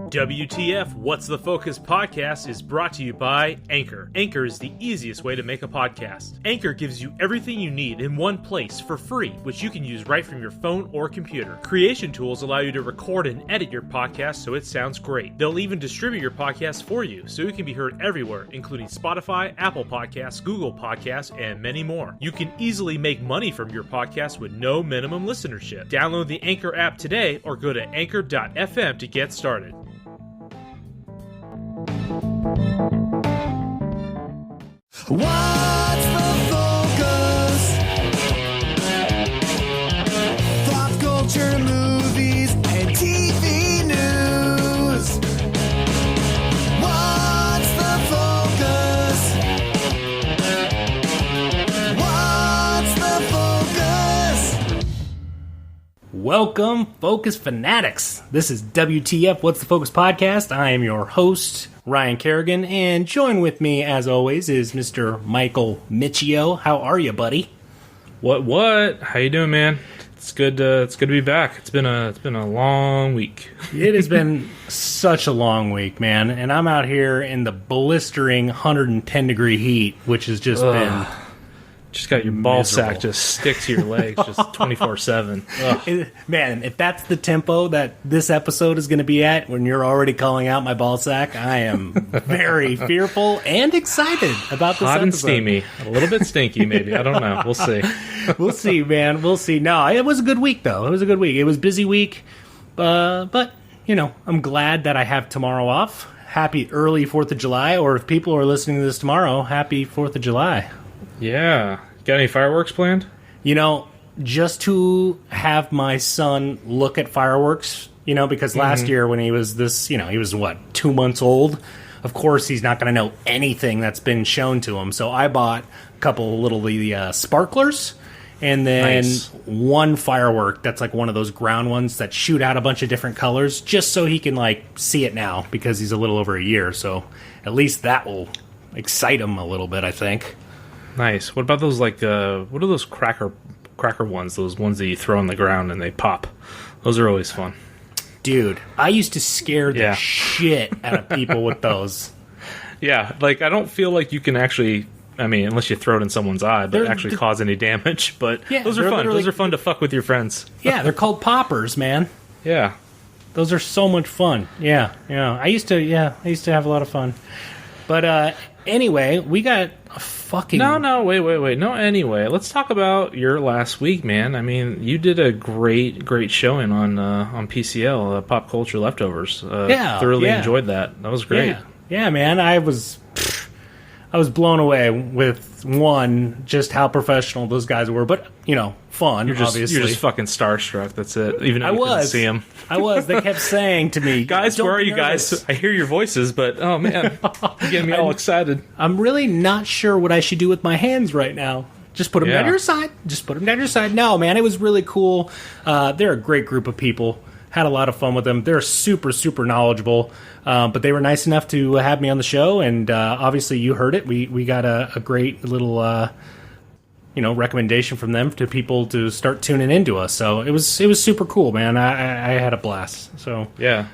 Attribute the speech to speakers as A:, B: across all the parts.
A: WTF What's the Focus podcast is brought to you by Anchor. Anchor is the easiest way to make a podcast. Anchor gives you everything you need in one place for free, which you can use right from your phone or computer. Creation tools allow you to record and edit your podcast so it sounds great. They'll even distribute your podcast for you so it can be heard everywhere, including Spotify, Apple Podcasts, Google Podcasts, and many more. You can easily make money from your podcast with no minimum listenership. Download the Anchor app today or go to anchor.fm to get started.
B: What's the focus? Pop culture, movies, and TV news. What's the focus? What's the focus?
C: Welcome, Focus Fanatics. This is WTF What's the Focus podcast. I am your host, Ryan Kerrigan, and join with me, as always, is Mr. Michael Michio. How are you, buddy?
A: What? How you doing, man? It's good to be back. It's been a long week.
C: It has been such a long week, man, and I'm out here in the blistering 110-degree heat, which has just been...
A: Just got your ball
C: miserable.
A: sack just stick to your legs just 24/7.
C: Man, if that's the tempo that this episode is going to be at when you're already calling out my ball sack, I am very fearful and excited about this
A: Hot and
C: episode.
A: steamy. A little bit stinky, maybe. I don't know. We'll see.
C: We'll see, man. We'll see. No, it was a good week, though. It was a good week. It was a busy week, but, you know, I'm glad that I have tomorrow off. Happy early 4th of July, or if people are listening to this tomorrow, happy 4th of July.
A: Yeah. Got any fireworks planned?
C: You know, just to have my son look at fireworks, you know, because last year when he was he was, 2 months old? Of course, he's not going to know anything that's been shown to him. So I bought a couple of little sparklers and then one firework that's like one of those ground ones that shoot out a bunch of different colors just so he can, see it now because he's a little over a year. So at least that will excite him a little bit, I think.
A: Nice. What about those, what are those cracker ones? Those ones that you throw on the ground and they pop. Those are always fun.
C: Dude, I used to scare the shit out of people with those.
A: Yeah, I don't feel like you can actually, unless you throw it in someone's eye, but actually cause any damage. But those are fun. Those are fun to fuck with your friends.
C: Yeah, they're called poppers, man.
A: Yeah.
C: Those are so much fun. Yeah. I used to have a lot of fun. But anyway, we got a fucking...
A: No, wait. No, anyway, let's talk about your last week, man. I mean, you did a great showing on PCL, Pop Culture Leftovers. Thoroughly enjoyed that. That was great.
C: Yeah, man. I was blown away with, one, just how professional those guys were, but, fun, obviously.
A: You're just fucking starstruck, that's it. Even though you couldn't see them.
C: I was. They kept saying to me,
A: guys, where are you guys? I hear your voices, but, oh, man, you're getting me all excited.
C: I'm really not sure what I should do with my hands right now. Just put them down your side. No, man, it was really cool. They're a great group of people. Had a lot of fun with them. They're super, super knowledgeable. But they were nice enough to have me on the show, and obviously you heard it. We got a great little recommendation from them to people to start tuning into us. So it was super cool, man. I had a blast. So yeah,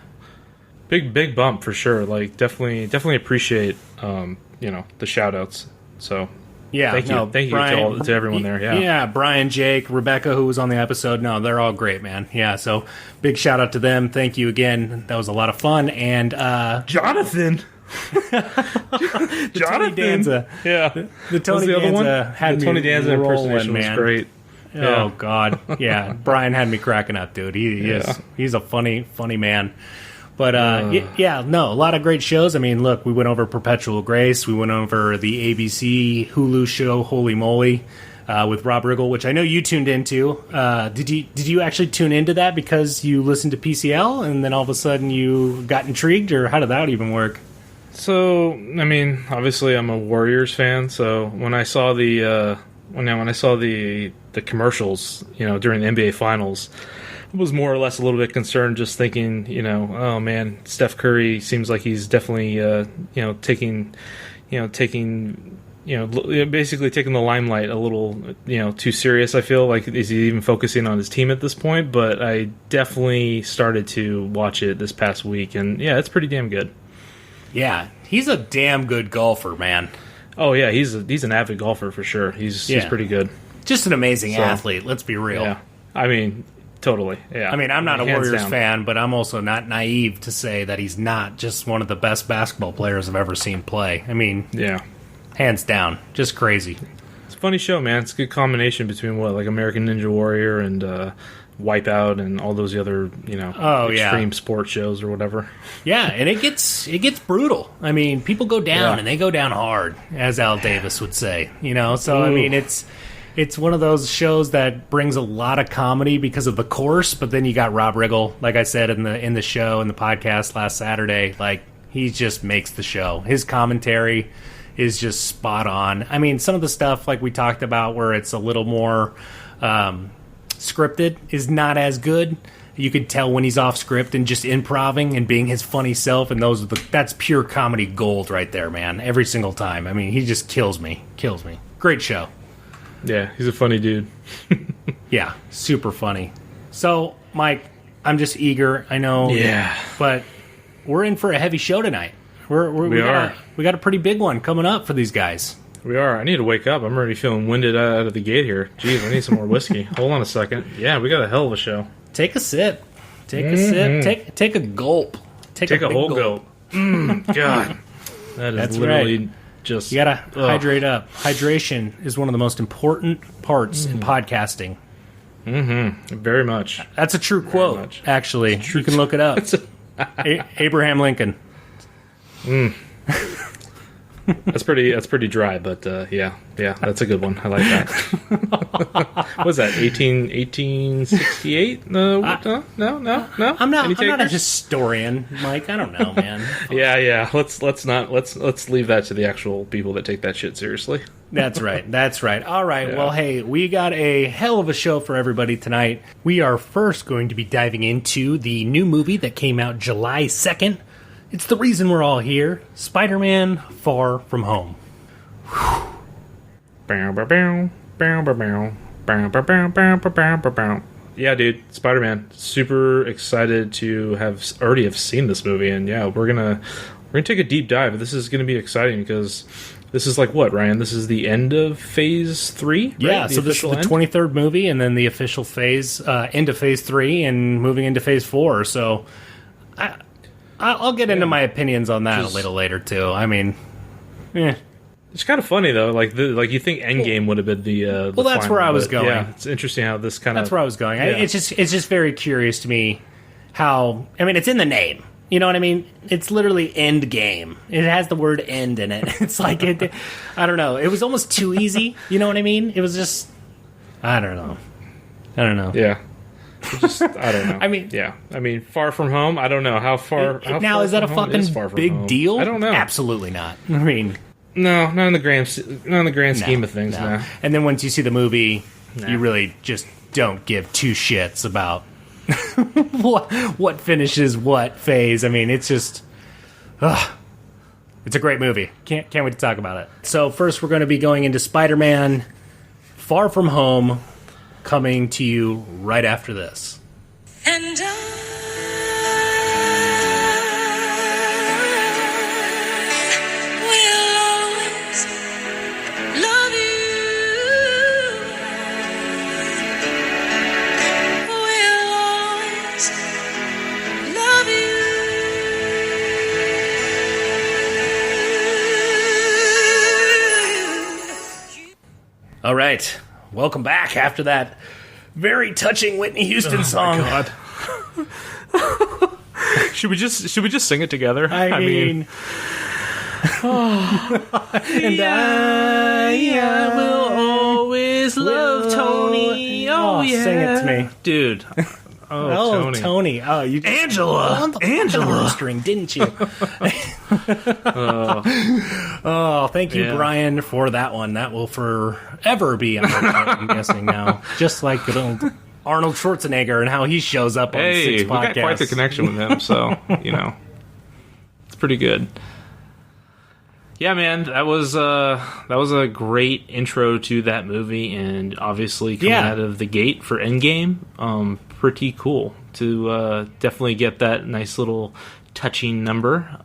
A: big bump for sure. Definitely appreciate the shout outs. So
C: yeah,
A: thank you Brian, to everyone there.
C: Yeah, Brian, Jake, Rebecca, who was on the episode. No, they're all great, man. Yeah, so big shout out to them. Thank you again. That was a lot of fun. And
A: Jonathan.
C: Tony Danza.
A: Yeah.
C: The Tony Danza had me
A: Tony Danza impersonation was great.
C: Oh God. Yeah. Brian had me cracking up, dude. He's a funny man. But a lot of great shows. I mean, look, we went over Perpetual Grace. We went over the ABC Hulu show Holy Moly with Rob Riggle, which I know you tuned into. Did you actually tune into that because you listened to PCL and then all of a sudden you got intrigued, or how did that even work?
A: So, obviously I'm a Warriors fan, so when I saw the commercials, during the NBA Finals, I was more or less a little bit concerned, just thinking, oh man, Steph Curry seems like he's definitely, taking basically taking the limelight a little, too serious. I feel like is he even focusing on his team at this point? But I definitely started to watch it this past week, and yeah, it's pretty damn good.
C: Yeah, he's a damn good golfer, man.
A: Oh yeah, he's an avid golfer for sure. He's pretty good.
C: Just an amazing athlete. Let's be real.
A: Yeah, I mean, totally. Yeah.
C: I mean, I'm not a Warriors
A: down.
C: fan, but I'm also not naive to say that he's not just one of the best basketball players I've ever seen play. I mean,
A: yeah,
C: hands down, just crazy.
A: It's a funny show, man. It's a good combination between like American Ninja Warrior and Wipeout and all those other extreme sports shows or whatever.
C: Yeah, and it gets brutal. I mean, people go down and they go down hard, as Al Davis would say. So I mean, it's one of those shows that brings a lot of comedy because of the course, but then you got Rob Riggle, like I said in the show in the podcast last Saturday. Like, he just makes the show. His commentary is just spot on. I mean, some of the stuff like we talked about where it's a little more scripted is not as good. You could tell when he's off script and just improvising and being his funny self, and that's pure comedy gold right there, man. Every single time. I mean, he just kills me. Great show.
A: Yeah, he's a funny dude.
C: Yeah, super funny. So, Mike, I'm just eager. I know.
A: Yeah.
C: But we're in for a heavy show tonight. We got a pretty big one coming up for these guys.
A: We are. I need to wake up. I'm already feeling winded out of the gate here. Jeez, I need some more whiskey. Hold on a second. Yeah, we got a hell of a show.
C: Take a sip. Take a sip. Take a gulp. Take a
A: whole
C: gulp.
A: God. That's literally
C: right.
A: Just...
C: You gotta hydrate up. Hydration is one of the most important parts in podcasting.
A: Mm-hmm. Very much.
C: That's a true quote, actually. You can look it up. Abraham Lincoln.
A: That's pretty dry, but yeah, that's a good one. I like that. What was that, 1868? No.
C: I'm not a historian, Mike. I don't know, man.
A: Yeah. Let's leave that to the actual people that take that shit seriously.
C: That's right. All right. Yeah. Well, hey, we got a hell of a show for everybody tonight. We are first going to be diving into the new movie that came out July 2nd. It's the reason we're all here. Spider-Man Far From Home.
A: Yeah, dude, Spider-Man. Super excited to have seen this movie, and yeah, we're gonna take a deep dive. This is gonna be exciting because this is like what, Ryan? This is the end of Phase 3, right?
C: Yeah, so this is the 23rd movie, and then the official phase end of Phase 3, and moving into Phase 4. So I'll get into my opinions on that a little later too. I mean,
A: it's kind of funny though. Like you think Endgame would have been the
C: well, that's
A: final,
C: where I was going.
A: Yeah, it's interesting how this kind of.
C: That's where I was going.
A: Yeah.
C: It's just very curious to me how. I mean, it's in the name. You know what I mean? It's literally end game. It has the word end in it. It's like it. I don't know. It was almost too easy. You know what I mean? It was just. I don't know.
A: Yeah. I don't know. I mean, Far From Home. I don't know how far.
C: Now, is that a fucking big deal?
A: I don't know.
C: Absolutely not. I mean,
A: no, not in the grand scheme of things. No.
C: And then once you see the movie, you really just don't give two shits about what finishes what phase. I mean, it's just, it's a great movie. Can't wait to talk about it. So first, we're going to be going into Spider-Man Far From Home. Coming to you right after this.
D: And I will always love you. Will always love you.
C: All right. Welcome back after that very touching Whitney Houston song.
A: My God. Should we just sing it together?
C: I mean and I will always love Tony. Oh yeah, sing it to me,
A: dude. Oh,
C: Tony. Oh, you just
A: Angela
C: string, didn't you? Thank you, Brian, for that one. That will forever be on my chart, I'm guessing now. Just like good old Arnold Schwarzenegger and how he shows up on 6 podcasts.
A: We got quite the connection with him, so it's pretty good. Yeah, man, that was a great intro to that movie, and obviously coming out of the gate for Endgame, pretty cool to definitely get that nice little touching number.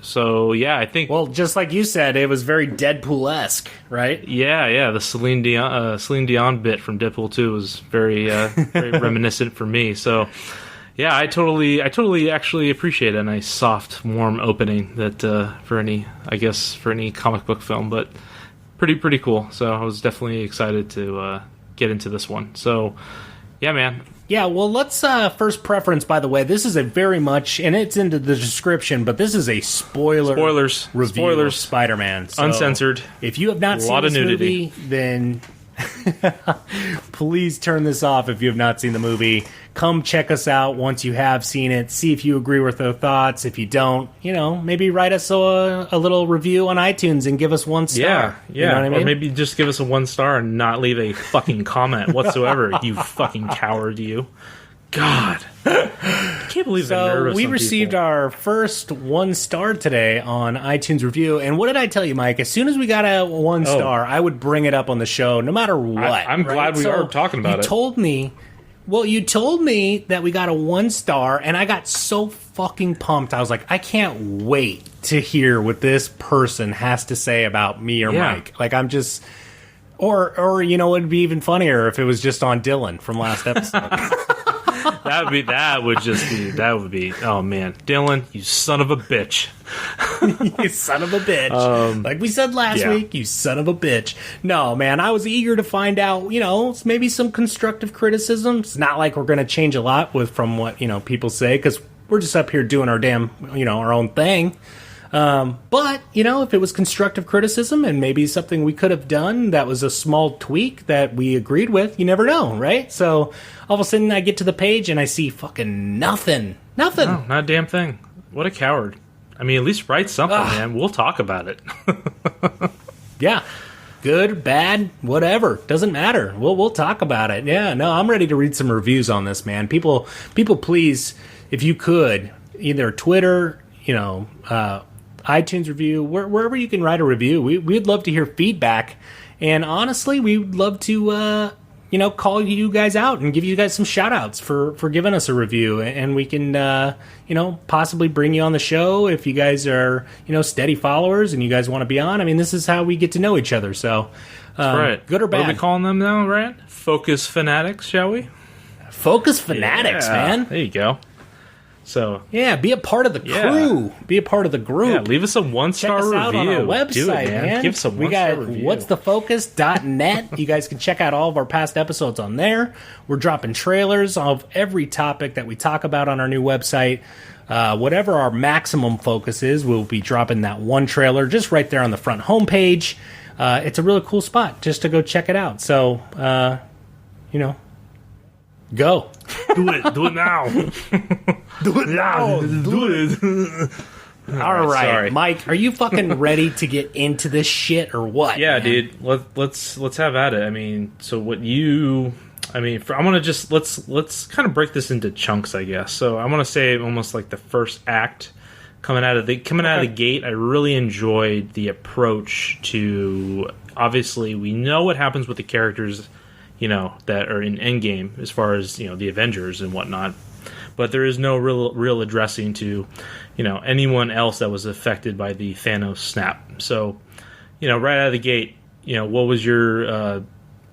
A: So yeah, I think.
C: Well, just like you said, it was very Deadpool-esque, right?
A: Yeah, the Celine Dion bit from Deadpool 2 was very very reminiscent for me. So. Yeah, I totally actually appreciate a nice, soft, warm opening that for any comic book film, but pretty cool. So I was definitely excited to get into this one. So, yeah, man.
C: Yeah, well, let's first preference. By the way, this is a very much, and it's into the description, but this is a
A: spoilers
C: review of Spider-Man, so
A: uncensored.
C: If you have not seen this movie, then please turn this off. If you have not seen the movie, come check us out once you have seen it. See if you agree with our thoughts. If you don't, maybe write us a little review on iTunes and give us 1 star.
A: Yeah.
C: You know what I mean?
A: Or maybe just give us a 1 star and not leave a fucking comment whatsoever. You fucking coward, you. God. I can't believe I'm nervous.
C: So we received our first 1 star today on iTunes review, and what did I tell you, Mike? As soon as we got a 1 star, I would bring it up on the show, no matter what.
A: I'm glad we are talking about it.
C: You told me that we got a 1 star, and I got so fucking pumped. I was like, I can't wait to hear what this person has to say about me or Mike. Like, I'm just... Or it'd be even funnier if it was just on Dylan from last episode.
A: That would be. Oh man, Dylan, you son of a bitch!
C: You son of a bitch! Like we said last week, you son of a bitch. No, man, I was eager to find out. Maybe some constructive criticism. It's not like we're going to change a lot from what people say, because we're just up here doing our damn our own thing. But if it was constructive criticism and maybe something we could have done that was a small tweak that we agreed with, you never know, right? So all of a sudden I get to the page and I see fucking nothing.
A: No, not a damn thing. What a coward. I mean, at least write something, man. We'll talk about it.
C: Yeah. Good, bad, whatever. Doesn't matter. We'll talk about it. Yeah, no, I'm ready to read some reviews on this, man. People please, if you could, either Twitter, iTunes review, wherever you can write a review. We'd love to hear feedback, and honestly, we'd love to call you guys out and give you guys some shout outs for giving us a review, and we can possibly bring you on the show if you guys are steady followers and you guys want to be on. I mean, this is how we get to know each other. So
A: that's right.
C: Good or bad.
A: What are we calling them now, Ryan? Focus fanatics, shall we?
C: Focus fanatics, man.
A: There you go. So
C: yeah, be a part of the crew. Be a part of the group.
A: Yeah, leave us a 1-star review.
C: Check us out on our website,
A: Do it,
C: man.
A: Give us a 1-star review.
C: whatsthefocus.net. You guys can check out all of our past episodes on there. We're dropping trailers of every topic that we talk about on our new website. Whatever our maximum focus is, we'll be dropping that one trailer just right there on the front homepage. It's a really cool spot just to go check it out. So, go.
A: Do it now.
C: Do it now.
A: Do it.
C: All right,
A: sorry.
C: Mike, are you fucking ready to get into this shit or what?
A: Yeah,
C: man?
A: dude. Let's have at it. I mean, so what you... I mean, I'm gonna just let's kind of break this into chunks, I guess. So I'm gonna say almost like the first act coming out of the gate. I really enjoyed the approach to. Obviously, we know what happens with the characters, that are in Endgame as far as the Avengers and whatnot. But there is no real addressing to, anyone else that was affected by the Thanos snap. So, right out of the gate, what was your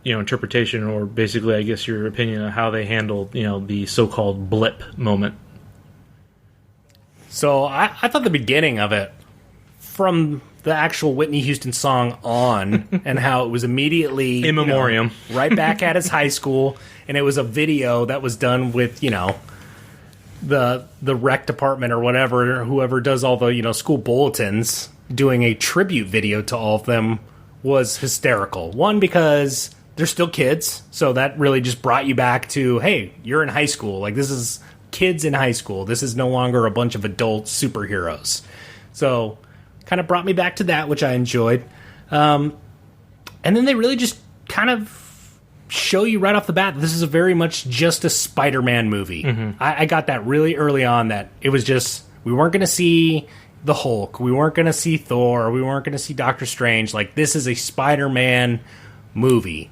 A: interpretation, or basically, I guess, your opinion on how they handled, the so-called blip moment?
C: So I thought the beginning of it, from the actual Whitney Houston song on, and how it was immediately
A: in memoriam,
C: right back at his high school, and it was a video that was done with the rec department or whoever does all the school bulletins, doing a tribute video to all of them was hysterical. One, because they're still kids, so that really just brought you back to, hey, you're in high school. Like, this is kids in high school. This is no longer a bunch of adult superheroes. So, kind of brought me back to that, which I enjoyed. And then they really just kind of show you right off the bat that this is a very much just a Spider-Man movie. Mm-hmm. I got that really early on, that it was just, we weren't going to see the Hulk. We weren't going to see Thor. We weren't going to see Doctor Strange. Like, this is a Spider-Man movie,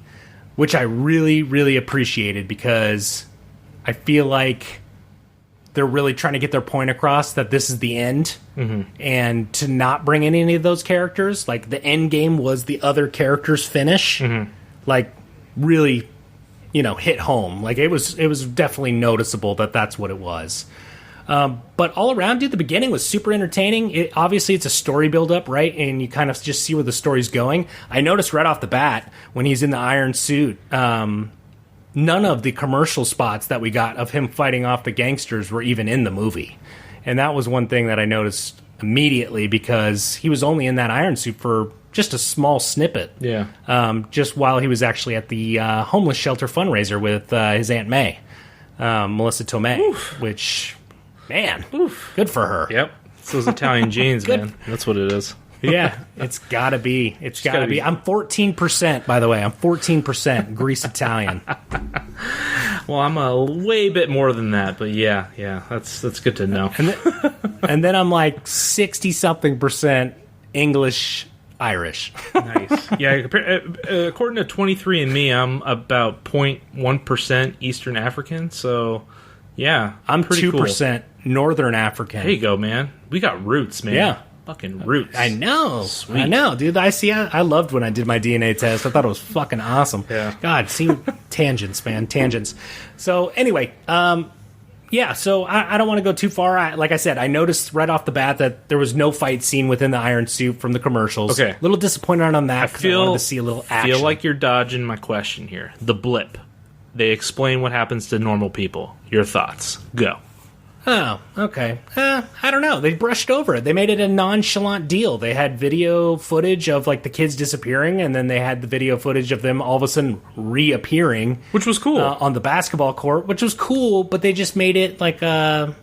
C: which I really, really appreciated because I feel like they're really trying to get their point across that this is the end, and to not bring in any of those characters. Like, the end game was the other characters' finish. Like, really, hit home. Like, it was definitely noticeable that that's what it was. But all around, dude, the beginning was super entertaining. Obviously, it's a story build-up, right? And you kind of just see where the story's going. I noticed right off the bat, when he's in the iron suit, none of the commercial spots that we got of him fighting off the gangsters were even in the movie. And that was one thing that I noticed immediately, because he was only in that iron suit for just a small snippet. Yeah. Just while he was actually at the homeless shelter fundraiser with his Aunt May, Melissa Tomei, which... Man, good for her.
A: Yep. It's those Italian genes, man. That's what it is.
C: Yeah, it's gotta be. It's gotta be. I'm 14%, by the way. I'm 14% Greece Italian.
A: Well, I'm a way bit more than that, but yeah, that's good to know.
C: And then I'm like 60-something% English Irish.
A: Nice. Yeah, according to 23andMe, I'm about 0.1% Eastern African, so yeah.
C: I'm 2% cool. Northern African.
A: There you go, man. We got roots, man.
C: Yeah.
A: Fucking roots.
C: I know.
A: Sweet.
C: I know, dude. I loved when I did my DNA test. I thought it was fucking awesome.
A: Yeah.
C: God, see, tangents, man. Tangents. So, anyway, yeah, so I don't want to go too far. Like I said, I noticed right off the bat that there was no fight scene within the iron suit from the commercials.
A: Okay.
C: A little disappointed on that because I wanted to see a little action.
A: I feel like you're dodging my question here. The blip. They explain what happens to normal people. Your thoughts. Go.
C: Oh, okay. I don't know. They brushed over it. They made it a nonchalant deal. They had video footage of, like, the kids disappearing, and then they had the video footage of them all of a sudden reappearing.
A: Which was cool.
C: On the basketball court, which was cool, but they just made it, like, a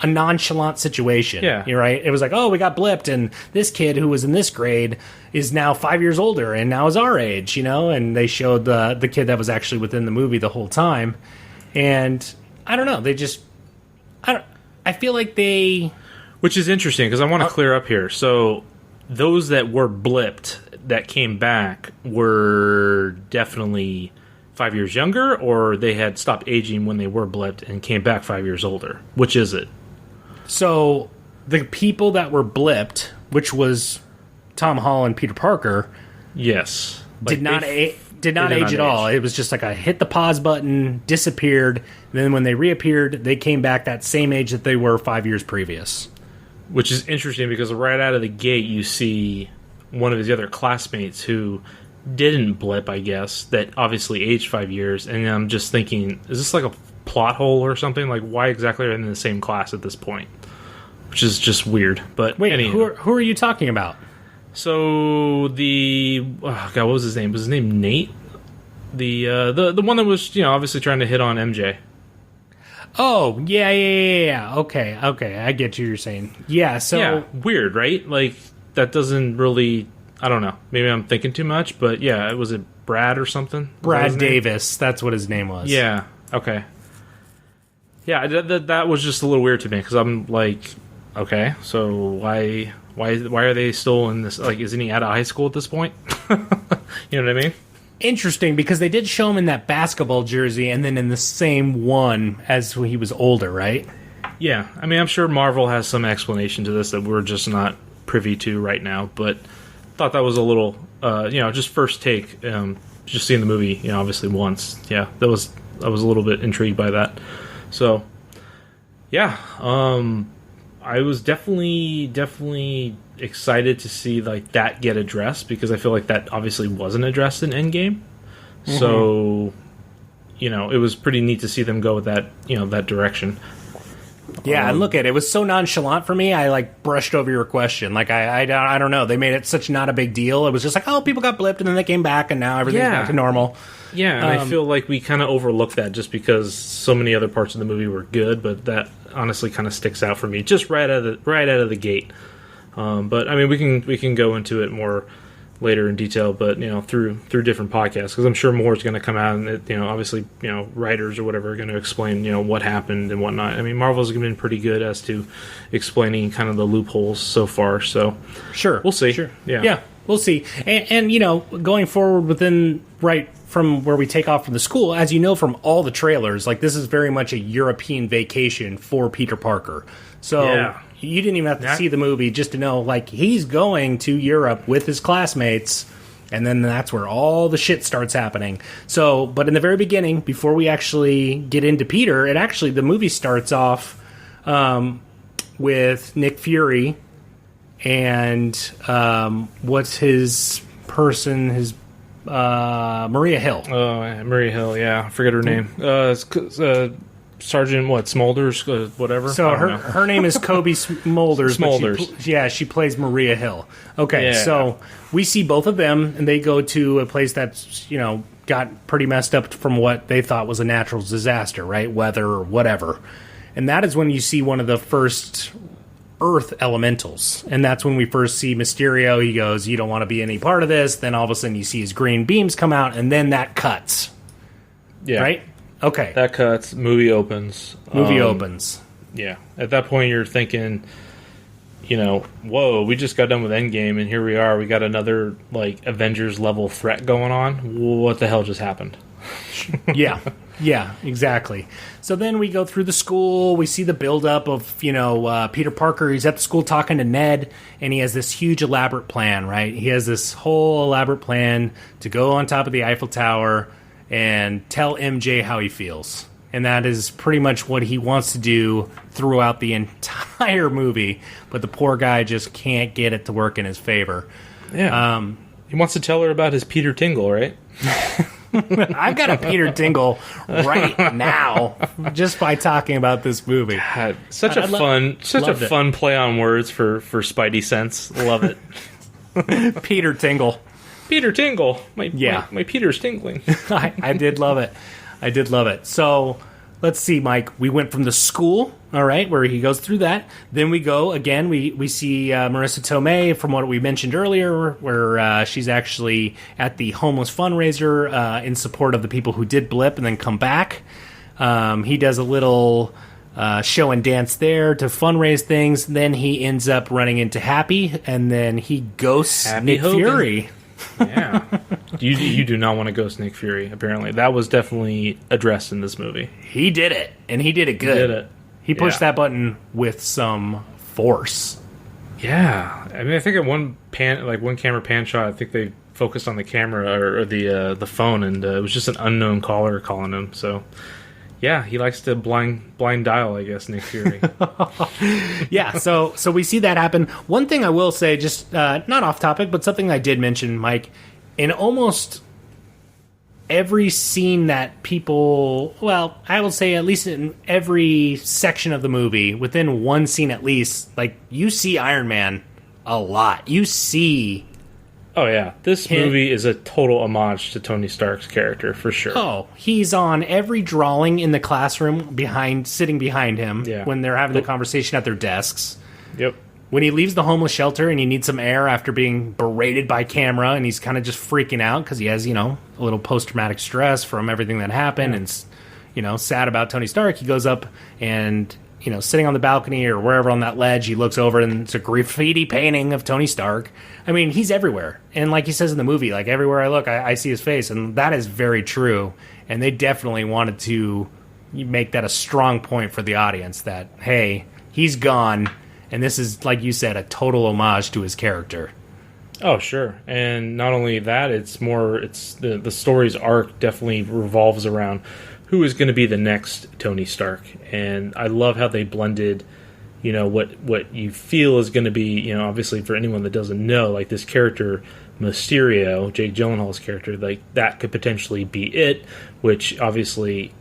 C: nonchalant situation.
A: Yeah.
C: You're right. It was like, oh, we got blipped, and this kid who was in this grade is now 5 years older and now is our age, and they showed the kid that was actually within the movie the whole time. And I don't know. They just... I feel like they...
A: Which is interesting, because I want to clear up here. So, those that were blipped that came back were definitely 5 years younger, or they had stopped aging when they were blipped and came back 5 years older? Which is it?
C: So, the people that were blipped, which was Tom Holland, Peter Parker...
A: Yes.
C: Did not age at all. It was just like I hit the pause button, disappeared, and then when they reappeared, they came back that same age that they were 5 years previous.
A: Which is interesting because right out of the gate, you see one of his other classmates who didn't blip, I guess, that obviously aged 5 years, and I'm just thinking, is this like a plot hole or something? Like, why exactly are they in the same class at this point? Which is just weird. But
C: wait,
A: anyhow.
C: who are you talking about?
A: So what was his name? Was his name Nate? The one that was obviously trying to hit on MJ.
C: Oh yeah. Okay, I get what you're saying. Yeah, so
A: yeah, weird, right? Like that doesn't really. I don't know. Maybe I'm thinking too much, but yeah, was it Brad or something?
C: Brad Davis. That's what his name was.
A: Yeah. Okay. Yeah, that was just a little weird to me because I'm like, okay, so why are they still in this? Like, isn't he out of high school at this point? You know what I mean?
C: Interesting, because they did show him in that basketball jersey and then in the same one as when he was older, right?
A: Yeah. I mean, I'm sure Marvel has some explanation to this that we're just not privy to right now, but thought that was a little, just first take, just seeing the movie, obviously once. Yeah, I was a little bit intrigued by that. So, yeah, I was definitely excited to see like that get addressed because I feel like that obviously wasn't addressed in Endgame. Mm-hmm. So, it was pretty neat to see them go with that, that direction.
C: Yeah, and look at it. It was so nonchalant for me. I like brushed over your question. Like I don't know. They made it such not a big deal. It was just like, oh, people got blipped and then they came back and now everything's back to normal.
A: Yeah, and I feel like we kind of overlooked that just because so many other parts of the movie were good, but that honestly kind of sticks out for me just right out of the gate. But I mean, we can go into it more later in detail, but through different podcasts, because I'm sure more is going to come out, and obviously writers or whatever are going to explain what happened and whatnot. I mean, Marvel's been pretty good as to explaining kind of the loopholes so far, so
C: sure,
A: we'll see.
C: Sure.
A: Yeah,
C: we'll see. And going forward within right from where we take off from the school, as you know from all the trailers, like this is very much a European vacation for Peter Parker. So. Yeah. You didn't even have to see the movie just to know, like, he's going to Europe with his classmates, and then that's where all the shit starts happening. So, but in the very beginning, before we actually get into Peter, the movie starts off with Nick Fury and what's his person, Maria Hill.
A: Oh, Maria Hill, yeah. I forget her name. Sergeant Smolders, whatever.
C: So her name is Kobe Smolders.
A: Smolders.
C: She plays Maria Hill. Okay, so we see both of them, and they go to a place that's got pretty messed up from what they thought was a natural disaster, right? Weather or whatever. And that is when you see one of the first Earth elementals, and that's when we first see Mysterio. He goes, "You don't want to be any part of this." Then all of a sudden, you see his green beams come out, and then that cuts.
A: Yeah.
C: Right. Okay.
A: That cuts. Movie opens. Yeah. At that point, you're thinking, whoa, we just got done with Endgame, and here we are. We got another, Avengers level threat going on. What the hell just happened?
C: Yeah, exactly. So then we go through the school. We see the buildup of, Peter Parker. He's at the school talking to Ned, and he has this huge elaborate plan, right? He has this whole elaborate plan to go on top of the Eiffel Tower and tell MJ how he feels. And that is pretty much what he wants to do throughout the entire movie, but the poor guy just can't get it to work in his favor.
A: Yeah. He wants to tell her about his Peter Tingle, right?
C: I've got a Peter Tingle right now just by talking about this movie.
A: God, such a fun play on words for Spidey sense. Love it.
C: Peter Tingle.
A: Peter Tingle. My Peter's tingling.
C: I did love it. So let's see, Mike. We went from the school, all right, where he goes through that. Then we go again. We see Marissa Tomei from what we mentioned earlier, where she's actually at the homeless fundraiser in support of the people who did blip and then come back. He does a little show and dance there to fundraise things. Then he ends up running into Happy, and then he ghosts Nick Fury.
A: Yeah. You do not want to ghost Nick Fury, apparently. That was definitely addressed in this movie.
C: He did it, and he did it good.
A: He did it.
C: He pushed that button with some force.
A: Yeah. I mean, I think at one camera pan shot, I think they focused on the camera or the phone, and it was just an unknown caller calling him. So, yeah, he likes to blind dial, I guess, Nick Fury.
C: Yeah, so we see that happen. One thing I will say, just not off topic, but something I did mention, Mike, in almost every scene that people, well, I will say at least in every section of the movie, within one scene at least, you see Iron Man a lot. You see...
A: Oh, yeah. This movie is a total homage to Tony Stark's character, for sure.
C: Oh, he's on every drawing in the classroom sitting behind him when they're having the conversation at their desks.
A: Yep.
C: When he leaves the homeless shelter and he needs some air after being berated by camera, and he's kind of just freaking out because he has, a little post-traumatic stress from everything that happened and, sad about Tony Stark, he goes up and... sitting on the balcony or wherever on that ledge, he looks over and it's a graffiti painting of Tony Stark. I mean, he's everywhere. And like he says in the movie, everywhere I look, I see his face. And that is very true. And they definitely wanted to make that a strong point for the audience that, hey, he's gone. And this is, like you said, a total homage to his character.
A: Oh, sure. And not only that, it's the story's arc definitely revolves around who is going to be the next Tony Stark. And I love how they blended, what you feel is going to be, obviously for anyone that doesn't know, this character, Mysterio, Jake Gyllenhaal's character, that could potentially be it, which obviously,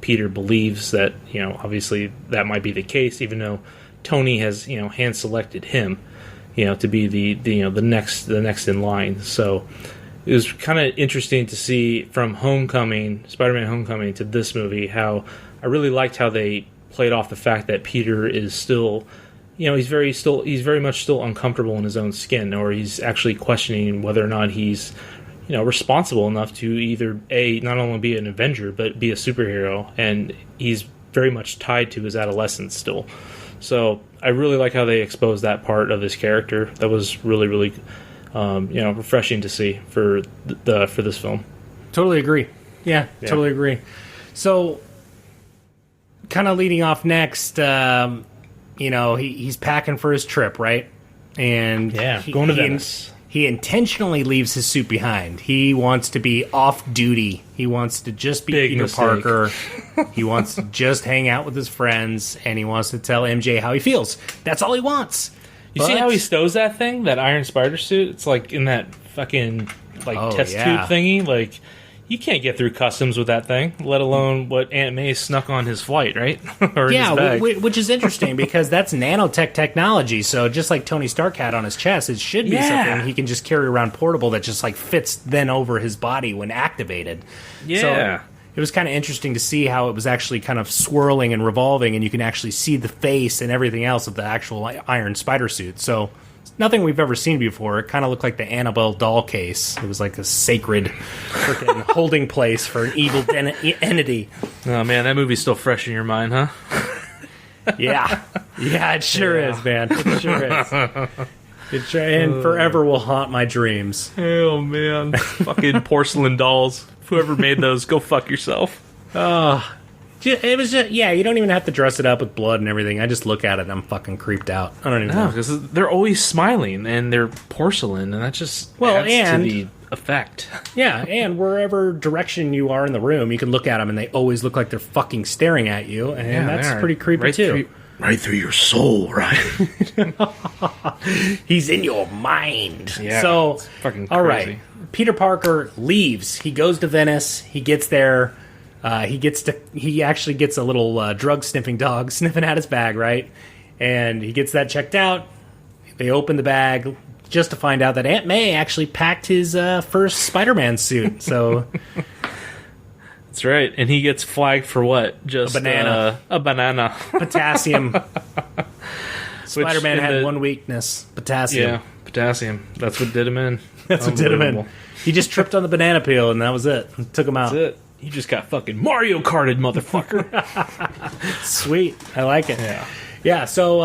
A: Peter believes that, obviously that might be the case, even though Tony has, hand-selected him, to be the next in line. So it was kind of interesting to see from Spider-Man Homecoming to this movie, how I really liked how they played off the fact that Peter is still, he's very much still uncomfortable in his own skin, or he's actually questioning whether or not he's, responsible enough to either not only be an Avenger but be a superhero, and he's very much tied to his adolescence still. So I really like how they exposed that part of his character. That was really, really, refreshing to see for this film.
C: Totally agree. Yeah, totally agree. So, kind of leading off next, he's packing for his trip, right? And
A: going to Venice.
C: He intentionally leaves his suit behind. He wants to be off duty. He wants to just be Peter Parker. He wants to just hang out with his friends, and he wants to tell MJ how he feels. That's all he wants.
A: You see how he stows that thing, that Iron Spider suit? It's like in that fucking test tube thingy. Like, you can't get through customs with that thing, let alone what Aunt May snuck on his flight, right? Or in his bag.
C: Which is interesting because that's nanotech technology. So just like Tony Stark had on his chest, it should be something he can just carry around portable that just fits then over his body when activated.
A: Yeah.
C: So it was kind of interesting to see how it was actually kind of swirling and revolving, and you can actually see the face and everything else of the actual Iron Spider suit. So nothing we've ever seen before. It kind of looked like the Annabelle doll case. It was like a sacred freaking holding place for an evil entity.
A: Oh, man, that movie's still fresh in your mind, huh?
C: Yeah. Yeah, it sure is, man. It sure is. And forever will haunt my dreams.
A: Oh, man. Fucking porcelain dolls. Whoever made those, go fuck yourself.
C: It was just, you don't even have to dress it up with blood and everything. I just look at it and I'm fucking creeped out. I don't even know.
A: Because they're always smiling and they're porcelain, and that just adds to the effect.
C: Yeah, and wherever direction you are in the room, you can look at them and they always look like they're fucking staring at you, and that's pretty creepy too.
A: Right through your soul, right?
C: He's in your mind.
A: Yeah,
C: so,
A: it's fucking crazy.
C: All right, Peter Parker leaves. He goes to Venice. He gets there. He actually gets a little drug sniffing dog sniffing at his bag, right? And he gets that checked out. They open the bag just to find out that Aunt May actually packed his first Spider-Man suit. So
A: that's right. And he gets flagged for what? Just a banana.
C: Potassium. Spider-Man had one weakness: potassium.
A: Yeah, potassium. That's what did him in.
C: That's what did him in. He just tripped on the banana peel, and that was it. Took him out.
A: That's it. He just got fucking Mario Karted, motherfucker.
C: Sweet. I like it. Yeah, so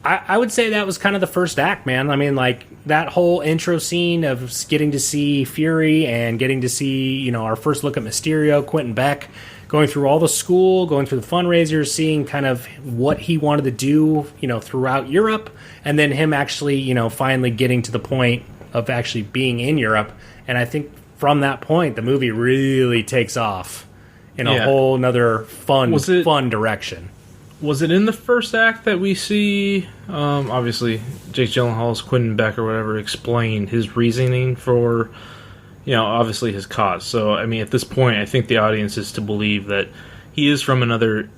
C: I would say that was kind of the first act, man. I mean, that whole intro scene of getting to see Fury and getting to see, our first look at Mysterio, Quentin Beck, going through all the school, going through the fundraisers, seeing kind of what he wanted to do, throughout Europe, and then him actually, finally getting to the point of actually being in Europe. And I think from that point, the movie really takes off in a whole nother fun direction.
A: Was it in the first act that we see, obviously, Jake Gyllenhaal's Quentin Beck or whatever, explain his reasoning for, obviously his cause? So, I mean, at this point, I think the audience is to believe that he is from another,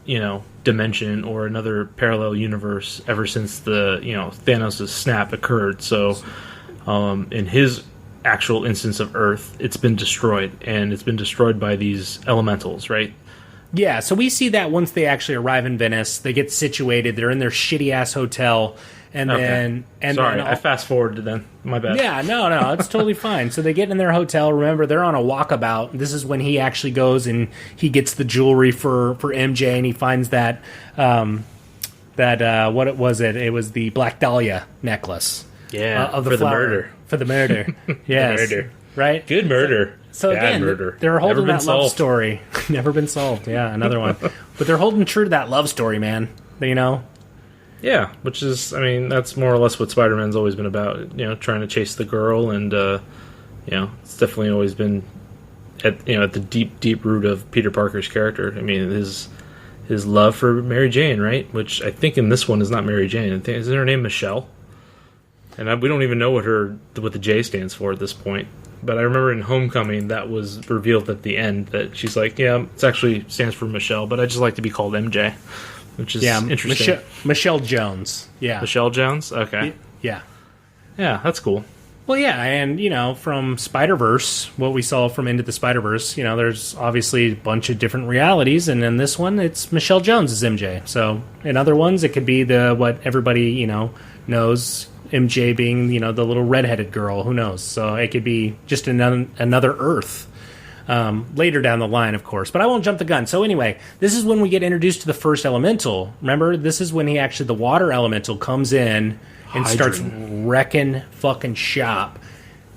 A: dimension or another parallel universe ever since the, Thanos' snap occurred. So, in his actual instance of Earth, it's been destroyed, and it's been destroyed by these elementals, right?
C: Yeah, so we see that once they actually arrive in Venice, they get situated, they're in their shitty-ass hotel, and then...
A: I fast-forwarded then. My bad.
C: Yeah, no, it's totally fine. So they get in their hotel, remember, they're on a walkabout. This is when he actually goes and he gets the jewelry for MJ, and he finds that, what was it? It was the Black Dahlia necklace.
A: Yeah,
C: of the
A: for
C: flower.
A: the murder.
C: For the murder. Yes.
A: The murder.
C: Right?
A: Good murder.
C: So
A: Bad
C: again,
A: murder.
C: they're holding that love
A: solved.
C: story. Never been solved. Yeah, another one. But they're holding true to that love story, man.
A: Yeah, which is, I mean, that's more or less what Spider-Man's always been about. Trying to chase the girl, and it's definitely always been at the deep root of Peter Parker's character. I mean, his love for Mary Jane, right? Which I think in this one is not Mary Jane. Isn't her name Michelle? And we don't even know what the J stands for at this point. But I remember in Homecoming that was revealed at the end that she's like, yeah, it actually stands for Michelle, but I just like to be called MJ, which is interesting.
C: Michelle Jones. Yeah.
A: Michelle Jones? Okay.
C: Yeah.
A: Yeah, that's cool.
C: Well, yeah, and, from Spider-Verse, what we saw from Into the Spider-Verse, there's obviously a bunch of different realities, and in this one, it's Michelle Jones as MJ. So, in other ones, it could be what everybody, knows, MJ being, the little redheaded girl, who knows? So, it could be just another Earth. Later down the line, of course. But I won't jump the gun. So anyway, this is when we get introduced to the first elemental. Remember, this is when the water elemental comes in and starts wrecking fucking shop.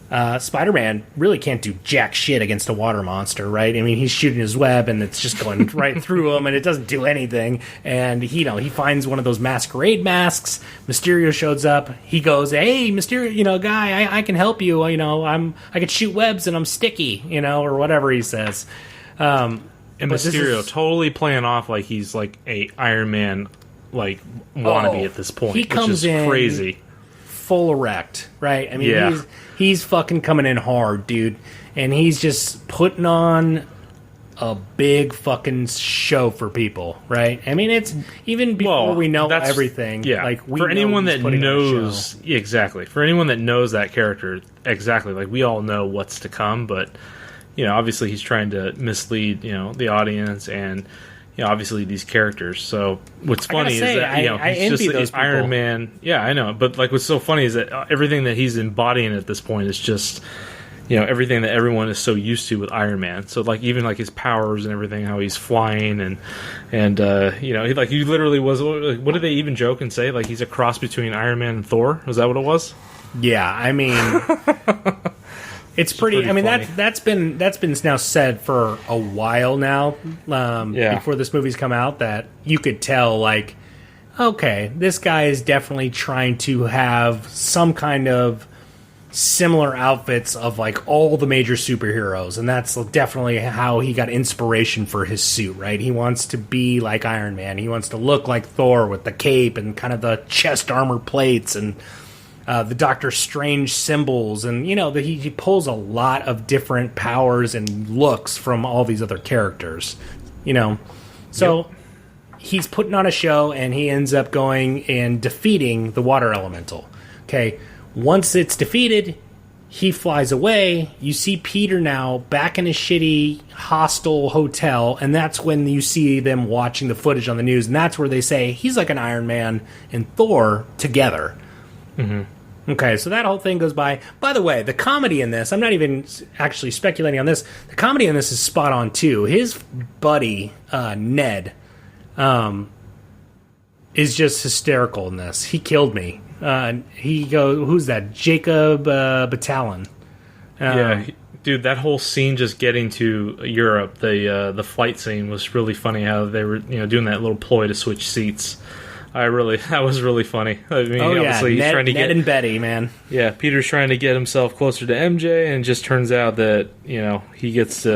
C: Spider-Man really can't do jack shit against a water monster, right? I mean, he's shooting his web and it's just going right through him and it doesn't do anything. And he finds one of those masquerade masks. Mysterio shows up. He goes, "Hey, Mysterio, guy, I can help you. I can shoot webs and I'm sticky, or whatever he says."
A: And Mysterio totally playing off like he's like a Iron Man wannabe at this point,
C: he comes in
A: crazy.
C: Full erect, right? I mean, he's fucking coming in hard, dude. And he's just putting on a big fucking show for people, right? I mean, it's even before we know everything.
A: Yeah, for anyone that knows, exactly. For anyone that knows that character, exactly. Like, we all know what's to come, but obviously he's trying to mislead, the audience and obviously these characters. So what's funny is that he's
C: envy
A: just
C: those
A: Iron
C: people.
A: Man. Yeah, I know. But what's so funny is that everything that he's embodying at this point is just everything that everyone is so used to with Iron Man. So even his powers and everything, how he's flying and he literally was. What did they even joke and say? Like, he's a cross between Iron Man and Thor. Was that what it was?
C: Yeah, I mean. It's pretty. I mean,
A: funny.
C: that's been now said for a while now. Before this movie's come out, that you could tell, okay, this guy is definitely trying to have some kind of similar outfits of all the major superheroes, and that's definitely how he got inspiration for his suit. Right? He wants to be like Iron Man. He wants to look like Thor with the cape and kind of the chest armor plates and. The Doctor Strange symbols, and he pulls a lot of different powers and looks from all these other characters, So he's putting on a show, and he ends up going and defeating the water elemental. Okay, once it's defeated, he flies away. You see Peter now back in his shitty hostel hotel, and that's when you see them watching the footage on the news, and that's where they say he's like an Iron Man and Thor together. Mm-hmm. Okay, so that whole thing goes by. By the way, the comedy in this, I'm not even actually speculating on this, the comedy in this is spot on, too. His buddy, Ned, is just hysterical in this. He killed me. He goes, who's that? Jacob Batalon.
A: Dude, that whole scene just getting to Europe, the flight scene was really funny, how they were doing that little ploy to switch seats. That was really funny. I mean, obviously he's trying to
C: Ned and Betty, man.
A: Yeah, Peter's trying to get himself closer to MJ, and it just turns out that, he gets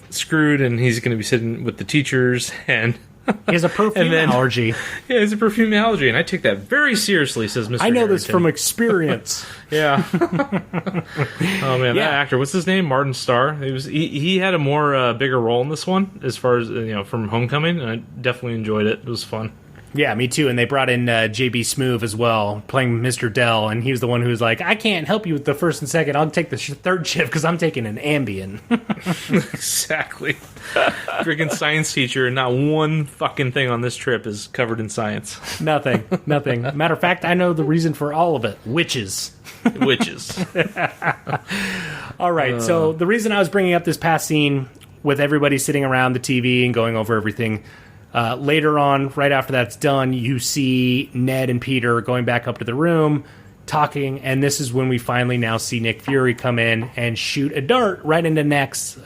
A: screwed, and he's going to be sitting with the teachers, and...
C: He has a perfume allergy.
A: Yeah, he has a perfume allergy, and I take that very seriously, says Mr.
C: I know this
A: Harrington.
C: from experience.
A: Yeah. Oh, man, that actor, what's his name? Martin Starr. He had a more bigger role in this one, as far as, from Homecoming, and I definitely enjoyed it. It was fun.
C: Yeah, me too. And they brought in J.B. Smoove as well, playing Mr. Dell, and he was the one who was like, I can't help you with the first and second. I'll take the third shift because I'm taking an Ambien.
A: Exactly. Freaking science teacher, and not one fucking thing on this trip is covered in science.
C: Nothing. Matter of fact, I know the reason for all of it. Witches.
A: Witches.
C: All right, so the reason I was bringing up this past scene with everybody sitting around the TV and going over everything... later on, right after that's done, you see Ned and Peter going back up to the room, talking, and this is when we finally now see Nick Fury come in and shoot a dart right into Ned's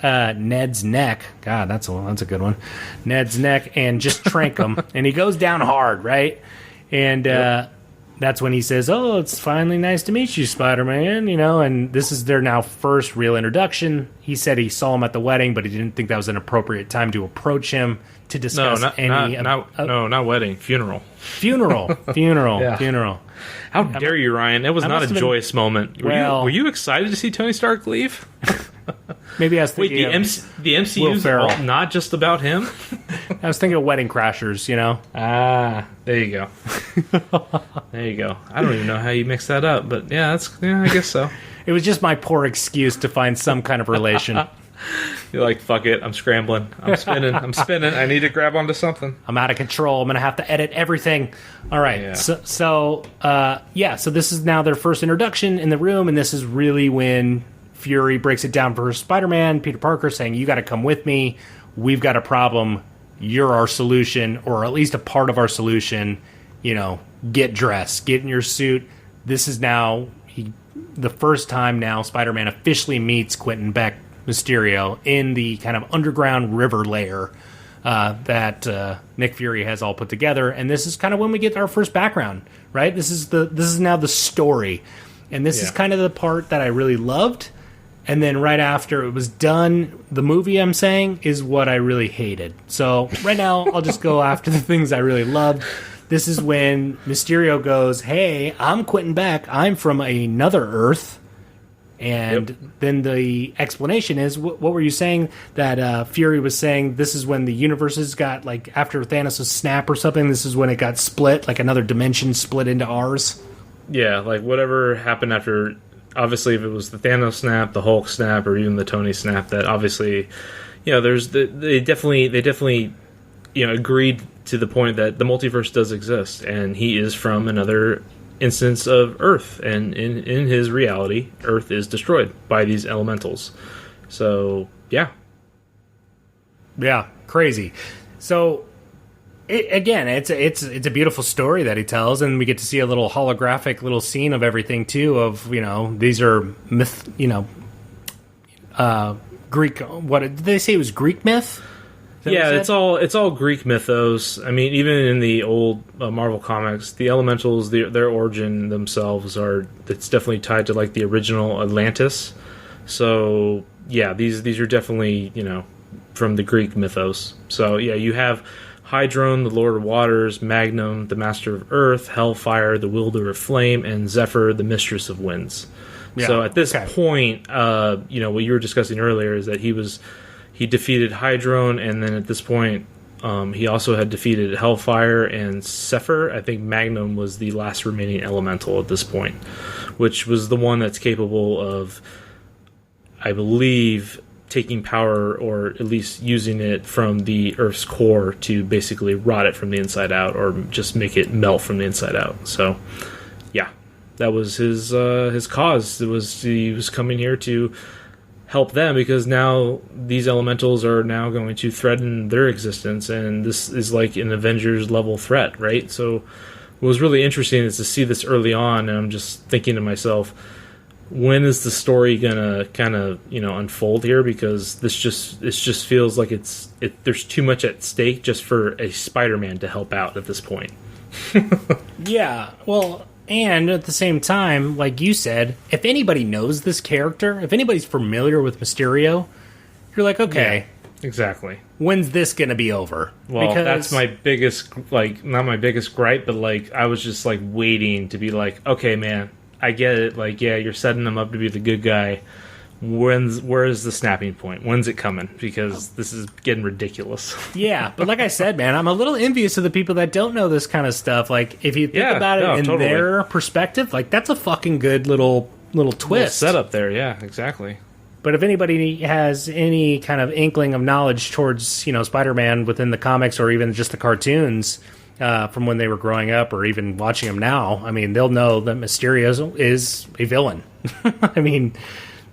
C: neck. God, that's a good one. Ned's neck, and just trank him. And he goes down hard, right? And that's when he says, "Oh, it's finally nice to meet you, Spider-Man," and this is their now first real introduction. He said he saw him at the wedding, but he didn't think that was an appropriate time to approach him to discuss
A: not wedding, funeral.
C: Funeral.
A: Yeah.
C: Funeral.
A: How dare you, Ryan? That was not a joyous moment. Were you excited to see Tony Stark leave?
C: Maybe I was
A: Wait,
C: thinking
A: the MCU is not just about him?
C: I was thinking of Wedding Crashers,
A: Ah, there you go. There you go. I don't even know how you mix that up, but I guess so.
C: It was just my poor excuse to find some kind of relation.
A: You're like, fuck it, I'm scrambling. I'm spinning. I need to grab onto something.
C: I'm out of control. I'm going to have to edit everything. All right.
A: Yeah.
C: So this is now their first introduction in the room, and this is really when Fury breaks it down for Spider-Man, Peter Parker, saying, you got to come with me. We've got a problem. You're our solution, or at least a part of our solution. You know, get dressed, get in your suit. This is now the first time now Spider-Man officially meets Quentin Beck Mysterio in the kind of underground river lair that Nick Fury has all put together, and this is kind of when we get our first background, right? This is now the story, and this is kind of the part that I really loved. And then right after it was done, the movie I'm saying is what I really hated. So right now I'll just go after the things I really loved. This is when Mysterio goes, "Hey, I'm Quentin Beck. I'm from another Earth." And then the explanation is, what were you saying? That Fury was saying this is when the universes got, like, after Thanos' snap or something, this is when it got split, like another dimension split into ours?
A: Yeah, like whatever happened after, obviously if it was the Thanos snap, the Hulk snap, or even the Tony snap, that obviously, you know, they definitely, you know, agreed to the point that the multiverse does exist, and he is from another instance of Earth, and in his reality, Earth is destroyed by these elementals. So yeah,
C: crazy. So it's a beautiful story that he tells, and we get to see a little holographic little scene of everything too. Of, you know, these are myth, you know, Greek. What did they say? It was Greek myth.
A: Yeah, it's all Greek mythos. I mean, even in the old Marvel comics, the elementals, their origin themselves it's definitely tied to, like, the original Atlantis. So yeah, these are definitely, you know, from the Greek mythos. So yeah, you have Hydron, the Lord of Waters, Magnum, the Master of Earth, Hellfire, the Wielder of Flame, and Zephyr, the Mistress of Winds. Yeah, so at this point, you know, what you were discussing earlier is that he defeated Hydron, and then at this point, he also had defeated Hellfire and Zephyr. I think Magnum was the last remaining elemental at this point, which was the one that's capable of, I believe, taking power, or at least using it from the Earth's core to basically rot it from the inside out, or just make it melt from the inside out. So, yeah, that was his cause. He was coming here to help them, because now these elementals are now going to threaten their existence, and this is like an Avengers level threat, right? So what was really interesting is to see this early on, and I'm just thinking to myself, when is the story gonna kind of, you know, unfold here? Because it just feels like there's too much at stake just for a Spider-Man to help out at this point.
C: Yeah, well, and at the same time, like you said, if anybody knows this character, if anybody's familiar with Mysterio, you're like, okay,
A: yeah, exactly.
C: When's this going to be over?
A: Well,
C: because
A: that's my biggest, like, not my biggest gripe, but, like, I was just, like, waiting to be like, okay, man, I get it. Like, yeah, you're setting him up to be the good guy. Where is the snapping point? When's it coming? Because this is getting ridiculous.
C: Yeah, but like I said, man, I'm a little envious of the people that don't know this kind of stuff. Like, if you think about it in their perspective, like, that's a fucking good little twist.
A: Little setup there, yeah, exactly.
C: But if anybody has any kind of inkling of knowledge towards, you know, Spider-Man within the comics, or even just the cartoons from when they were growing up, or even watching them now, I mean, they'll know that Mysterio is a villain. I mean,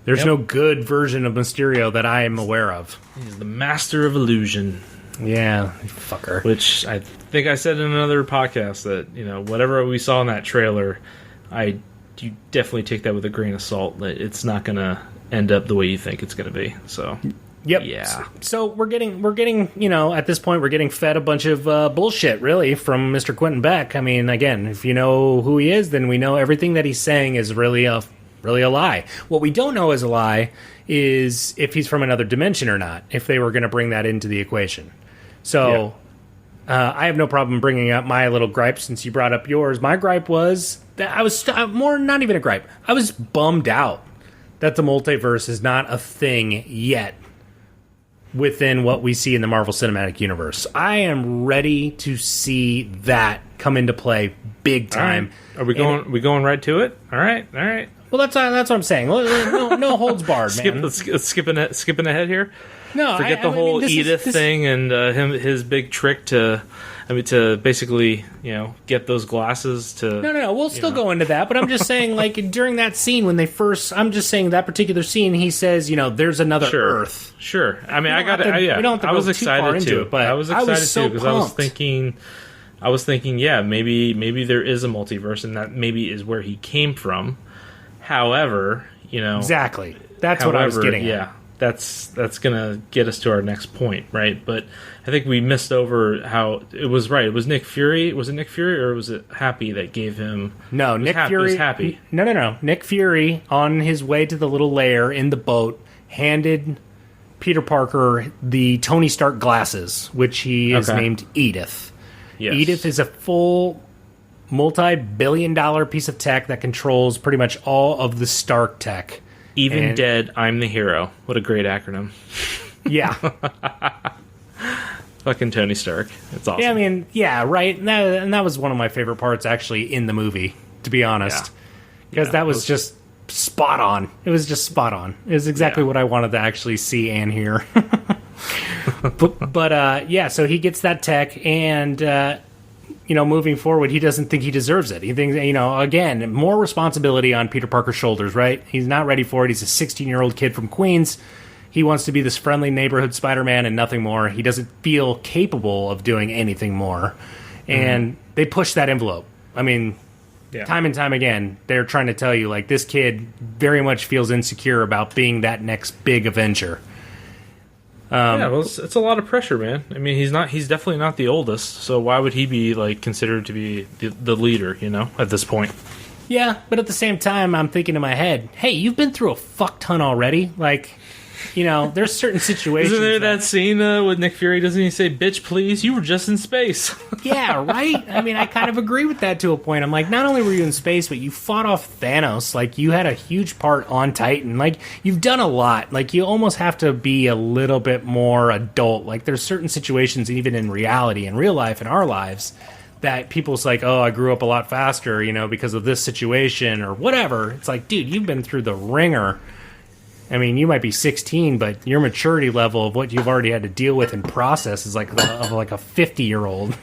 C: there's no good version of Mysterio that I am aware of.
A: He's the master of illusion.
C: Yeah, fucker.
A: Which I think I said in another podcast that, you know, whatever we saw in that trailer, you definitely take that with a grain of salt. That it's not going to end up the way you think it's going to be. So,
C: yep.
A: Yeah.
C: So we're getting, you know, at this point we're getting fed a bunch of bullshit, really, from Mr. Quentin Beck. I mean, again, if you know who he is, then we know everything that he's saying is really a lie. What we don't know is a lie is if he's from another dimension or not, if they were going to bring that into the equation. So I have no problem bringing up my little gripe since you brought up yours. My gripe was that I was not even a gripe. I was bummed out that the multiverse is not a thing yet within what we see in the Marvel Cinematic Universe. I am ready to see that come into play big time.
A: Right. Are we going right to it? All right.
C: Well, that's what I'm saying. No holds barred, man.
A: Skipping ahead here.
C: No,
A: Forget the whole Edith thing and his big trick to basically, get those glasses to...
C: No. We'll still go into that, but I'm just saying, like, during that scene when I'm just saying that particular scene, he says, there's another Earth.
A: Sure. I mean,
C: I was excited
A: too.
C: But
A: I was excited too because I was thinking, yeah, maybe there is a multiverse and that maybe is where he came from. However,
C: exactly. That's what I was getting at.
A: Yeah. That's gonna get us to our next point, right? But I think we missed over how it was right. It was Nick Fury. Was it Nick Fury or was it Happy that gave him?
C: No, Nick Fury.
A: It was Happy.
C: No. Nick Fury, on his way to the little lair in the boat, handed Peter Parker the Tony Stark glasses, which he is named Edith.
A: Yes.
C: Edith is a full multi-billion-dollar piece of tech that controls pretty much all of the Stark tech.
A: Even dead, I'm the hero. What a great acronym.
C: Yeah.
A: Fucking Tony Stark. It's awesome.
C: Yeah, I mean, yeah, right. And that was one of my favorite parts, actually, in the movie, to be honest. Because that was just spot on. It was just spot on. It was exactly what I wanted to actually see and hear. but so he gets that tech, and... moving forward, he doesn't think he deserves it. He thinks, again, more responsibility on Peter Parker's shoulders, right? He's not ready for it. He's a 16-year-old kid from Queens. He wants to be this friendly neighborhood Spider-Man and nothing more. He doesn't feel capable of doing anything more. And they push that envelope. I mean, time and time again, they're trying to tell you, like, this kid very much feels insecure about being that next big Avenger.
A: It's a lot of pressure, man. I mean, he's definitely not the oldest, so why would he be, like, considered to be the leader, at this point?
C: Yeah, but at the same time, I'm thinking in my head, hey, you've been through a fuck ton already. Like, there's certain situations.
A: Isn't there that scene with Nick Fury? Doesn't he say, bitch, please? You were just in space.
C: Yeah, right? I mean, I kind of agree with that to a point. I'm like, not only were you in space, but you fought off Thanos. Like, you had a huge part on Titan. Like, you've done a lot. Like, you almost have to be a little bit more adult. Like, there's certain situations, even in reality, in real life, in our lives, that people's like, oh, I grew up a lot faster, because of this situation or whatever. It's like, dude, you've been through the ringer. I mean, you might be 16, but your maturity level of what you've already had to deal with and process is like a 50-year-old.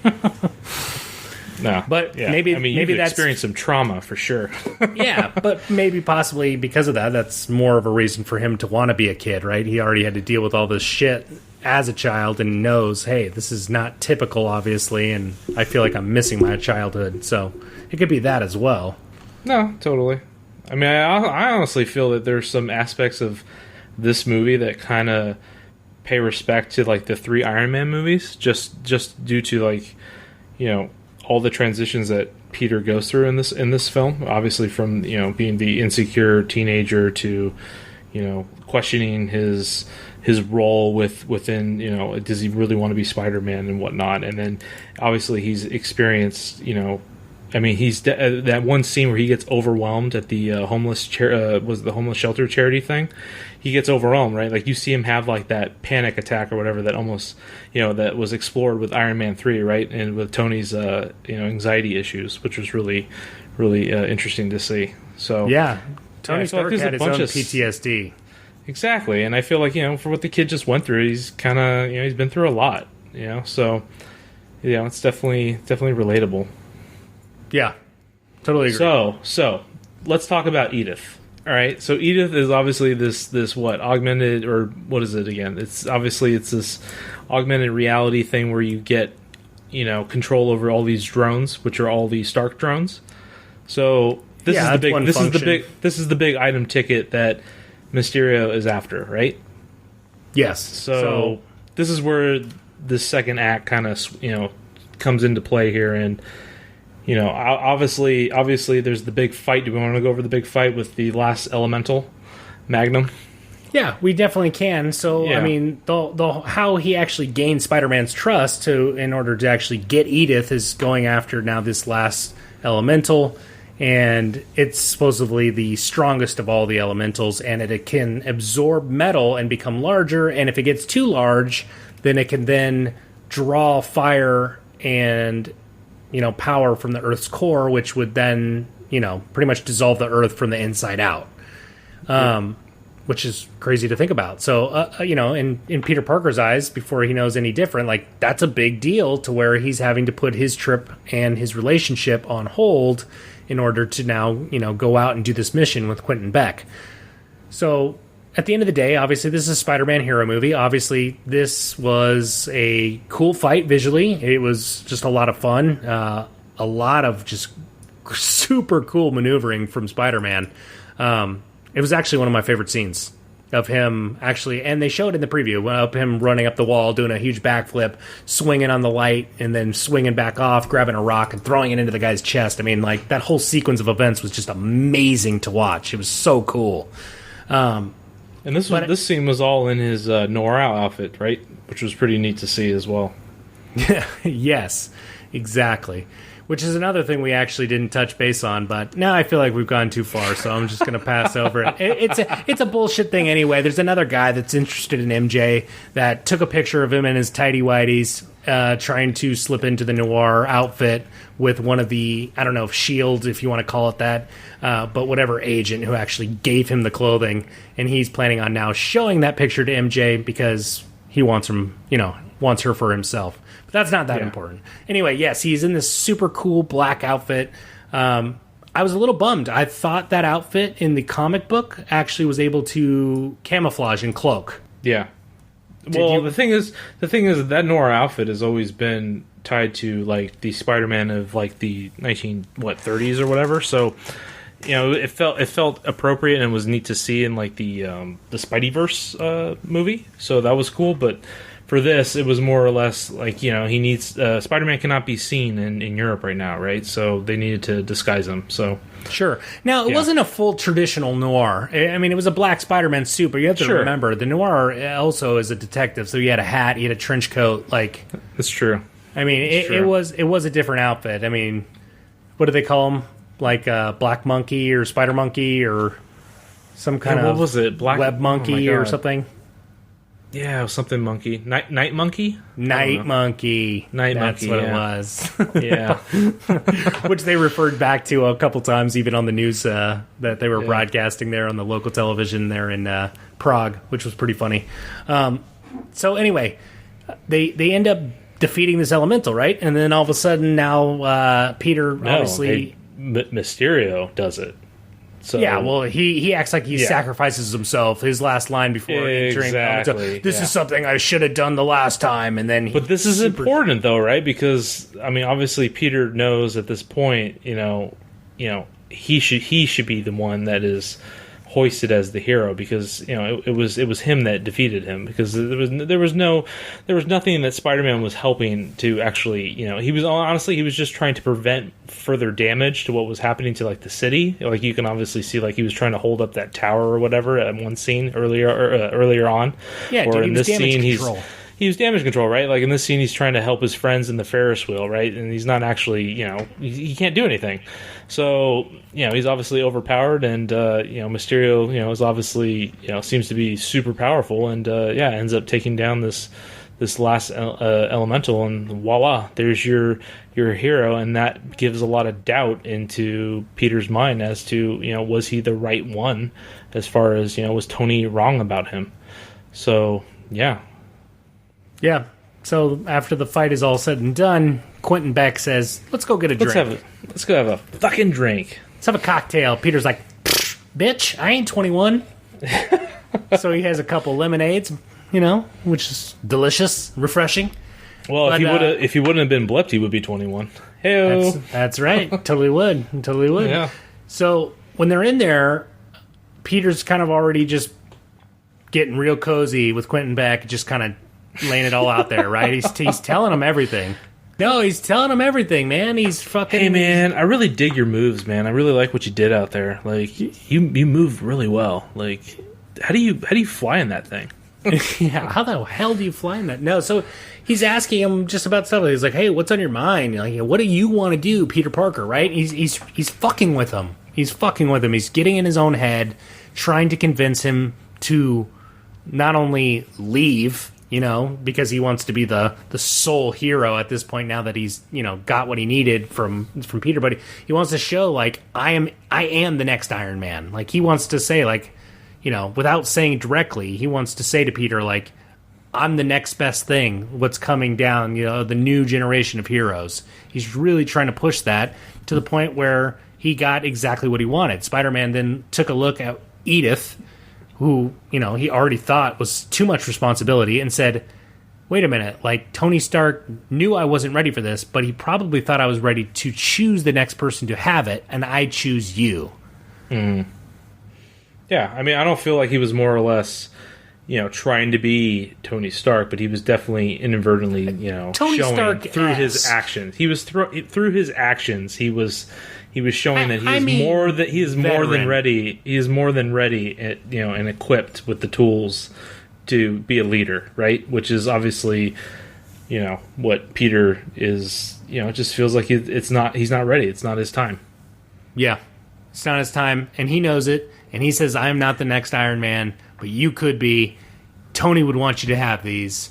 A: No,
C: but maybe
A: you've
C: that's
A: experienced some trauma for sure.
C: Yeah, but maybe possibly because of that, that's more of a reason for him to want to be a kid, right? He already had to deal with all this shit as a child and knows, hey, this is not typical, obviously, and I feel like I'm missing my childhood. So it could be that as well.
A: No, totally. I mean, I honestly feel that there's some aspects of this movie that kind of pay respect to, like, the 3 Iron Man movies, just due to, like, all the transitions that Peter goes through in this film. Obviously, from being the insecure teenager to questioning his role within does he really want to be Spider-Man and whatnot, and then obviously he's experienced I mean, he's that one scene where he gets overwhelmed at the homeless shelter charity thing. He gets overwhelmed, right? Like, you see him have, like, that panic attack or whatever that almost, that was explored with Iron Man 3, right? And with Tony's, anxiety issues, which was really, really interesting to see. So
C: yeah, Tony Stark
A: like
C: had his own PTSD.
A: Exactly, and I feel like for what the kid just went through, he's kind of he's been through a lot, So it's definitely relatable.
C: Yeah, totally agree.
A: So let's talk about Edith. All right, so Edith is obviously this what, augmented, or what is it again? It's this augmented reality thing where you get control over all these drones, which are all these Stark drones. So this is the big item ticket that Mysterio is after, right?
C: Yes.
A: So this is where the second act kind of comes into play here, and obviously there's the big fight. Do we want to go over the big fight with the last elemental, Magnum?
C: Yeah, we definitely can. So, yeah. I mean, the how he actually gained Spider-Man's trust in order to actually get Edith is going after now this last elemental, and it's supposedly the strongest of all the elementals, and it can absorb metal and become larger, and if it gets too large, then it can then draw fire and power from the Earth's core, which would then pretty much dissolve the Earth from the inside out. Which is crazy to think about. So, in Peter Parker's eyes, before he knows any different, like, that's a big deal to where he's having to put his trip and his relationship on hold in order to now, go out and do this mission with Quentin Beck. So, at the end of the day, obviously, this is a Spider-Man hero movie. Obviously, this was a cool fight visually. It was just a lot of fun. A lot of just super cool maneuvering from Spider-Man. It was actually one of my favorite scenes of him, actually, and they showed in the preview of him running up the wall, doing a huge backflip, swinging on the light, and then swinging back off, grabbing a rock, and throwing it into the guy's chest. I mean, like, that whole sequence of events was just amazing to watch. It was so cool.
A: And this scene was all in his noir outfit, right? Which was pretty neat to see as well.
C: Yes, exactly. Which is another thing we actually didn't touch base on, but now I feel like we've gone too far, so I'm just going to pass over it. It's a bullshit thing anyway. There's another guy that's interested in MJ that took a picture of him in his tighty-whities, trying to slip into the noir outfit with one of the, I don't know if shields, if you want to call it that, but whatever agent who actually gave him the clothing, and he's planning on now showing that picture to MJ because he wants her for himself. But that's not that important. Anyway, yes, he's in this super cool black outfit. I was a little bummed. I thought that outfit in the comic book actually was able to camouflage and cloak.
A: Yeah. Well, the thing is that noir outfit has always been tied to like the Spider-Man of like the 30s or whatever. So, it felt appropriate and was neat to see in like the Spideyverse movie. So that was cool, but for this, it was more or less like, he needs... Spider-Man cannot be seen in Europe right now, right? So they needed to disguise him, so...
C: Sure. Now, it wasn't a full traditional noir. I mean, it was a black Spider-Man suit, but you have to remember, the noir also is a detective, so he had a hat, he had a trench coat, like...
A: That's true.
C: I mean, it was a different outfit. I mean, what do they call him? Like Black Monkey or Spider Monkey or some kind of...
A: What was it?
C: Web Monkey or something?
A: Yeah, it was something monkey. Night monkey?
C: Night monkey. That's what it was.
A: Yeah.
C: Which they referred back to a couple times, even on the news that they were broadcasting there on the local television there in Prague, which was pretty funny. So anyway, they end up defeating this elemental, right? And then all of a sudden now Peter obviously...
A: Mysterio does it. So,
C: yeah, well, he acts like he sacrifices himself. His last line before entering, this is something I should have done the last time, and then.
A: But this is important, though, right? Because I mean, obviously, Peter knows at this point, he should be the one that is hoisted as the hero because it was him that defeated him because there was nothing that Spider-Man was helping to actually he was just trying to prevent further damage to what was happening to like the city. Like you can obviously see like he was trying to hold up that tower or whatever at one scene earlier on.
C: Yeah,
A: or in this scene
C: he
A: was damage control, right? Like in this scene, he's trying to help his friends in the Ferris wheel, right? And he's not actually, he can't do anything. So, he's obviously overpowered, and Mysterio, is obviously, seems to be super powerful, and ends up taking down this last elemental, and voila, there's your hero, and that gives a lot of doubt into Peter's mind as to, was he the right one, as far as was Tony wrong about him? So, yeah.
C: Yeah. So after the fight is all said and done, Quentin Beck says, "Let's go get a drink.
A: Let's go have a fucking drink.
C: Let's have a cocktail." Peter's like, "Bitch, I ain't 21." So he has a couple lemonades, which is delicious, refreshing.
A: Well, if he wouldn't have been blipped, he would be 21. Hey,
C: that's right. Totally would.
A: Yeah.
C: So when they're in there, Peter's kind of already just getting real cozy with Quentin Beck, just kind of laying it all out there, right? He's telling him everything. No, he's telling him everything, man. He's fucking...
A: Hey, man, I really dig your moves, man. I really like what you did out there. Like, you move really well. Like, how do you fly in that thing?
C: Yeah, how the hell do you fly in that? No, so he's asking him just about stuff. He's like, hey, what's on your mind? Like, what do you want to do, Peter Parker, right? He's fucking with him. He's fucking with him. He's getting in his own head, trying to convince him to not only leave because he wants to be the sole hero at this point now that he's, got what he needed from Peter. But he wants to show, like, I am the next Iron Man. Like, he wants to say, like, without saying directly, he wants to say to Peter, like, I'm the next best thing, what's coming down, the new generation of heroes. He's really trying to push that to the point where he got exactly what he wanted. Spider-Man then took a look at Edith, who, he already thought was too much responsibility, and said, wait a minute, like, Tony Stark knew I wasn't ready for this, but he probably thought I was ready to choose the next person to have it, and I choose you.
A: Yeah, I mean, I don't feel like he was more or less, trying to be Tony Stark, but he was definitely inadvertently,
C: Tony
A: showing
C: Stark
A: through his actions. He was through his actions. He was showing that he is more than ready. He is more than ready, and equipped with the tools to be a leader, right? Which is obviously, what Peter is. It just feels like he's not ready. It's not his time.
C: Yeah, it's not his time, and he knows it. And he says, "I am not the next Iron Man, but you could be. Tony would want you to have these."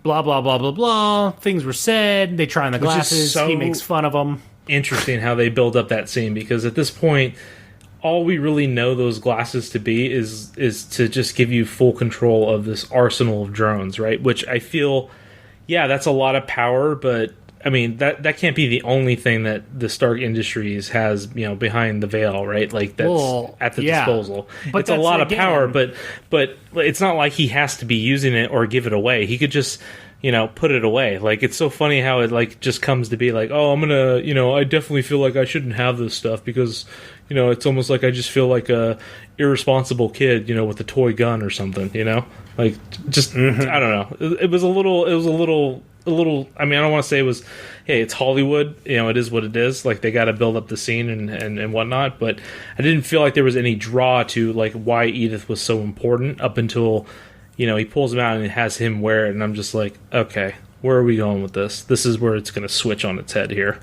C: Blah blah blah blah blah. Things were said. They try on the glasses. He makes fun of them.
A: Interesting how they build up that scene, because at this point all we really know those glasses to be is to just give you full control of this arsenal of drones, right? Which I feel, yeah, that's a lot of power, but I mean that can't be the only thing that the Stark Industries has, behind the veil, right? Like that's at the disposal. But it's a lot of power, but it's not like he has to be using it or give it away. He could just put it away. Like, it's so funny how it, like, just comes to be like, oh, I'm gonna, I definitely feel like I shouldn't have this stuff because, it's almost like I just feel like a irresponsible kid, with a toy gun or something, like, just, I don't know. It was a little, I mean, I don't want to say it was, hey, it's Hollywood, it is what it is. Like, they got to build up the scene and whatnot, but I didn't feel like there was any draw to, like, why Edith was so important up until, he pulls him out and has him wear it, and I'm just like, okay, where are we going with this? This is where it's going to switch on its head here.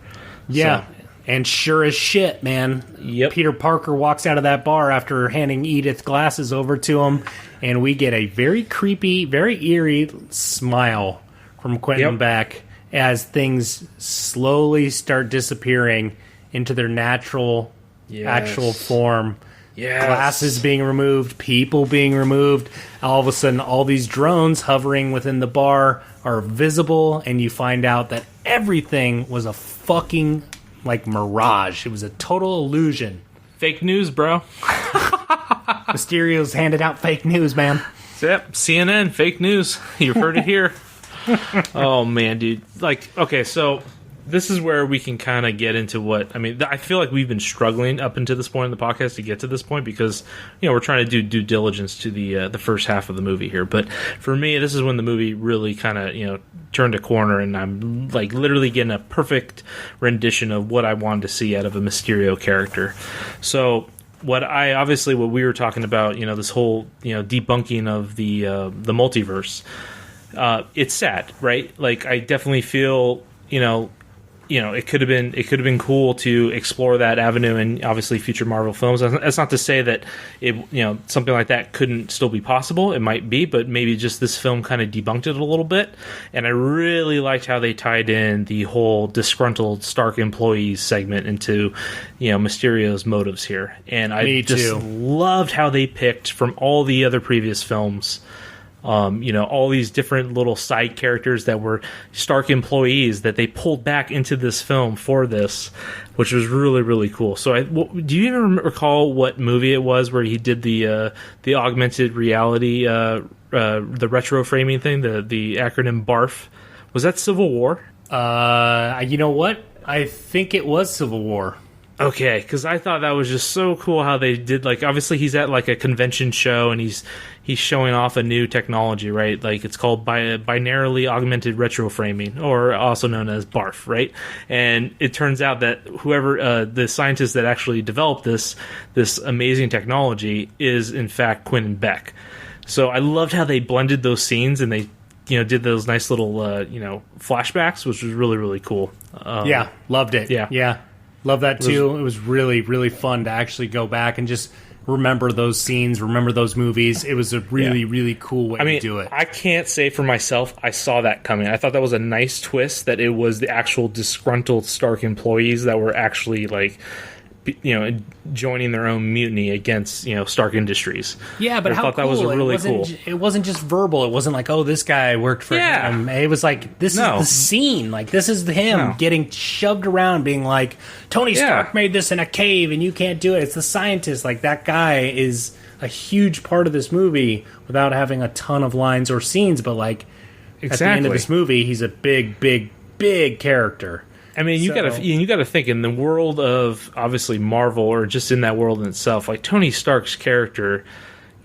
C: Yeah, so. And sure as shit, man.
A: Yep.
C: Peter Parker walks out of that bar after handing Edith glasses over to him, and we get a very creepy, very eerie smile from Quentin Beck as things slowly start disappearing into their actual form.
A: Yes.
C: Glasses being removed, people being removed. All of a sudden, all these drones hovering within the bar are visible, and you find out that everything was a fucking, like, mirage. It was a total illusion.
A: Fake news, bro.
C: Mysterio's handed out fake news, man.
A: Yep, CNN, fake news. You've heard it here. Oh, man, dude. Like, okay, so this is where we can kind of get into what, I mean, I feel like we've been struggling up until this point in the podcast to get to this point because, we're trying to do due diligence to the first half of the movie here. But for me, this is when the movie really kind of, turned a corner, and I'm, like, literally getting a perfect rendition of what I wanted to see out of a Mysterio character. So what we were talking about, this whole, debunking of the multiverse, it's sad, right? Like, I definitely feel, it could have been cool to explore that avenue in obviously future Marvel films. That's not to say that it, something like that couldn't still be possible. It might be, but maybe just this film kind of debunked it a little bit. And I really liked how they tied in the whole disgruntled Stark employees segment into, Mysterio's motives here. And I just loved how they picked from all the other previous films, all these different little side characters that were Stark employees that they pulled back into this film for this, which was really, really cool. So do you even recall what movie it was where he did the augmented reality, the retro framing thing, the acronym BARF? Was that Civil War?
C: You know what? I think it was Civil War.
A: Okay, because I thought that was just so cool how they did, like, obviously he's at, like, a convention show, and he's showing off a new technology, right? Like, it's called binarily augmented retroframing, or also known as BARF, right? And it turns out that whoever, the scientist that actually developed this amazing technology is, in fact, Quentin Beck. So I loved how they blended those scenes, and they, did those nice little, flashbacks, which was really, really cool.
C: Loved it.
A: Yeah.
C: Love that too. It was really, really fun to actually go back and just remember those scenes, remember those movies. It was a really, really cool way to do it.
A: I can't say for myself I saw that coming. I thought that was a nice twist, that it was the actual disgruntled Stark employees that were actually, like, joining their own mutiny against, Stark Industries.
C: Yeah, but
A: I thought that was really cool.
C: It wasn't just verbal. It wasn't like, oh, this guy worked for him. It was like, this is the scene. Like, this is him getting shoved around, being like, Tony Stark made this in a cave, and you can't do it. It's the scientist. Like, that guy is a huge part of this movie without having a ton of lines or scenes. But, like, at the end of this movie, he's a big, big, big character.
A: I mean, you gotta think, in the world of, obviously, Marvel, or just in that world in itself, like, Tony Stark's character,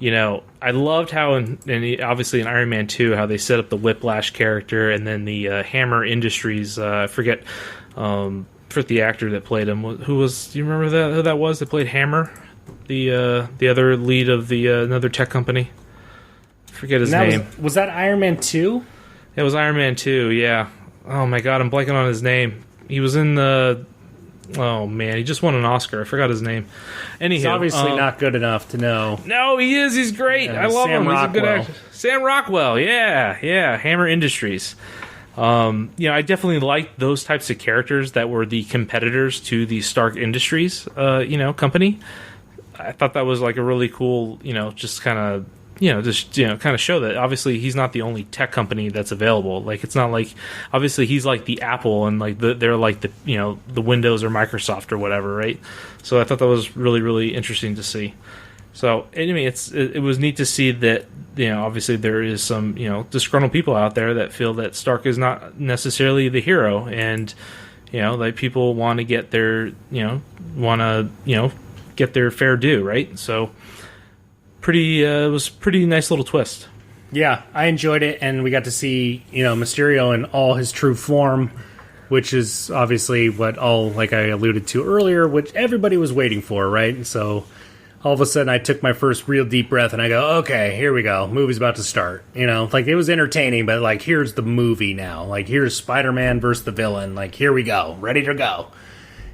A: I loved how, obviously in Iron Man 2, how they set up the Whiplash character, and then the Hammer Industries, I forget the actor that played him. Do you remember who that was that played Hammer? The other lead of the another tech company? I forget his name.
C: Was that Iron Man 2?
A: It was Iron Man 2, yeah. Oh my god, I'm blanking on his name. He was in the... Oh, man, he just won an Oscar. I forgot his name. Anyhow,
C: he's obviously not good enough to know.
A: No, he is. He's great. I love him. He's a good actor. Sam Rockwell, yeah. Hammer Industries. I definitely liked those types of characters that were the competitors to the Stark Industries, company. I thought that was, like, a really cool, just kind of... kind of show that obviously he's not the only tech company that's available. Like, it's not like, obviously he's like the Apple, and like they're like the the Windows or Microsoft or whatever, right? So I thought that was really, really interesting to see. So anyway, it was neat to see that obviously there is some disgruntled people out there that feel that Stark is not necessarily the hero, and like people want to get their get their fair due, right? So. It was a pretty nice little twist.
C: Yeah, I enjoyed it, and we got to see, Mysterio in all his true form, which is obviously like I alluded to earlier, which everybody was waiting for, right? So all of a sudden I took my first real deep breath, and I go, okay, here we go. Movie's about to start. Like, it was entertaining, but like, here's the movie now. Like, here's Spider-Man versus the villain. Like, here we go. Ready to go.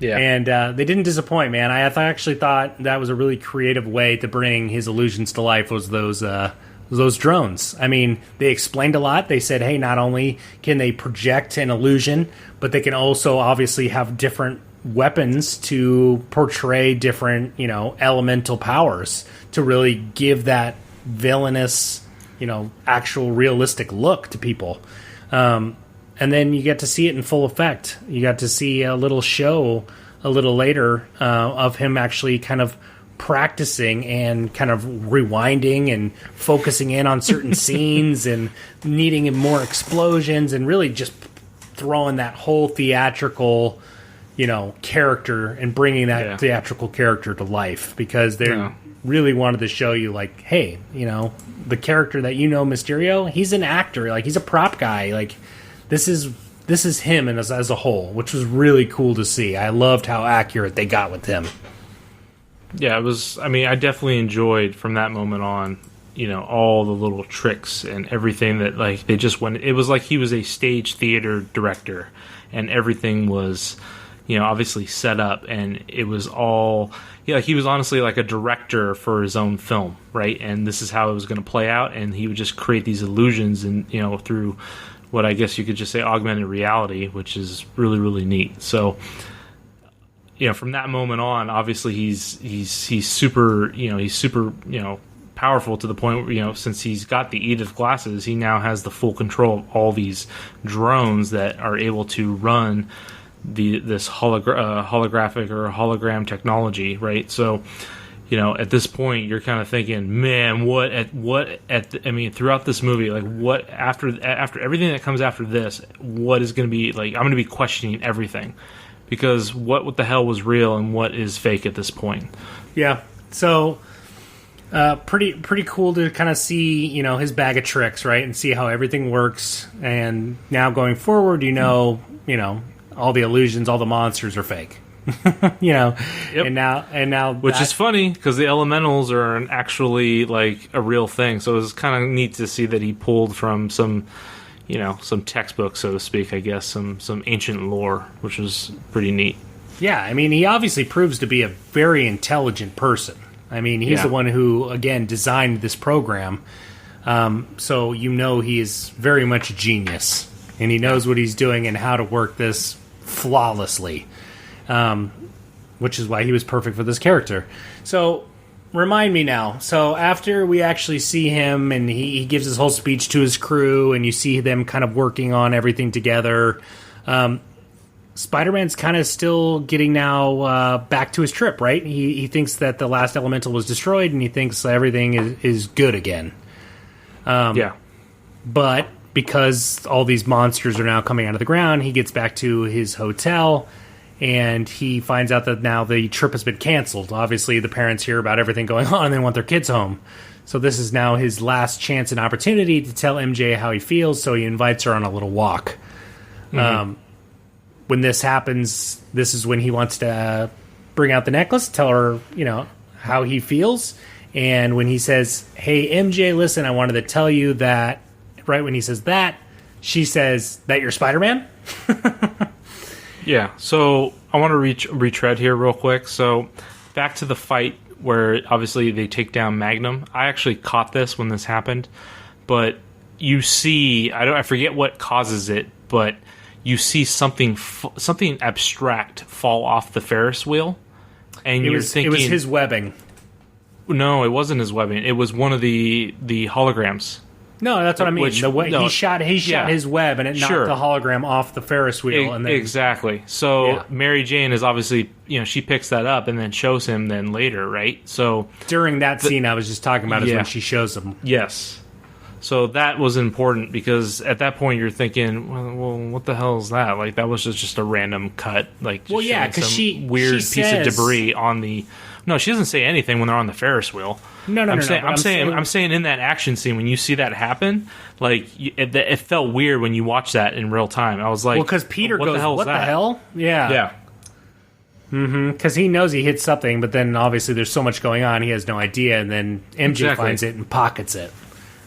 C: Yeah. And they didn't disappoint, man. I actually thought that was a really creative way to bring his illusions to life, was those drones. I mean, they explained a lot. They said, hey, not only can they project an illusion, but they can also obviously have different weapons to portray different, elemental powers to really give that villainous, actual realistic look to people. And then you get to see it in full effect. You got to see a little show a little later of him actually kind of practicing and kind of rewinding and focusing in on certain scenes and needing more explosions, and really just throwing that whole theatrical, character and bringing that theatrical character to life, because they really wanted to show you, like, hey, the character that Mysterio, he's an actor. Like, he's a prop guy. Like, This is him and as a whole, which was really cool to see. I loved how accurate they got with him.
A: Yeah, it was. I mean, I definitely enjoyed from that moment on, all the little tricks and everything that, like, they just went. It was like he was a stage theater director, and everything was, obviously set up, and it was all. Yeah, he was honestly like a director for his own film, right? And this is how it was going to play out, and he would just create these illusions, and through what I guess you could just say augmented reality, which is really, really neat. So, from that moment on, obviously he's super, powerful to the point where, since he's got the Edith glasses, he now has the full control of all these drones that are able to run this holographic or hologram technology, right? So, at this point, you're kind of thinking, man, throughout this movie, like, what after everything that comes after this, what is going to be, like, I'm going to be questioning everything, because what the hell was real and what is fake at this point?
C: Yeah. So, pretty cool to kind of see, his bag of tricks, right, and see how everything works. And now going forward, all the illusions, all the monsters are fake. Yep. and now
A: which is funny, because the elementals are actually like a real thing, so it was kind of neat to see that he pulled from some textbook, so to speak, I guess, some ancient lore, which was pretty neat.
C: Yeah, I mean, he obviously proves to be a very intelligent person. I mean, he's the one who, again, designed this program. So he is very much a genius, and he knows what he's doing and how to work this flawlessly, which is why he was perfect for this character. So, remind me now. So, after we actually see him, and he gives his whole speech to his crew, and you see them kind of working on everything together, Spider-Man's kind of still getting now back to his trip, right? He thinks that the last elemental was destroyed, and he thinks everything is good again. But because all these monsters are now coming out of the ground, he gets back to his hotel, and he finds out that now the trip has been canceled. Obviously, the parents hear about everything going on, and they want their kids home. So this is now his last chance and opportunity to tell MJ how he feels, so he invites her on a little walk. When this happens, this is when he wants to bring out the necklace, tell her, how he feels. And when he says, "Hey, MJ, listen, I wanted to tell you that," right when he says that, she says, "That you're Spider-Man?"
A: Yeah, so I want to retread here real quick. So back to the fight where obviously they take down Magnum. I actually caught this when this happened, but you see, I forget what causes it, but you see something abstract fall off the Ferris wheel, and you're thinking
C: it was his webbing.
A: No, it wasn't his webbing. It was one of the holograms.
C: No, that's what I mean. He shot his web, and it knocked the hologram off the Ferris wheel. And then,
A: exactly. So Mary Jane is obviously, she picks that up and then shows him then later, right? So
C: during that scene I was just talking about is when she shows him.
A: Yes. So that was important because at that point you're thinking, well, what the hell is that? Like that was just a random cut, like
C: because
A: she weird piece of debris on the. No, she doesn't say anything when they're on the Ferris wheel. I'm saying in that action scene when you see that happen, like it felt weird when you watch that in real time. I was like,
C: because Peter goes, "What the hell?" Yeah. Because he knows he hit something, but then obviously there's so much going on, he has no idea, and then MJ finds it and pockets it.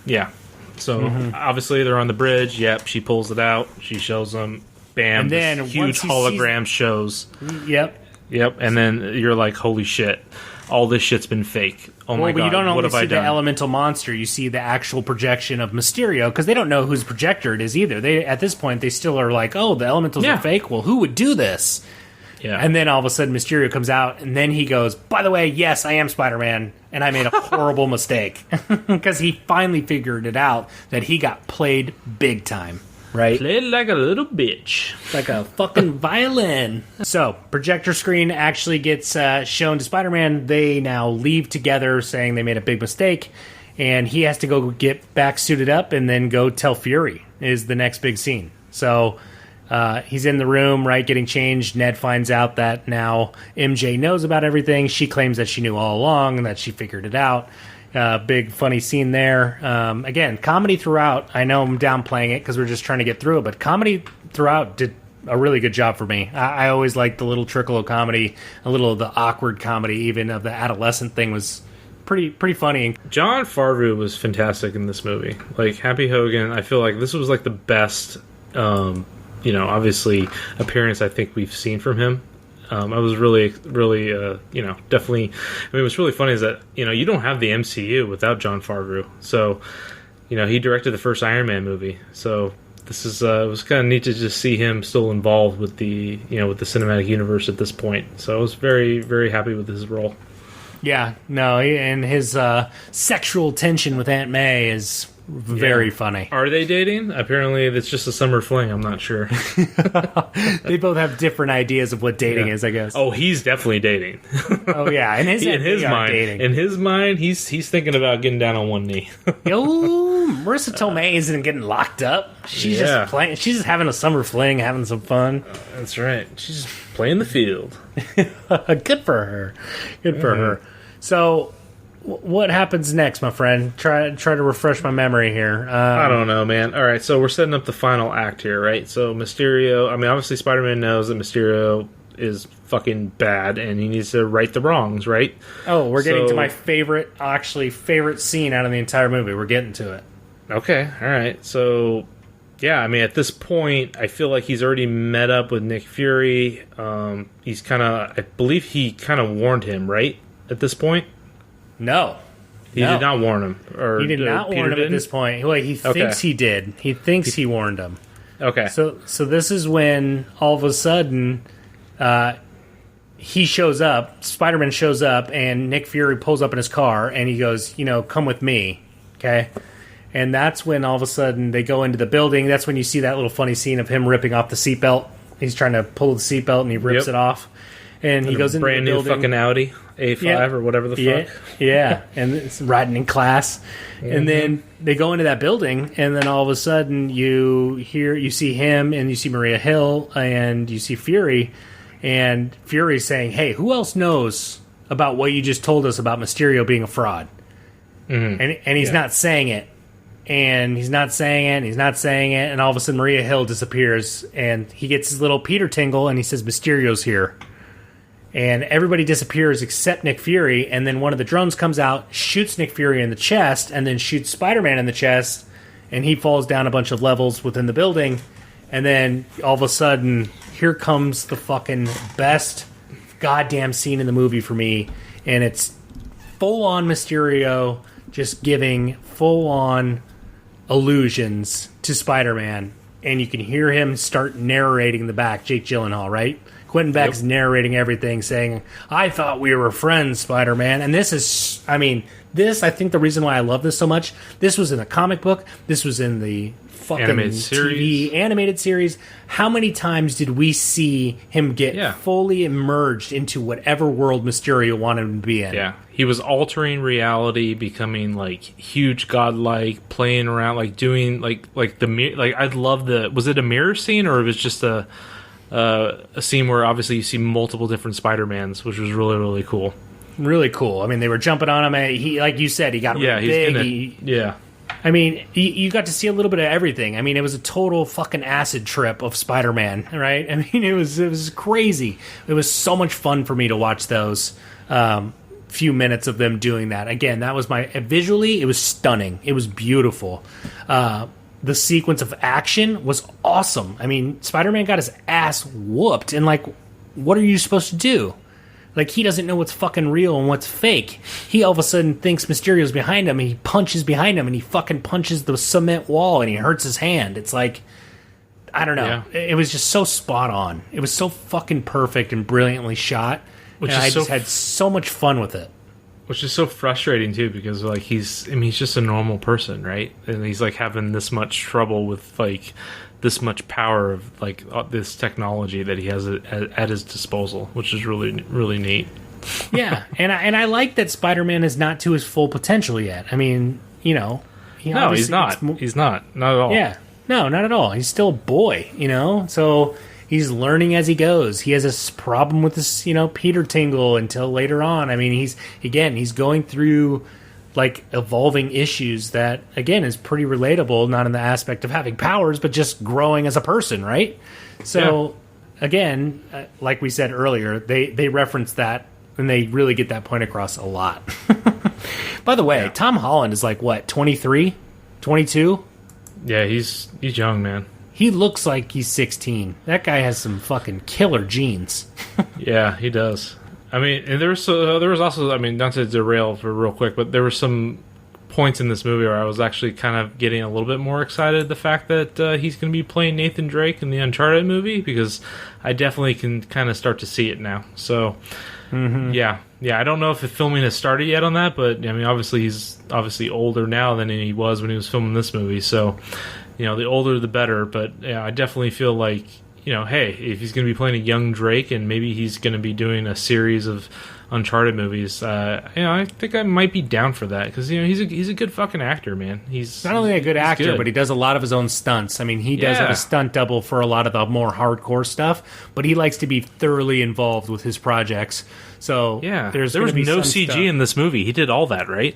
A: Yeah. So obviously they're on the bridge. Yep, she pulls it out. She shows them. Bam!
C: And then
A: this huge hologram shows.
C: Yep.
A: And then you're like, holy shit! All this shit's been fake. Oh my god!
C: But you don't only see the
A: done?
C: elemental monster. You see the actual projection of Mysterio because they don't know whose projector it is either. They at this point they still are like, oh, the elementals are fake. Well, who would do this?
A: Yeah.
C: And then all of a sudden Mysterio comes out, and then he goes, "By the way, yes, I am Spider-Man, and I made a horrible mistake," because he finally figured it out that he got played big time. Right?
A: Played like a little bitch.
C: Like a fucking violin. So, projector screen actually gets shown to Spider-Man. They now leave together saying they made a big mistake. And he has to go get back suited up and then go tell Fury is the next big scene. So, he's in the room, right, getting changed. Ned finds out that now MJ knows about everything. She claims that she knew all along and that she figured it out. Big funny scene there. Again, comedy throughout. I know I'm downplaying it because we're just trying to get through it, but comedy throughout did a really good job for me. I always liked the little trickle of comedy, a little of the awkward comedy, even of the adolescent thing was pretty funny.
A: Jon Favreau was fantastic in this movie. Like Happy Hogan, I feel like this was like the best, obviously appearance I think we've seen from him. I was really, definitely. I mean, what's really funny is that you don't have the MCU without Jon Favreau. So, he directed the first Iron Man movie. So this is it was kind of neat to just see him still involved with the with the cinematic universe at this point. So I was very, very happy with his role.
C: Yeah, no, and his sexual tension with Aunt May is very funny.
A: Are they dating? Apparently, it's just a summer fling. I'm not sure.
C: They both have different ideas of what dating is, I guess.
A: Oh, he's definitely dating.
C: Oh yeah, in his mind, dating.
A: In his mind, he's thinking about getting down on one knee.
C: Yo, Marissa Tomei isn't getting locked up. She's just playing. She's just having a summer fling, having some fun.
A: That's right. She's just playing the field.
C: Good for her. Good for her. So, what happens next, my friend? Try to refresh my memory here.
A: I don't know, man. All right, so we're setting up the final act here, right? So Mysterio, I mean, obviously Spider-Man knows that Mysterio is fucking bad, and he needs to right the wrongs, right?
C: Oh, we're getting to my favorite scene out of the entire movie. We're getting to it.
A: Okay, all right. So, yeah, I mean, at this point, I feel like he's already met up with Nick Fury. I believe he kind of warned him, right? At this point?
C: No.
A: He did not warn him. Or
C: He did not
A: Peter
C: warn him
A: did?
C: at this point. Well, he thinks he did. He thinks he warned him.
A: Okay.
C: So this is when all of a sudden he shows up, Spider-Man shows up, and Nick Fury pulls up in his car, and he goes, come with me, okay? And that's when all of a sudden they go into the building. That's when you see that little funny scene of him ripping off the seatbelt. He's trying to pull the seatbelt, and he rips it off. And he goes into the building.
A: Brand new fucking Audi A5 or whatever the fuck.
C: Yeah, and it's riding in class. And then they go into that building, and then all of a sudden you see him, and you see Maria Hill, and you see Fury, and Fury's saying, "Hey, who else knows about what you just told us about Mysterio being a fraud?" And he's not saying it. And he's not saying it, and he's not saying it, and all of a sudden Maria Hill disappears, and he gets his little Peter Tingle, and he says, "Mysterio's here." And everybody disappears except Nick Fury, and then one of the drones comes out, shoots Nick Fury in the chest, and then shoots Spider-Man in the chest, and he falls down a bunch of levels within the building, and then all of a sudden, here comes the fucking best goddamn scene in the movie for me, and it's full-on Mysterio just giving full-on allusions to Spider-Man, and you can hear him start narrating in the back, Jake Gyllenhaal, right? Quentin Beck's narrating everything, saying, "I thought we were friends, Spider-Man." And this is, I think the reason why I love this so much, this was in a comic book, this was in the fucking TV animated series. How many times did we see him get fully immersed into whatever world Mysterio wanted him to be in?
A: Yeah. He was altering reality, becoming like huge godlike, playing around, like doing like I love was it a mirror scene, or it was just a scene where obviously you see multiple different Spider-Mans, which was really, really cool.
C: Really cool. I mean, they were jumping on him. He, like you said, he got really big. I mean, you got to see a little bit of everything. I mean, it was a total fucking acid trip of Spider-Man, right? I mean, it was crazy. It was so much fun for me to watch those few minutes of them doing that. Again, that was visually, it was stunning. It was beautiful. The sequence of action was awesome. I mean, Spider-Man got his ass whooped, and like, what are you supposed to do? Like, he doesn't know what's fucking real and what's fake. He all of a sudden thinks Mysterio's behind him, and he punches behind him, and he fucking punches the cement wall, and he hurts his hand. It's like, I don't know. Yeah. It was just so spot on. It was so fucking perfect and brilliantly shot. I just had so much fun with it.
A: Which is so frustrating too, because like he's just a normal person, right? And he's like having this much trouble with like this much power of like this technology that he has at his disposal, which is really, really neat.
C: Yeah, and I like that Spider-Man is not to his full potential yet. I mean, he's not. He's not at all. Yeah, no, not at all. He's still a boy, so. He's learning as he goes. He has this problem with this, Peter Tingle until later on. I mean, he's going through like evolving issues that again is pretty relatable, not in the aspect of having powers, but just growing as a person, right? So again, like we said earlier, they reference that and they really get that point across a lot. By the way, Tom Holland is like what, 23, 22?
A: Yeah, he's young, man.
C: He looks like he's 16. That guy has some fucking killer genes.
A: Yeah, he does. I mean, and there was also, I mean, not to derail for real quick, but there were some points in this movie where I was actually kind of getting a little bit more excited the fact that he's going to be playing Nathan Drake in the Uncharted movie, because I definitely can kind of start to see it now. So, yeah, I don't know if the filming has started yet on that, but I mean, obviously he's older now than he was when he was filming this movie, so... the older the better, but I definitely feel like, hey, if he's going to be playing a young Drake and maybe he's going to be doing a series of Uncharted movies, I think I might be down for that, because he's a good fucking actor, man. He's
C: not only a good actor, good, but he does a lot of his own stunts. I mean, he does have a stunt double for a lot of the more hardcore stuff, but he likes to be thoroughly involved with his projects. So there was no
A: CG
C: stuff
A: in this movie. He did all that, right?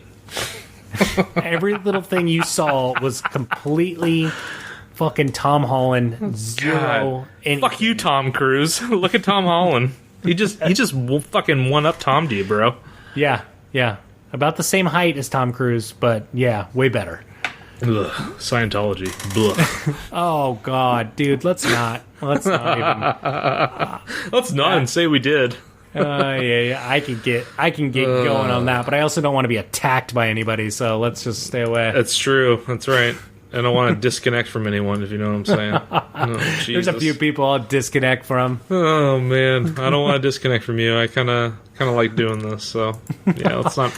C: Every little thing you saw was completely fucking Tom Holland. Zero.
A: Fuck you, Tom Cruise. Look at Tom Holland. He just fucking one up Tom D, bro.
C: Yeah. About the same height as Tom Cruise, but yeah, way better.
A: Ugh, Scientology. Blah.
C: Oh God, dude, let's not even.
A: Let's not and say we did.
C: Yeah, I can get going on that, but I also don't want to be attacked by anybody, so let's just stay away.
A: That's true. That's right. I don't want to disconnect from anyone, if you know what I'm saying. Oh,
C: There's a few people I'll disconnect from.
A: Oh man, I don't want to disconnect from you. I kind of like doing this, so yeah, let's not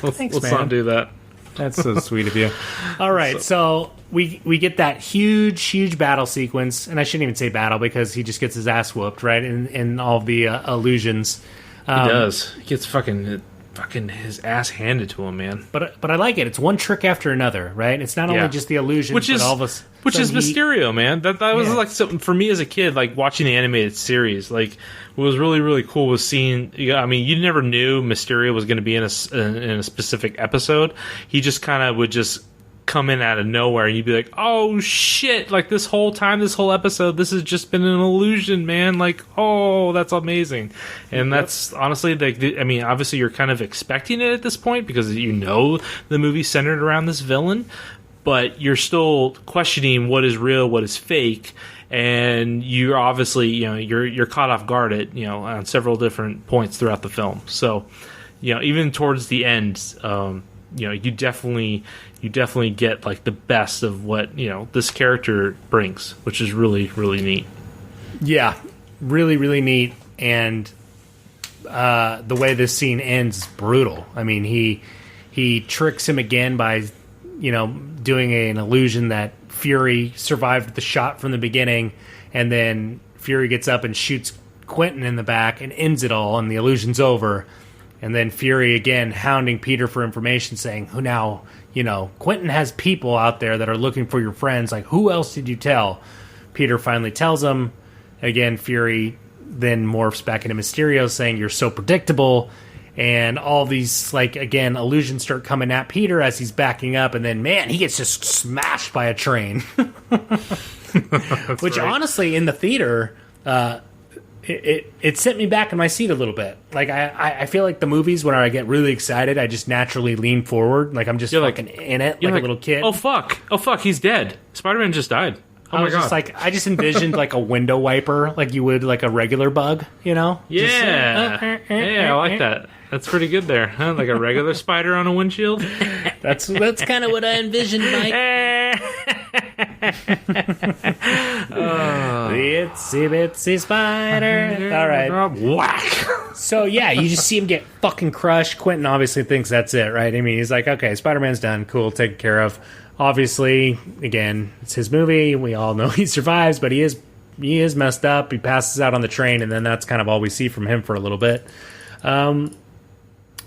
A: do that.
C: That's so sweet of you. All right, so we get that huge battle sequence, and I shouldn't even say battle because he just gets his ass whooped, right? In all the illusions.
A: He does. He gets fucking his ass handed to him, man.
C: But I like it. It's one trick after another, right? It's not only just the illusions,
A: which is Mysterio, man. That was like something for me as a kid, like watching the animated series. Like what was really cool was seeing. I mean, you never knew Mysterio was going to be in a specific episode. He just kind of would just come in out of nowhere, and you'd be like, "Oh shit!" Like this whole episode, this has just been an illusion, man. Like, oh, that's amazing. And that's honestly, like, I mean, obviously, you're kind of expecting it at this point because you know the movie's centered around this villain, but you're still questioning what is real, what is fake, and you're obviously, you're caught off guard on several different points throughout the film. So, even towards the end, you definitely get like the best of what this character brings, which is really neat.
C: Yeah, really neat. And the way this scene ends is brutal. I mean, he tricks him again by doing an illusion that Fury survived the shot from the beginning, and then Fury gets up and shoots Quentin in the back and ends it all, and the illusion's over. And then Fury again hounding Peter for information, saying, "Who now? Quentin has people out there that are looking for your friends. Like, who else did you tell?" Peter finally tells him. Again, Fury then morphs back into Mysterio, saying, "You're so predictable." And all these, like, again, illusions start coming at Peter as he's backing up. And then, man, he gets just smashed by a train. Which, honestly, in the theater... It sent me back in my seat a little bit. Like I feel like the movies when I get really excited, I just naturally lean forward, like I'm just fucking in it, like a little kid.
A: Oh fuck, he's dead. Spider-Man just died. Oh my god!
C: I just envisioned like a window wiper, like you would like a regular bug,
A: Yeah,
C: just,
A: I like that. That's pretty good there, huh? Like a regular spider on a windshield.
C: That's kind of what I envisioned, Mike. The itsy bitsy spider. All right,
A: whack.
C: So yeah, you just see him get fucking crushed. Quentin obviously thinks that's it, right? I mean, he's like, okay, Spider-Man's done, cool, taken care of. Obviously, again, it's his movie. We all know he survives, but he is messed up. He passes out on the train, and then that's kind of all we see from him for a little bit.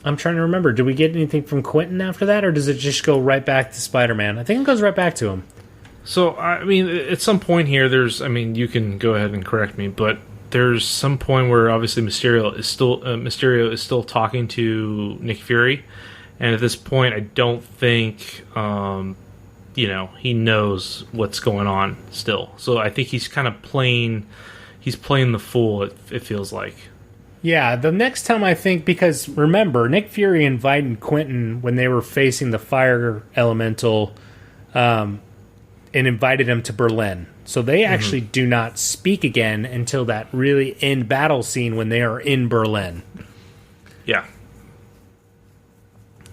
C: I'm trying to remember. Do we get anything from Quentin after that, or does it just go right back to Spider-Man? I think it goes right back to him.
A: So, I mean, at some point here, you can go ahead and correct me, but there's some point where obviously Mysterio is still talking to Nick Fury, and at this point, I don't think he knows what's going on still. So I think he's kind of playing the fool. It feels like.
C: Yeah, the next time I think, because remember, Nick Fury invited Quentin when they were facing the fire elemental, and invited him to Berlin. So they actually do not speak again until that really end battle scene when they are in Berlin.
A: Yeah.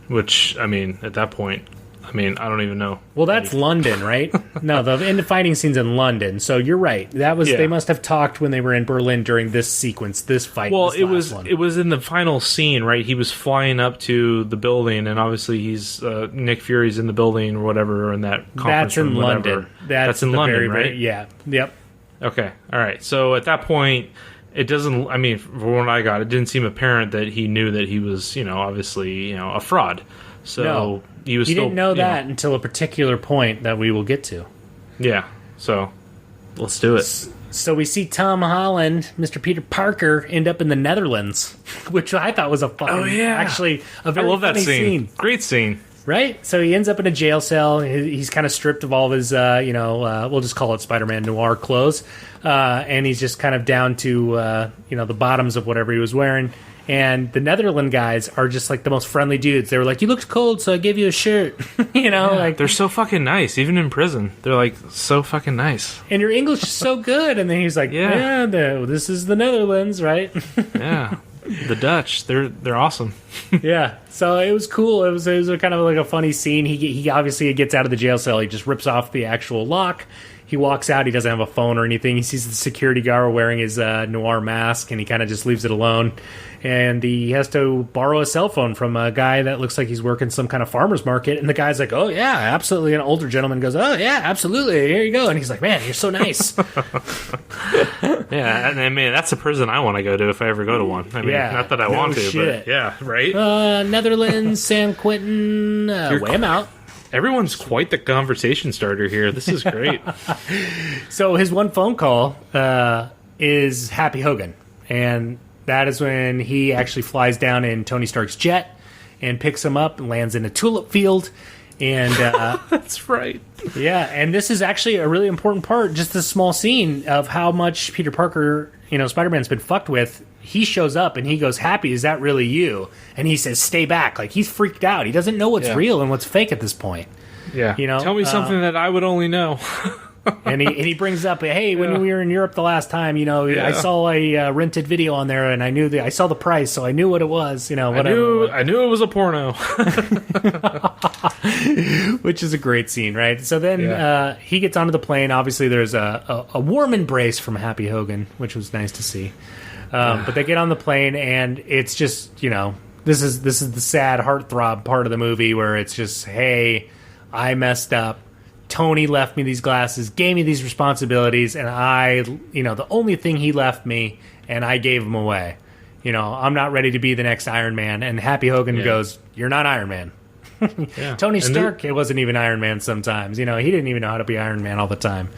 A: Which, I mean, at that point, I don't even know.
C: Well, that's London, right? No, the end of fighting scene's in London. So you're right. That was They must have talked when they were in Berlin during this sequence, this fight.
A: Well, it was in the final scene, right? He was flying up to the building, and obviously he's Nick Fury's in the building or whatever in that conference room.
C: That's in London. That's
A: in London, right?
C: Yeah. Yep.
A: Okay. All right. So at that point, it doesn't. I mean, from what I got, it didn't seem apparent that he knew that he was, obviously, a fraud. So
C: no.
A: He
C: didn't know that until a particular point that we will get to.
A: Yeah, so let's do it.
C: So we see Tom Holland, Mr. Peter Parker, end up in the Netherlands, which I thought was a fucking, actually a very funny scene.
A: Great scene.
C: Right? So he ends up in a jail cell. He's kind of stripped of all of his, we'll just call it Spider-Man noir clothes. And he's just kind of down to, the bottoms of whatever he was wearing. And the Netherlands guys are just like the most friendly dudes. They were like, "You looked cold, so I gave you a shirt." Like
A: they're so fucking nice. Even in prison, they're like so fucking nice.
C: And your English is so good. And then he's like, "Yeah, this is the Netherlands, right?"
A: Yeah. The Dutch, they're awesome.
C: Yeah, so it was cool. It was a kind of like a funny scene. He obviously gets out of the jail cell. He just rips off the actual lock. He walks out. He doesn't have a phone or anything. He sees the security guard wearing his noir mask, and he kind of just leaves it alone. And he has to borrow a cell phone from a guy that looks like he's working some kind of farmer's market. And the guy's like, "Oh, yeah, absolutely." An older gentleman goes, "Oh, yeah, absolutely. Here you go." And he's like, "Man, you're so nice."
A: Yeah, and I mean, that's a prison I want to go to if I ever go to one. I mean,
C: Yeah,
A: not that I
C: no
A: want to,
C: shit.
A: but yeah, right?
C: Netherlands, San Quentin, weigh him out.
A: Everyone's quite the conversation starter here. This is great.
C: So his one phone call is Happy Hogan, and that is when he actually flies down in Tony Stark's jet and picks him up and lands in a tulip field. And
A: That's right.
C: yeah, and this is actually a really important part, just this small scene of how much Peter Parker, Spider-Man's been fucked with. He shows up and he goes, "Happy, is that really you?" And he says, "Stay back." Like, he's freaked out. He doesn't know what's real and what's fake at this point.
A: Yeah. Tell me something that I would only know.
C: And he brings up, "Hey, when we were in Europe the last time, I saw a rented video on there, and I saw the price, so I knew what it was. Whatever."
A: I knew it was a porno.
C: Which is a great scene, right? So then he gets onto the plane. Obviously, there's a warm embrace from Happy Hogan, which was nice to see. But they get on the plane, and it's just, this is the sad heartthrob part of the movie where it's just, hey, I messed up. Tony left me these glasses, gave me these responsibilities, and the only thing he left me, and I gave them away. I'm not ready to be the next Iron Man. And Happy Hogan goes, "You're not Iron Man." Tony Stark, it wasn't even Iron Man sometimes. He didn't even know how to be Iron Man all the time.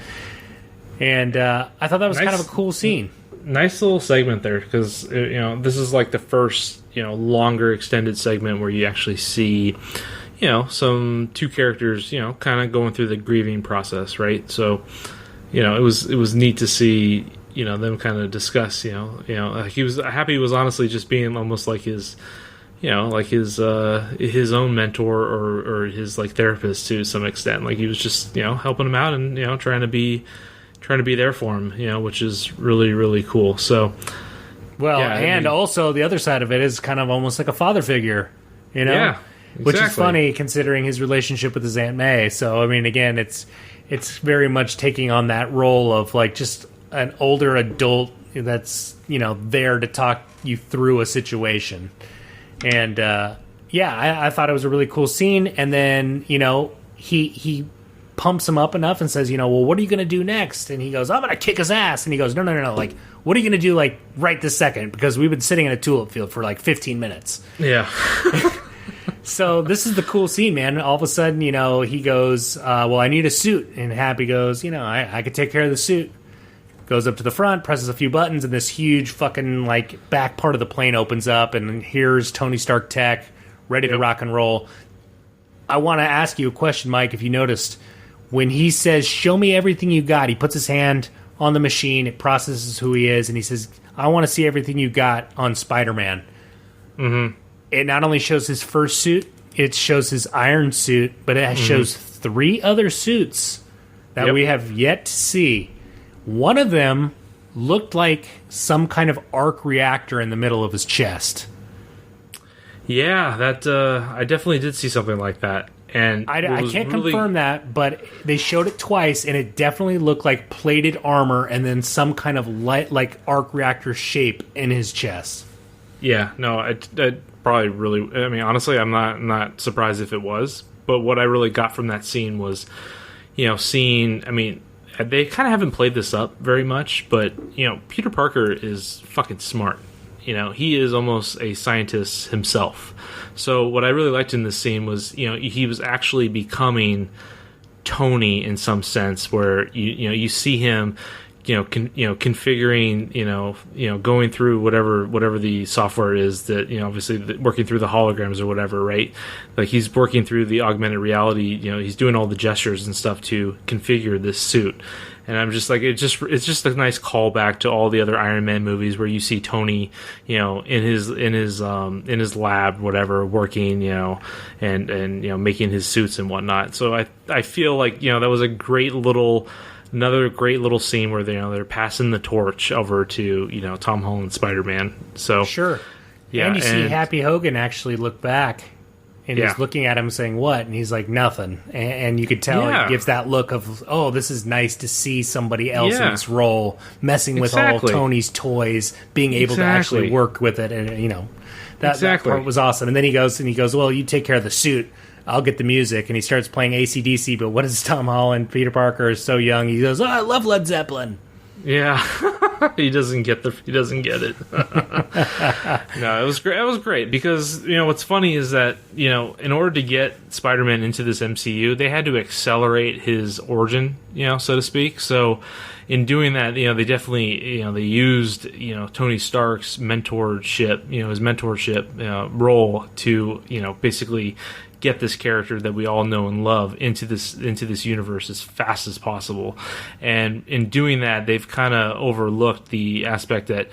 C: And I thought that was kind of a cool scene.
A: Nice little segment there, because this is like the first longer extended segment where you actually see some two characters kind of going through the grieving process, right? So it was neat to see them kind of discuss like Happy was honestly just being almost like his his own mentor or his like therapist to some extent. Like he was just helping him out and trying to be there for him, which is really, really cool. So, also the other side of it is kind of almost like a father figure, Yeah, exactly.
C: Which is funny considering his relationship with his Aunt May. So, I mean, again, it's very much taking on that role of like just an older adult that's, there to talk you through a situation. And, I thought it was a really cool scene. And then, he pumps him up enough and says, well, what are you going to do next? And he goes, "I'm going to kick his ass." And he goes, no, like, what are you going to do, like, right this second? Because we've been sitting in a tulip field for, like, 15 minutes.
A: Yeah.
C: So this is the cool scene, man. All of a sudden, he goes, well, I need a suit. And Happy goes, I could take care of the suit. Goes up to the front, presses a few buttons, and this huge fucking, like, back part of the plane opens up, and here's Tony Stark tech, ready to rock and roll. I want to ask you a question, Mike, if you noticed. When he says, "Show me everything you got," he puts his hand on the machine, it processes who he is, and he says, "I want to see everything you got on Spider-Man." Mm-hmm. It not only shows his first suit, it shows his iron suit, but it shows 3 other suits that we have yet to see. One of them looked like some kind of arc reactor in the middle of his chest.
A: Yeah, that I definitely did see something like that. And
C: I can't confirm that, but they showed it twice, and it definitely looked like plated armor and then some kind of light, like arc reactor shape in his chest.
A: Yeah, no, I probably really. I mean, honestly, I'm not surprised if it was. But what I really got from that scene was, seeing. I mean, they kind of haven't played this up very much, but Peter Parker is fucking smart. He is almost a scientist himself. So what I really liked in this scene was, he was actually becoming Tony in some sense, where you see him, configuring, going through whatever the software is that, obviously working through the holograms or whatever, right? Like he's working through the augmented reality, he's doing all the gestures and stuff to configure this suit. And I'm just like, it's just a nice callback to all the other Iron Man movies where you see Tony, in his lab, whatever, working, and making his suits and whatnot. So I feel like, that was another great little scene where they're passing the torch over to Tom Holland's Spider-Man. So
C: sure.
A: Yeah,
C: and you see Happy Hogan actually look back, and he's looking at him saying, "What?" And he's like, "Nothing." And you could tell it gives that look of, "Oh, this is nice to see somebody else in this role, messing with all Tony's toys, being able to actually work with it." And, you know, that part was awesome. And then he goes, "Well, you take care of the suit. I'll get the music." And he starts playing AC/DC, but what is Tom Holland? Peter Parker is so young. He goes, "Oh, I love Led Zeppelin."
A: Yeah, he doesn't get it. No, it was great. It was great because, you know, what's funny is that, you know, in order to get Spider-Man into this MCU, they had to accelerate his origin, you know, so to speak. So in doing that, you know, they definitely, you know, they used, you know, Tony Stark's mentorship, you know, his mentorship role to, you know, basically get this character that we all know and love into this universe as fast as possible. And in doing that, they've kind of overlooked the aspect that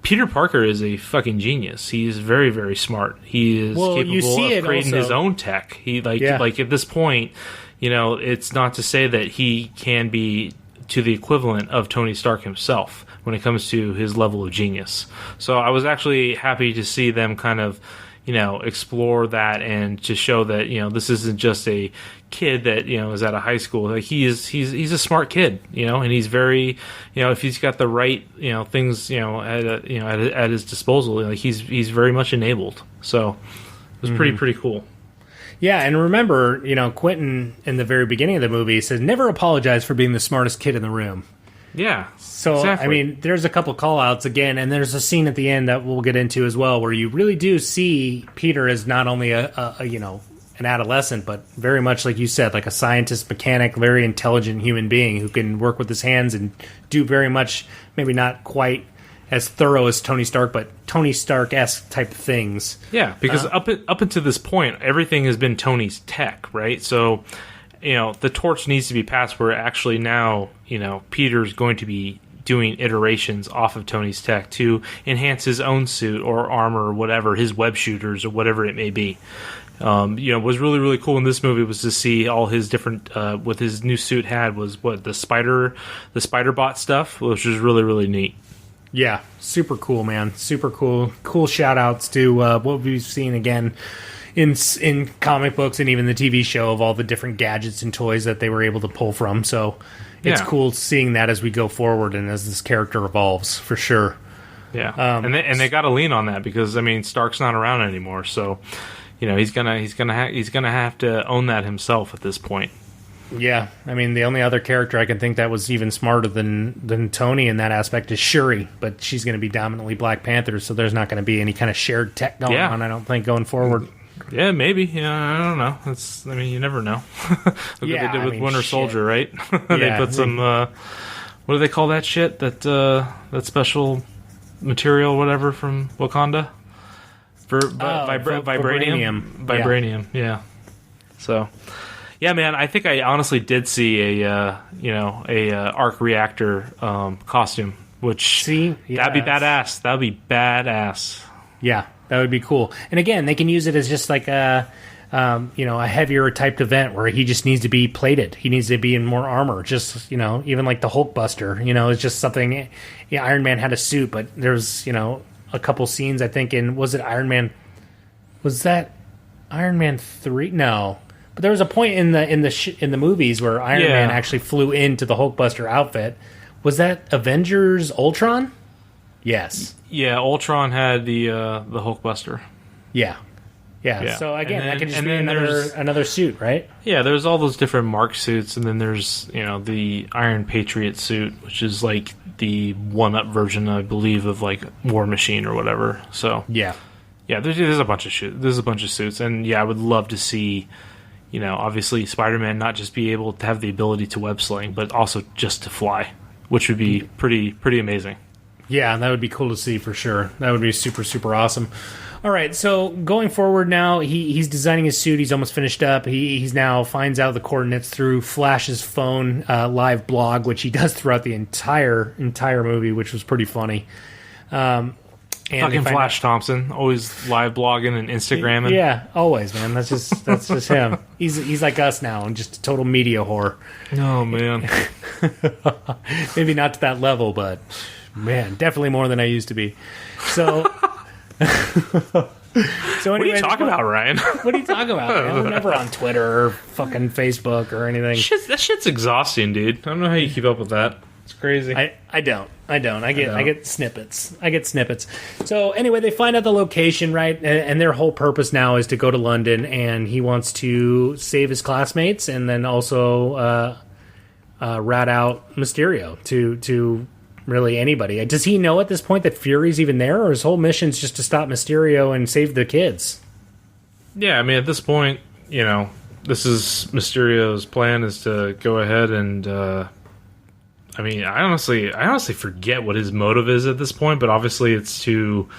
A: Peter Parker is a fucking genius. He's very, very smart. He is capable of creating his own tech. He like at this point, you know, it's not to say that he can be to the equivalent of Tony Stark himself when it comes to his level of genius. So I was actually happy to see them kind of, you know, explore that and to show that, you know, this isn't just a kid that, you know, is at a high school. Like he's a smart kid, you know, and he's very, you know, if he's got the right, you know, things, you know, at his disposal, like he's very much enabled. So it was pretty cool.
C: Yeah, and remember, you know, Quentin in the very beginning of the movie says, "Never apologize for being the smartest kid in the room."
A: Yeah.
C: So, exactly. I mean, there's a couple call-outs again, and there's a scene at the end that we'll get into as well, where you really do see Peter as not only a you know, an adolescent, but very much, like you said, like a scientist, mechanic, very intelligent human being who can work with his hands and do very much, maybe not quite as thorough as Tony Stark, but Tony Stark-esque type of things.
A: Yeah, because up until this point, everything has been Tony's tech, right? So, you know, the torch needs to be passed where actually now, you know, Peter's going to be doing iterations off of Tony's tech to enhance his own suit or armor or whatever, his web shooters or whatever it may be. You know, what was really, really cool in this movie was to see all his different, what his new suit had was the spider bot stuff, which was really, really neat.
C: Yeah, super cool, man. Super cool. Cool shout-outs to what we've seen again in comic books and even the TV show of all the different gadgets and toys that they were able to pull from. So it's cool seeing that as we go forward and as this character evolves, for sure.
A: Yeah, and they got to lean on that because, I mean, Stark's not around anymore, so, you know, he's gonna have to own that himself at this point.
C: Yeah, I mean, the only other character I can think that was even smarter than Tony in that aspect is Shuri, but she's going to be dominantly Black Panther, so there's not going to be any kind of shared tech going on, I don't think, going forward.
A: Yeah, maybe. Yeah, I don't know. I mean, you never know. Look what they did with Winter Soldier, right? They put some. What do they call that shit? That special material, whatever, from Wakanda. Vibranium. Vibranium. Yeah. So, yeah, man. I think I honestly did see a arc reactor costume, which that'd be badass. That'd be badass.
C: Yeah. That would be cool. And again, they can use it as just like a heavier typed event where he just needs to be plated. He needs to be in more armor. Just, you know, even like the Hulkbuster, you know, it's just something. Yeah, Iron Man had a suit, but there's, you know, a couple scenes, I think, was that Iron Man 3? No. But there was a point in the movies where Iron Man actually flew into the Hulkbuster outfit. Was that Avengers Ultron? Yes.
A: Yeah, Ultron had the Hulkbuster.
C: Yeah. So again, that could just be another suit, right?
A: Yeah, there's all those different Mark suits, and then there's, you know, the Iron Patriot suit, which is like the one-up version, I believe, of like War Machine or whatever. So yeah, there's a bunch of suits, and yeah, I would love to see, you know, obviously Spider-Man not just be able to have the ability to web sling, but also just to fly, which would be pretty amazing.
C: Yeah, that would be cool to see for sure. That would be super, super awesome. All right, so going forward now, he's designing his suit. He's almost finished up. He's now finds out the coordinates through Flash's phone live blog, which he does throughout the entire movie, which was pretty funny. And
A: fucking Flash Thompson, always live blogging and Instagramming.
C: Yeah, always, man. That's just him. He's like us now, and just a total media whore.
A: Oh man,
C: maybe not to that level, but man, definitely more than I used to be. So So
A: What are
C: anyway,
A: you talking about, Ryan?
C: What are you talking about, man? We're never on Twitter or fucking Facebook or anything.
A: That shit's exhausting, dude. I don't know how you keep up with that. It's crazy.
C: I don't. I get snippets. So anyway, they find out the location, right? And their whole purpose now is to go to London, and he wants to save his classmates, and then also rat out Mysterio to really anybody. Does he know at this point that Fury's even there, or his whole mission's just to stop Mysterio and save the kids?
A: Yeah, I mean, at this point, this is Mysterio's plan is to go ahead and. I mean, I honestly forget what his motive is at this point, but obviously it's to,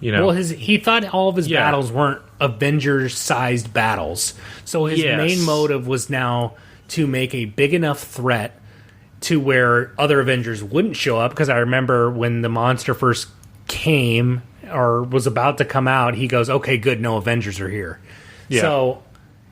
A: Well, he thought all of his battles weren't Avengers-sized battles, so his main motive was now to make a big enough threat to where other Avengers wouldn't show up, because I remember when the monster first came, or was about to come out, he goes, okay, good, no Avengers are here. Yeah. So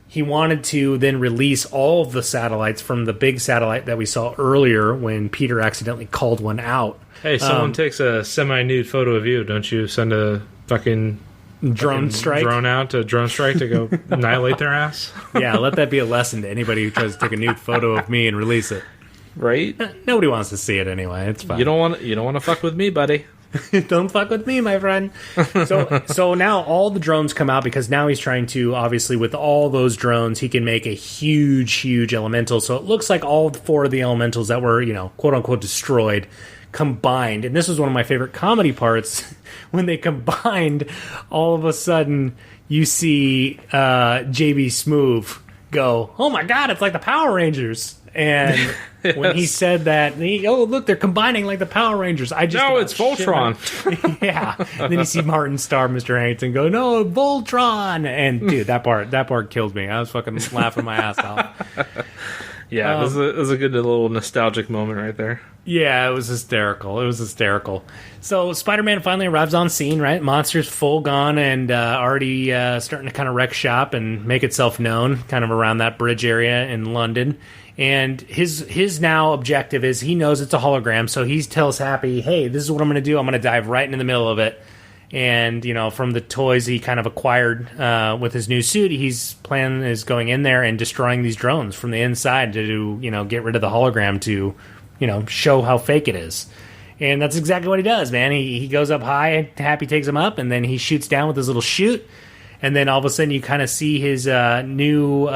A: he wanted to then release all of the satellites from the big satellite that we saw earlier when Peter accidentally called one out. Hey, someone takes a semi-nude photo of you. Don't you send a fucking
C: drone strike
A: to go annihilate their ass?
C: Yeah, let that be a lesson to anybody who tries to take a nude photo of me and release it.
A: Right?
C: Nobody wants to see it anyway. It's fine.
A: You don't want to fuck with me, buddy.
C: Don't fuck with me, my friend. So now all the drones come out, because now he's trying to, obviously, with all those drones, he can make a huge elemental. So it looks like all 4 of the elementals that were, quote unquote destroyed, combined. And this was one of my favorite comedy parts. When they combined, all of a sudden you see JB Smoove go, oh my god, it's like the Power Rangers. And when he said that, look, they're combining like the Power Rangers.
A: It's Voltron.
C: Yeah. And then you see Martin Starr, Mr. Harrington, go, no, Voltron. And dude, that part killed me. I was fucking laughing my ass off.
A: Yeah, it was a good little nostalgic moment right there.
C: Yeah, it was hysterical. So Spider-Man finally arrives on scene, right? Monster's full gone and already starting to kind of wreck shop and make itself known kind of around that bridge area in London. And his now objective is, he knows it's a hologram, so he tells Happy, hey, this is what I'm going to do. I'm going to dive right into the middle of it. And, from the toys he kind of acquired with his new suit, his plan is going in there and destroying these drones from the inside to, get rid of the hologram to, show how fake it is. And that's exactly what he does, man. He goes up high, Happy takes him up, and then he shoots down with his little chute. And then all of a sudden you kind of see his new...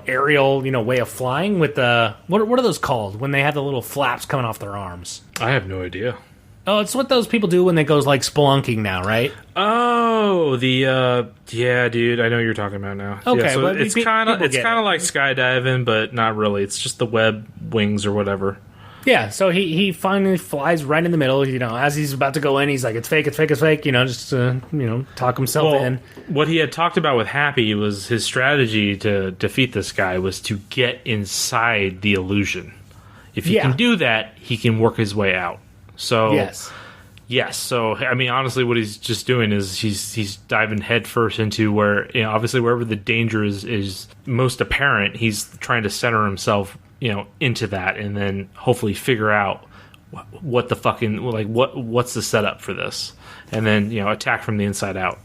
C: aerial, way of flying with the... What are those called? When they have the little flaps coming off their arms.
A: I have no idea.
C: Oh, it's what those people do when they go, like, spelunking now, right?
A: Oh, yeah, dude, I know what you're talking about now.
C: Okay,
A: yeah, so
C: well,
A: it's kind of like skydiving, but not really. It's just the web wings or whatever. Yeah,
C: so he finally flies right in the middle. As he's about to go in, he's like, it's fake, just to, talk himself in.
A: What he had talked about with Happy was his strategy to defeat this guy was to get inside the illusion. If he can do that, he can work his way out. So yes. So I mean, honestly, what he's just doing is he's diving headfirst into where, obviously wherever the danger is most apparent, he's trying to center himself, into that, and then hopefully figure out what the fucking, like, what's the setup for this, and then attack from the inside out.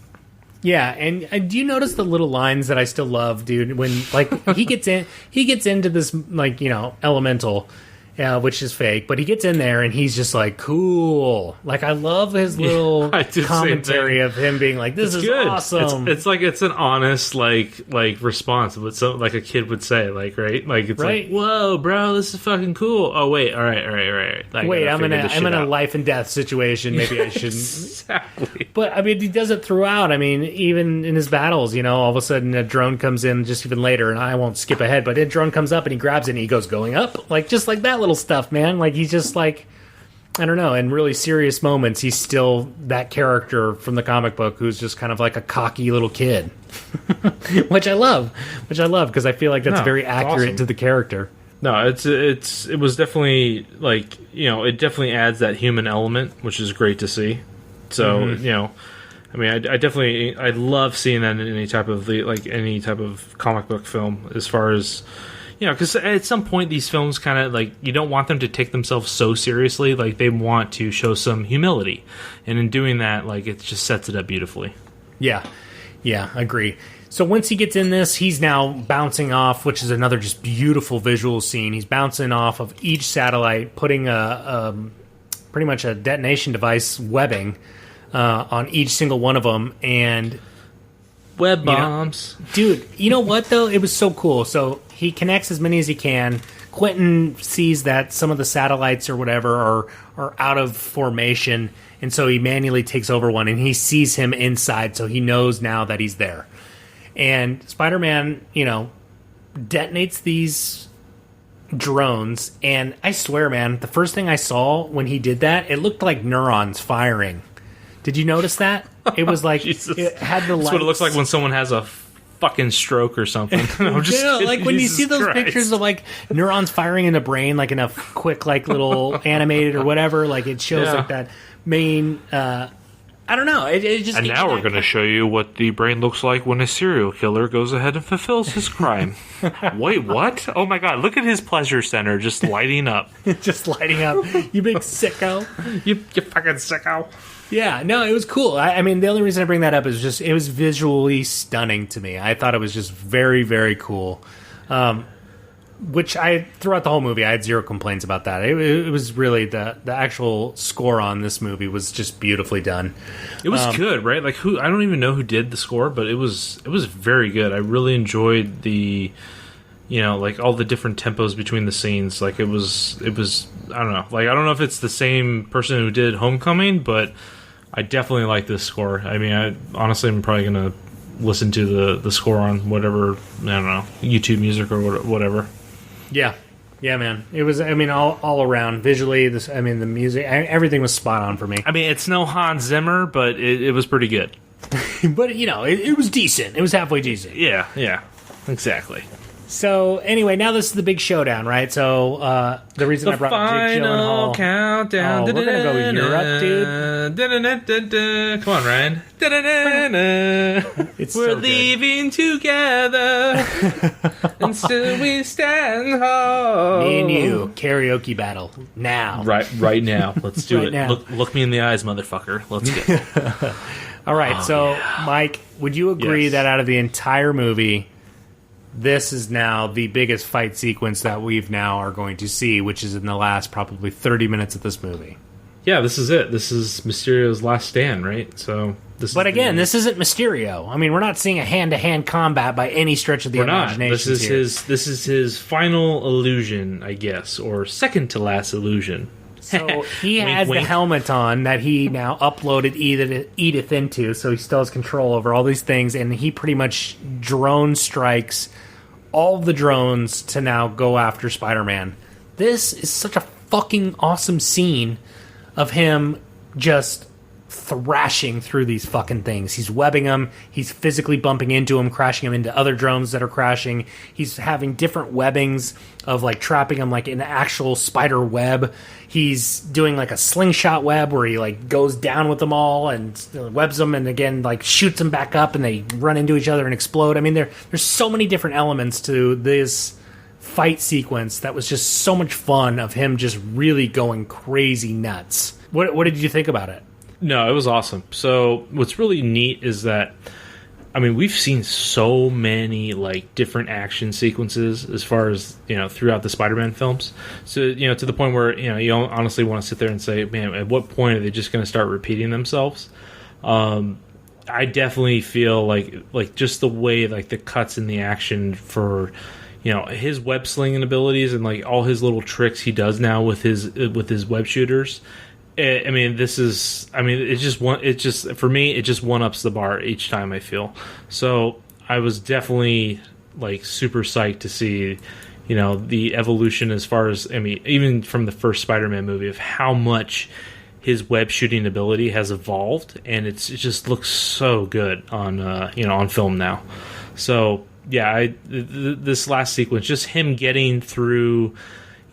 C: Yeah, and do you notice the little lines that I still love, dude? When he gets into this elemental, which is fake, but he gets in there and he's just like, cool. Like, I love his little commentary of him being like, this is good. Awesome.
A: It's like, it's an honest like response, but so like a kid would say, like, right? Like, it's right? Like, whoa, bro, this is fucking cool. Oh wait, all right.
C: Wait, I'm in a life and death situation. Maybe I shouldn't.
A: Exactly.
C: But I mean, he does it throughout. I mean, even in his battles, all of a sudden a drone comes in just even later, and I won't skip ahead, but a drone comes up and he grabs it and he goes going up, like, just like that little stuff, man. Like, he's just like, I don't know, in really serious moments, he's still that character from the comic book who's just kind of like a cocky little kid. which I love because I feel like that's very accurate awesome to the character.
A: No, it was definitely, like, it definitely adds that human element, which is great to see. So, I mean, I love seeing that in any type of comic book film, as far as, You know, because at some point these films kind of like, you don't want them to take themselves so seriously. Like, they want to show some humility, and in doing that, like, it just sets it up beautifully.
C: Yeah, agree. So once he gets in this, he's now bouncing off, which is another just beautiful visual scene. He's bouncing off of each satellite, putting pretty much a detonation device webbing on each single one of them, and
A: Web bombs.
C: Dude, you know what, though? It was so cool. So he connects as many as he can. Quentin sees that some of the satellites or whatever are out of formation, and so he manually takes over one, and he sees him inside, so he knows now that he's there. And Spider-Man, you know, detonates these drones, and I swear, man, the first thing I saw when he did that, it looked like neurons firing. Did you notice that? It was like, it had the lights.
A: That's what it looks like when someone has a fucking stroke or something. I'm just kidding.
C: Like when
A: Jesus
C: you see those
A: Christ.
C: pictures of like neurons firing in the brain, like in a quick, like little animated or whatever, like it shows like that main, I don't know. It just.
A: And now we're going to show you what the brain looks like when a serial killer goes ahead and fulfills his crime. Wait, what? Oh my god, look at his pleasure center just lighting up.
C: Just lighting up. You big sicko.
A: You fucking sicko.
C: Yeah, no, it was cool. I mean, the only reason I bring that up is just it was visually stunning to me. I thought it was just very, very cool. Which throughout the whole movie, I had zero complaints about that. It was really the actual score on this movie was just beautifully done.
A: It was good, right? Like I don't even know who did the score, but it was very good. I really enjoyed the, you know, like all the different tempos between the scenes. Like it was I don't know. Like I don't know if it's the same person who did Homecoming, but I definitely like this score. I mean, I'm probably gonna listen to the score on whatever, I don't know, YouTube Music or whatever.
C: Yeah, man. It was. I mean, all around visually. The music, everything was spot on for me.
A: I mean, it's no Hans Zimmer, but it was pretty good.
C: But you know, it was decent. It was halfway decent.
A: Yeah, exactly.
C: So anyway, now this is the big showdown, right? So the reason I brought Jake Gyllenhaal.
A: Countdown.
C: We're gonna go Europe,
A: dude. Come on, Ryan.
C: It's
A: We're
C: so good.
A: leaving together, and still we stand hard.
C: Me and you karaoke battle now.
A: Right now. Let's do
C: Right
A: it.
C: now.
A: Look me in the eyes, motherfucker. Let's go.
C: All right. Mike, would you agree
A: Yes.
C: that out of the entire movie, this is now the biggest fight sequence that we've now are going to see, which is in the last probably 30 minutes of this movie?
A: Yeah, this is it. This is Mysterio's last stand, right? So this.
C: But
A: is
C: again, this isn't Mysterio. I mean, we're not seeing a hand-to-hand combat by any stretch of the
A: we're not.
C: imagination.
A: This is his final illusion, I guess, or second to last illusion.
C: So he
A: Wink,
C: has the
A: wink.
C: helmet on that he now uploaded Edith into, so he still has control over all these things, and he pretty much drone strikes all the drones to now go after Spider-Man. This is such a fucking awesome scene of him just thrashing through these fucking things. He's webbing them. He's physically bumping into them, crashing them into other drones that are crashing. He's having different webbings of like trapping them like in an actual spider web. He's doing like a slingshot web where he like goes down with them all and webs them and again like shoots them back up and they run into each other and explode. I mean, there's so many different elements to this fight sequence that was just so much fun of him just really going crazy nuts. What did you think about it?
A: No, it was awesome. So what's really neat is that, I mean, we've seen so many like different action sequences as far as, you know, throughout the Spider-Man films. So, you know, to the point where, you know, you honestly want to sit there and say, man, at what point are they just going to start repeating themselves? I definitely feel like just the way like the cuts in the action for, you know, his web slinging abilities and like all his little tricks he does now with his web shooters. I mean, for me, it just one-ups the bar each time, I feel. So I was definitely, like, super psyched to see, you know, the evolution as far as, I mean, even from the first Spider-Man movie of how much his web shooting ability has evolved, and it just looks so good on, you know, on film now. So, yeah, this last sequence, just him getting through...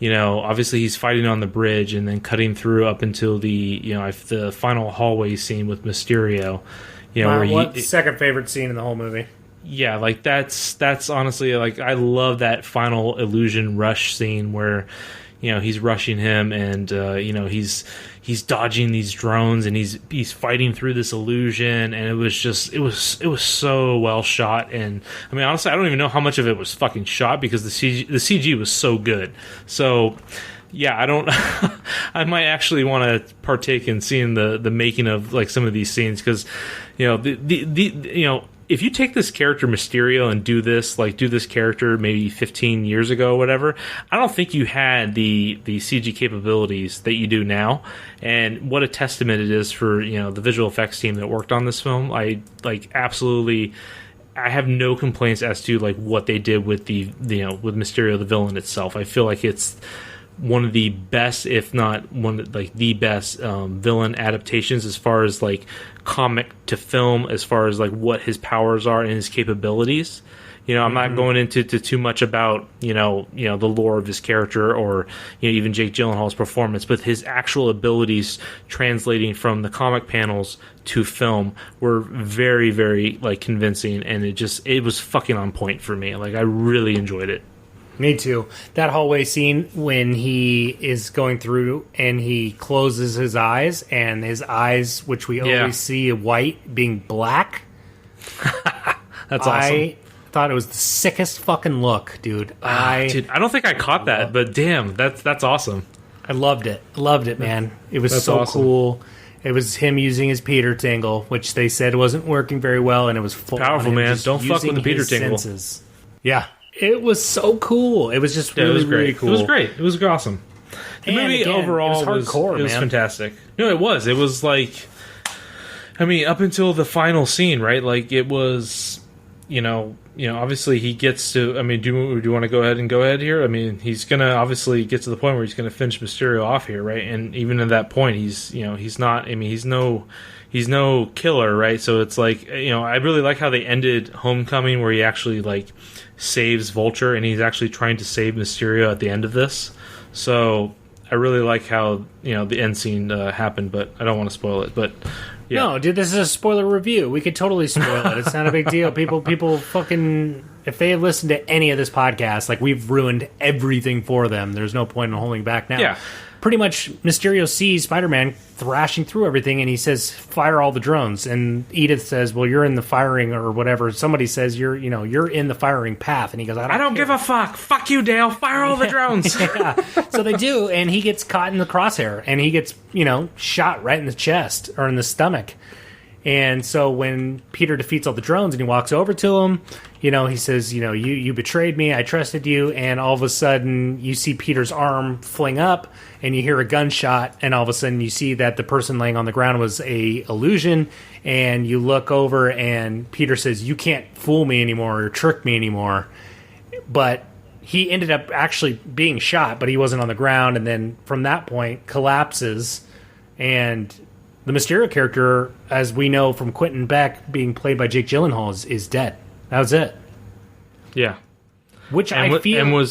A: You know, obviously he's fighting on the bridge and then cutting through up until the final hallway scene with Mysterio. You know,
C: What's second favorite scene in the whole movie?
A: yeah, like that's honestly, like, I love that final illusion rush scene where, you know, he's rushing him and you know, he's dodging these drones and he's fighting through this illusion, and it was so well shot. And I mean, honestly, I don't even know how much of it was fucking shot because the CG was so good. So yeah, I don't. I might actually want to partake in seeing the making of like some of these scenes, because you know the you know, if you take this character Mysterio and do this character maybe 15 years ago or whatever, I don't think you had the CG capabilities that you do now. And what a testament it is for, you know, the visual effects team that worked on this film. I absolutely, I have no complaints as to like what they did with the, you know, with Mysterio the villain itself. I feel like it's one of the best, if not one of, like, the best villain adaptations as far as like comic to film, as far as like what his powers are and his capabilities. You know, I'm not going into too much about, you know, the lore of his character or, you know, even Jake Gyllenhaal's performance, but his actual abilities translating from the comic panels to film were very, very like convincing, and it was fucking on point for me. Like, I really enjoyed it.
C: Me too. That hallway scene when he is going through and he closes his eyes, and his eyes, which we always see white, being black.
A: That's awesome.
C: I thought it was the sickest fucking look, dude.
A: Dude, I don't think I caught that, but damn, that's awesome.
C: I loved it. Loved it, man. It was
A: That's
C: so
A: awesome.
C: cool. It was him using his Peter Tingle, which they said wasn't working very well, and it was full
A: Powerful,
C: on him
A: man.
C: just
A: Don't fuck with
C: using
A: the Peter
C: his
A: Tingle.
C: senses. Yeah. It was so cool. It was just
A: Yeah,
C: really,
A: it was great.
C: really cool.
A: It was great. It was awesome. The
C: And
A: movie
C: again,
A: overall
C: it was hardcore,
A: it was
C: man.
A: fantastic. No, it was. It was like, I mean, up until the final scene, right? Like, it was, you know, obviously he gets to. I mean, do you want to go ahead here? I mean, he's gonna obviously get to the point where he's gonna finish Mysterio off here, right? And even at that point, he's not. I mean, he's no killer, right? So it's like, you know, I really like how they ended Homecoming, where he actually like saves Vulture, and he's actually trying to save Mysterio at the end of this. So I really like how, you know, the end scene happened, but I don't want to spoil it. But yeah.
C: No, dude, this is a spoiler review. We could totally spoil it. It's not a big deal. People fucking, if they have listened to any of this podcast, like, we've ruined everything for them. There's no point in holding back now.
A: Yeah.
C: Pretty much, Mysterio sees Spider-Man thrashing through everything, and he says, "Fire all the drones." And Edith says, "Well, you're in the firing," or whatever. Somebody says, "You're in the firing path." And he goes,
A: I don't give a fuck. Fuck you, Dale. Fire all the drones.
C: Yeah. So they do, and he gets caught in the crosshair, and he gets, shot right in the chest or in the stomach. And so when Peter defeats all the drones and he walks over to him, he says, you betrayed me, I trusted you, and all of a sudden you see Peter's arm fling up and you hear a gunshot, and all of a sudden you see that the person laying on the ground was a illusion, and you look over and Peter says, "You can't fool me anymore or trick me anymore." But he ended up actually being shot, but he wasn't on the ground, and then from that point collapses, and the Mysterio character, as we know from Quentin Beck being played by Jake Gyllenhaal, is dead. That was it.
A: Yeah.
C: Which I feel...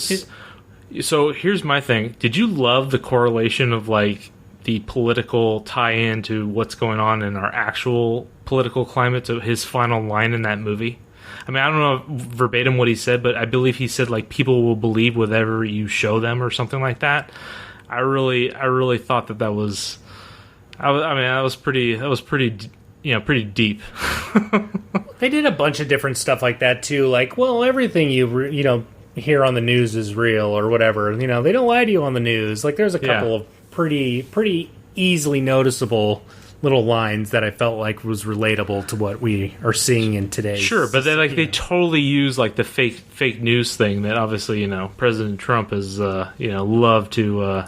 A: So here's my thing. Did you love the correlation of, like, the political tie-in to what's going on in our actual political climate to his final line in that movie? I mean, I don't know verbatim what he said, but I believe he said, like, people will believe whatever you show them or something like that. I really thought that was... that was pretty deep.
C: They did a bunch of different stuff like that too. Like, well, everything you hear on the news is real or whatever. They don't lie to you on the news. Like, there's a couple of pretty easily noticeable little lines that I felt like was relatable to what we are seeing in today's.
A: Sure, but they totally use, like, the fake news thing that obviously President Trump has loved to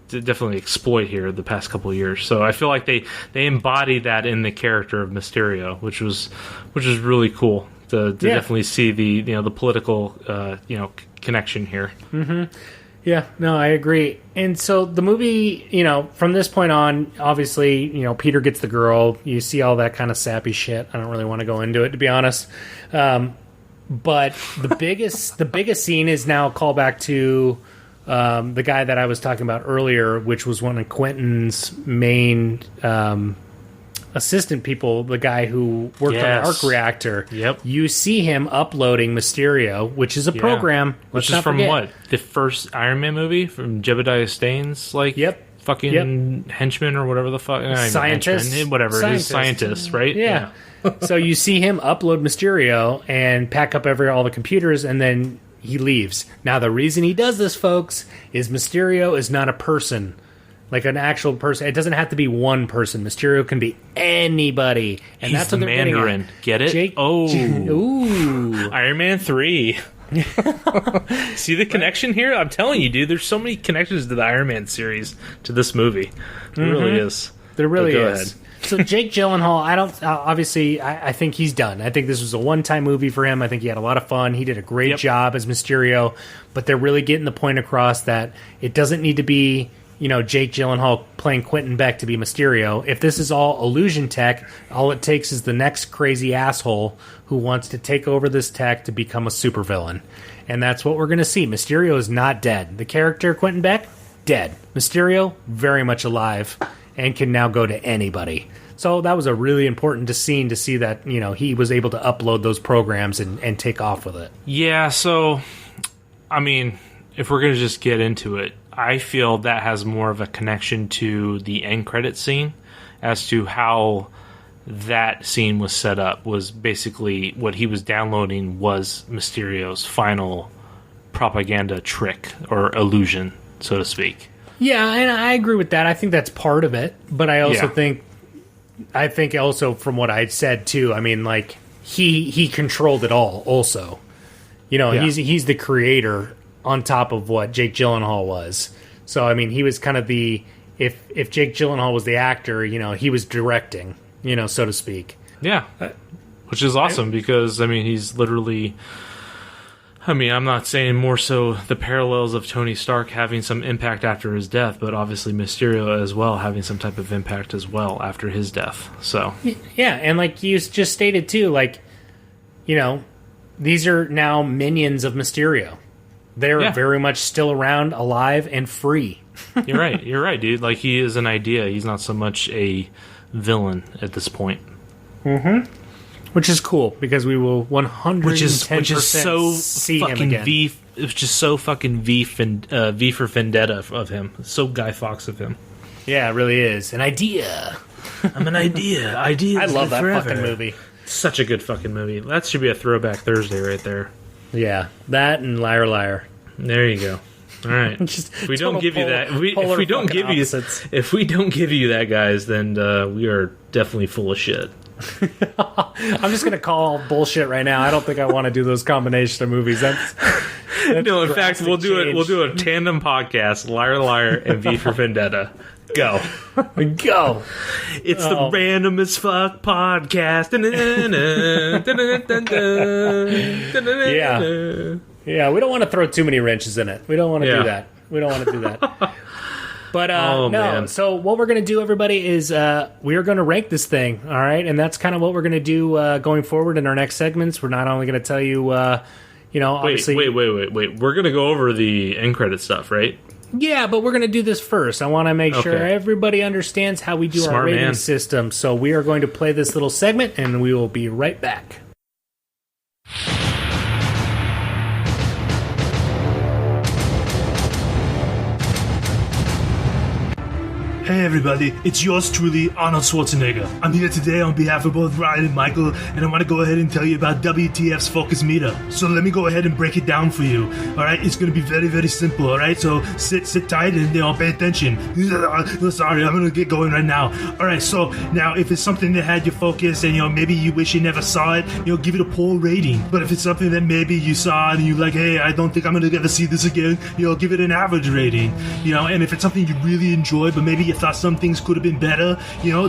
A: definitely exploit here the past couple of years. So I feel like they embody that in the character of Mysterio, which is really cool to definitely see the political connection here.
C: Mm-hmm. Yeah, no, I agree. And so the movie, from this point on, obviously, Peter gets the girl. You see all that kind of sappy shit. I don't really want to go into it, to be honest. But the biggest scene is now a callback to the guy that I was talking about earlier, which was one of Quentin's main assistant people, the guy who worked on the arc reactor.
A: Yep.
C: You see him uploading Mysterio, which is a program.
A: Which is from what? The first Iron Man movie? From Jebediah Staines? Like, fucking henchman or whatever the fuck.
C: Scientist.
A: Whatever. He's scientist, right?
C: Yeah. So you see him upload Mysterio and pack up all the computers, and then he leaves. Now, the reason he does this, folks, is Mysterio is not a person. Like an actual person. It doesn't have to be one person. Mysterio can be anybody. And
A: He's
C: that's
A: the
C: what they're
A: Mandarin. Get it?
C: Ooh.
A: Iron Man 3. See the connection here? I'm telling you, dude, there's so many connections to the Iron Man series to this movie. There really is.
C: There really
A: Go
C: is.
A: ahead.
C: So Jake Gyllenhaal, I think he's done. I think this was a one-time movie for him. I think he had a lot of fun. He did a great job as Mysterio, but they're really getting the point across that it doesn't need to be, Jake Gyllenhaal playing Quentin Beck to be Mysterio. If this is all illusion tech, all it takes is the next crazy asshole who wants to take over this tech to become a supervillain. And that's what we're going to see. Mysterio is not dead. The character Quentin Beck, dead. Mysterio, very much alive and can now go to anybody. So that was a really important scene to see that, he was able to upload those programs and take off with it.
A: Yeah, so, I mean, if we're going to just get into it, I feel that has more of a connection to the end credit scene as to how that scene was set up. Was basically what he was downloading was Mysterio's final propaganda trick or illusion, so to speak.
C: Yeah, and I agree with that. I think that's part of it, but I also think also from what I said too, I mean, like he controlled it all also. He's the creator on top of what Jake Gyllenhaal was. So I mean, he was kind of if Jake Gyllenhaal was the actor, he was directing, so to speak.
A: Yeah. Which is awesome because I mean, he's literally I'm not saying more so the parallels of Tony Stark having some impact after his death, but obviously Mysterio as well having some type of impact as well after his death. So
C: yeah, and like you just stated too, like these are now minions of Mysterio. They're very much still around, alive, and free.
A: You're right, dude. Like he is an idea. He's not so much a villain at this point.
C: Mm-hmm. Which is cool because we will 110%
A: which is so
C: see
A: fucking
C: him again.
A: It's just so fucking V for Vendetta of him. So Guy Fawkes of him.
C: Yeah, it really is an idea.
A: I'm an idea. Ideas.
C: I love that
A: forever.
C: fucking movie.
A: Such a good fucking movie. That should be a throwback Thursday right there.
C: Yeah, that and Liar Liar.
A: There you go. All right. If we don't give you that, if we don't give you that, guys, then we are definitely full of shit.
C: I'm just gonna call bullshit right now. I don't think I want to do those combination of movies. That's
A: no. In fact, we'll do it. We'll do a tandem podcast: Liar, Liar, and V for Vendetta. Go,
C: go!
A: It's the Random as Fuck podcast.
C: Yeah. We don't want to throw too many wrenches in it. We don't want to do that. We don't want to do that. But no, man. So what we're going to do, everybody, is we are going to rank this thing, all right? And that's kind of what we're going to do going forward in our next segments. We're not only going to tell you, obviously...
A: Wait. We're going to go over the end credit stuff, right?
C: Yeah, but we're going to do this first. I want to make sure everybody understands how we do our rating system. So we are going to play this little segment, and we will be right back.
E: Hey everybody, it's yours truly, Arnold Schwarzenegger. I'm here today on behalf of both Ryan and Michael, and I want to go ahead and tell you about WTF's Focus Meter. So let me go ahead and break it down for you. Alright, it's going to be very, very simple, alright? So sit tight and pay attention. Sorry, I'm going to get going right now. Alright, so now if it's something that had your focus and maybe you wish you never saw it, give it a poor rating. But if it's something that maybe you saw and you're like, hey, I don't think I'm going to ever see this again, give it an average rating. And if it's something you really enjoy, but maybe you thought some things could have been better,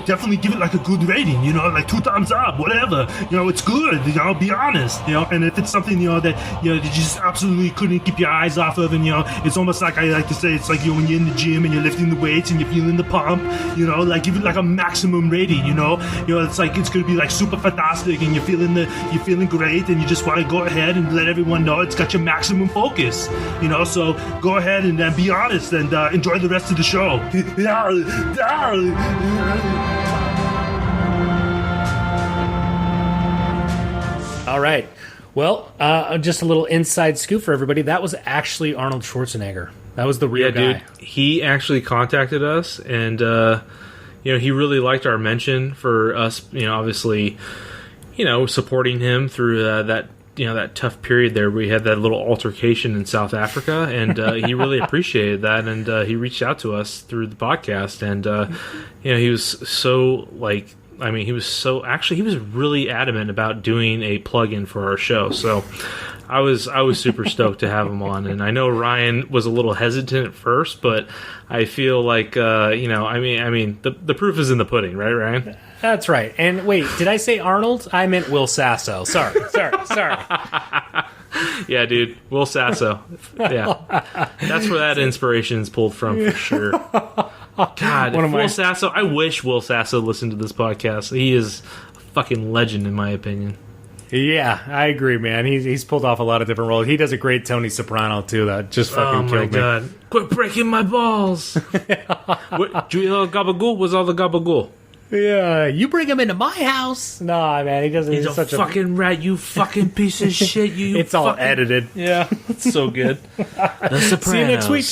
E: definitely give it like a good rating, like 2 thumbs up, whatever, it's good, be honest, and if it's something, that, you just absolutely couldn't keep your eyes off of, and, it's almost like I like to say, it's like, when you're in the gym and you're lifting the weights and you're feeling the pump, like give it like a maximum rating, it's like, it's gonna be like super fantastic and you're feeling great and you just want to go ahead and let everyone know it's got your maximum focus, so go ahead and be honest and enjoy the rest of the show.
C: right. Well, just a little inside scoop for everybody. That was actually Arnold Schwarzenegger. That was the real guy.
A: Dude, he actually contacted us, and he really liked our mention for us. Obviously, supporting him through that tough period there. We had that little altercation in South Africa, and he really appreciated that, and he reached out to us through the podcast, and he was so he was really adamant about doing a plug-in for our show. So I was super stoked to have him on, and I know Ryan was a little hesitant at first, but I feel like the proof is in the pudding, right, Ryan?
C: That's right. And wait, did I say Arnold? I meant Will Sasso. Sorry.
A: Yeah, dude, Will Sasso. Yeah, that's where that inspiration's pulled from for sure. God, Will Sasso. I wish Will Sasso listened to this podcast. He is a fucking legend, in my opinion.
C: Yeah, I agree, man. He's pulled off a lot of different roles. He does a great Tony Soprano too. That just fucking killed me.
A: Oh my god! Quit breaking my balls. What, do you know gabagool? Was all the gabagool?
C: Yeah, you bring him into my house. Nah, man, he doesn't.
A: He's a fucking rat. You fucking piece of shit. You.
C: It's all edited.
A: Yeah, it's so good. The Sopranos.
C: See you next week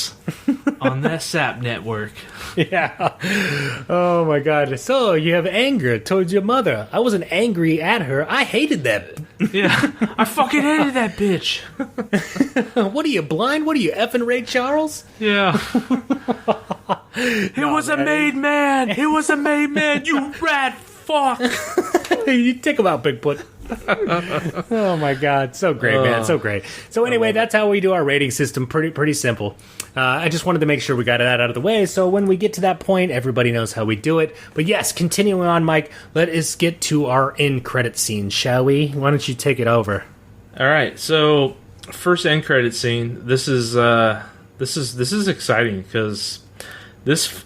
A: on that SAP network.
C: Yeah. Oh my god. So you have anger towards your mother. I wasn't angry at her. I hated that.
A: Yeah. I fucking hated that bitch.
C: What are you, blind? What are you, effing Ray Charles?
A: Yeah. He was a made man. He was a made man. You rat fuck.
C: You take him out, Bigfoot. Oh my god, so great, man, so great. So anyway, that's how we do our rating system. Pretty simple. I just wanted to make sure we got that out of the way, so when we get to that point, everybody knows how we do it. But yes, continuing on, Mike, let us get to our end credit scene, shall we? Why don't you take it over?
A: All right. So first end credit scene. This is exciting because this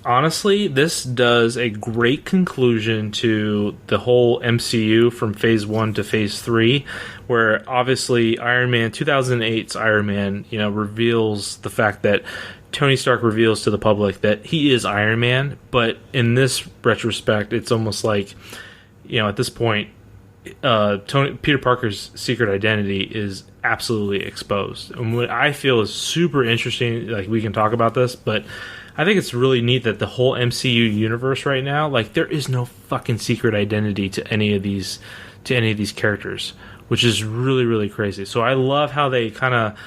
A: does a great conclusion to the whole MCU from Phase 1 to Phase 3, where obviously Iron Man, 2008's Iron Man, reveals the fact that Tony Stark reveals to the public that he is Iron Man, but in this retrospect, it's almost like, at this point, Peter Parker's secret identity is absolutely exposed. And what I feel is super interesting, we can talk about this, but I think it's really neat that the whole MCU universe right now, there is no fucking secret identity to any of these characters, which is really, really crazy. So I love how they kind of,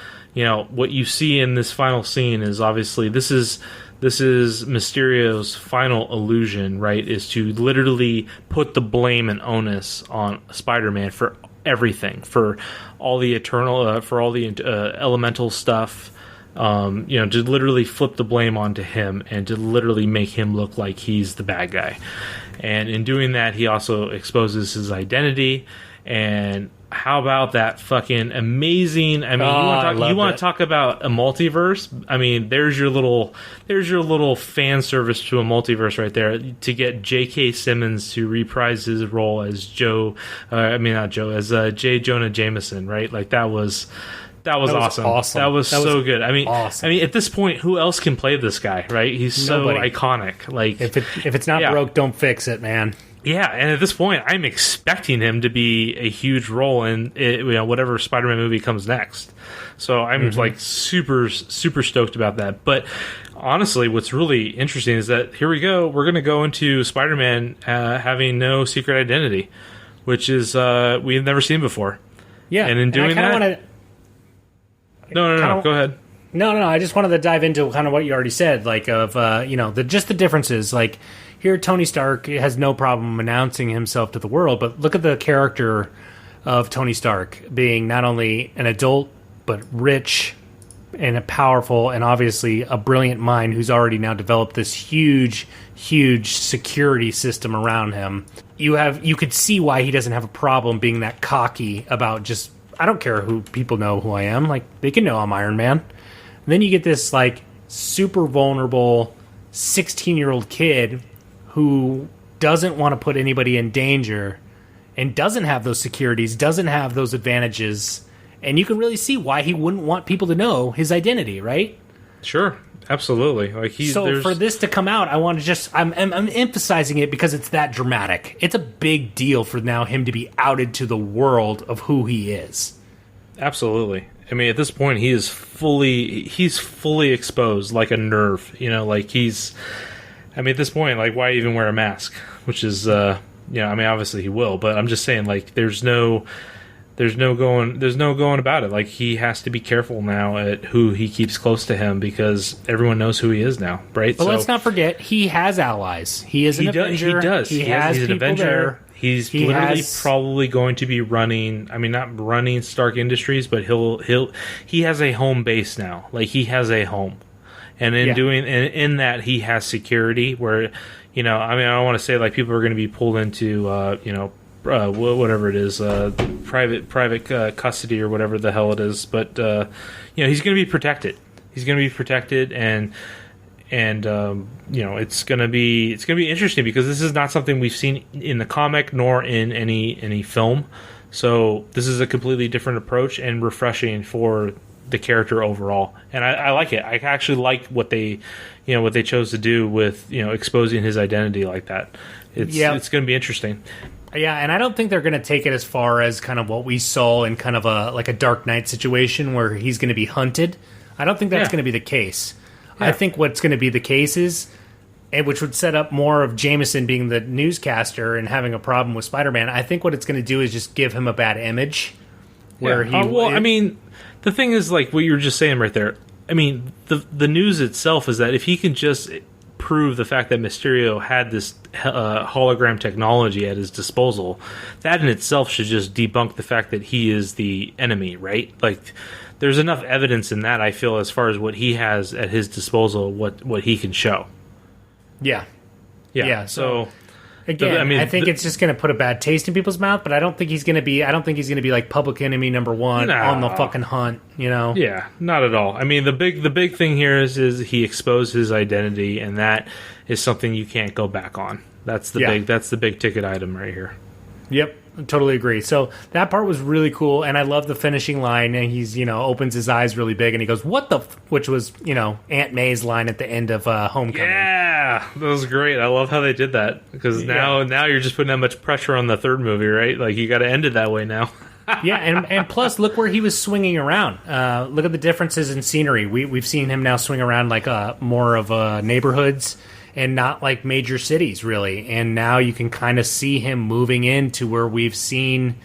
A: what you see in this final scene is obviously this is Mysterio's final illusion, right? Is to literally put the blame and onus on Spider-Man for everything, for all the elemental stuff. To literally flip the blame onto him and to literally make him look like he's the bad guy. And in doing that, he also exposes his identity. And how about that fucking amazing? I mean, you want to talk about a multiverse? I mean, there's your little fan service to a multiverse right there. To get J.K. Simmons to reprise his role as J. Jonah Jameson, right? That was awesome. That was so good. I mean, awesome. At this point, who else can play this guy, right? He's so iconic.
C: If it's not broke, don't fix it, man.
A: Yeah, and at this point, I'm expecting him to be a huge role in whatever Spider-Man movie comes next. So I'm super, super stoked about that. But honestly, what's really interesting is that here we go. We're going to go into Spider-Man having no secret identity, which is we've never seen before.
C: Yeah,
A: and in doing that. No. Go ahead.
C: No. I just wanted to dive into kind of what you already said, just the differences. Here, Tony Stark has no problem announcing himself to the world, but look at the character of Tony Stark being not only an adult, but rich and a powerful and obviously a brilliant mind who's already now developed this huge security system around him. You could see why he doesn't have a problem being that cocky about just, I don't care who people know who I am. They can know I'm Iron Man. And then you get this super vulnerable 16-year-old kid who doesn't want to put anybody in danger and doesn't have those securities, doesn't have those advantages, and you can really see why he wouldn't want people to know his identity, right?
A: Sure, absolutely. Like
C: for this to come out, I want to just I'm emphasizing it because it's that dramatic. It's a big deal for now him to be outed to the world of who he is.
A: Absolutely. I mean, at this point, he's fully exposed like a nerve. You know, like I mean, at this point, like, why even wear a mask? Which is, I mean, obviously he will, but I'm just saying, like, there's no going about it. Like, he has to be careful now at who he keeps close to him because everyone knows who he is now, right?
C: But let's not forget, he has allies. He is an Avenger.
A: He does.
C: He's an
A: people
C: Avenger.
A: There. He's literally probably going to be running. I mean, not running Stark Industries, but he has a home base now. Like, he has a home, and in that he has security. Where, I mean, I don't want to say like people are going to be pulled into whatever it is, private custody or whatever the hell it is. But he's going to be protected. He's going to be protected, and it's going to be interesting because this is not something we've seen in the comic nor in any film. So this is a completely different approach and refreshing for the character overall. And I like it. I actually like what they chose to do with exposing his identity like that. It's going to be interesting.
C: Yeah, and I don't think they're going to take it as far as kind of what we saw in kind of a Dark Knight situation where he's going to be hunted. I don't think that's going to be the case. Yeah. I think what's going to be the case is, and which would set up more of Jameson being the newscaster and having a problem with Spider-Man. I think what it's going to do is just give him a bad image. Where
A: I mean, the thing is, like what you were just saying right there. I mean, the news itself is that if he can just prove the fact that Mysterio had this hologram technology at his disposal, that in itself should just debunk the fact that he is the enemy, right? Like, there's enough evidence in that, I feel, as far as what he has at his disposal, what he can show.
C: Yeah.
A: So
C: again, I think it's just going to put a bad taste in people's mouth, but I don't think he's going to be. I don't think he's going to be like public enemy number one on the fucking hunt.
A: Yeah, not at all. I mean, the big thing here is he exposed his identity, and that is something you can't go back on. That's the big ticket item right here.
C: Yep. I totally agree. So that part was really cool, and I love the finishing line. And he's, opens his eyes really big, and he goes, "What the?" Which was, Aunt May's line at the end of Homecoming.
A: Yeah, that was great. I love how they did that because now you're just putting that much pressure on the third movie, right? Like you got to end it that way now.
C: Yeah, and plus, look where he was swinging around. Look at the differences in scenery. We've seen him now swing around like more of neighborhoods. And not like major cities, really. And now you can kind of see him moving into where we've seen,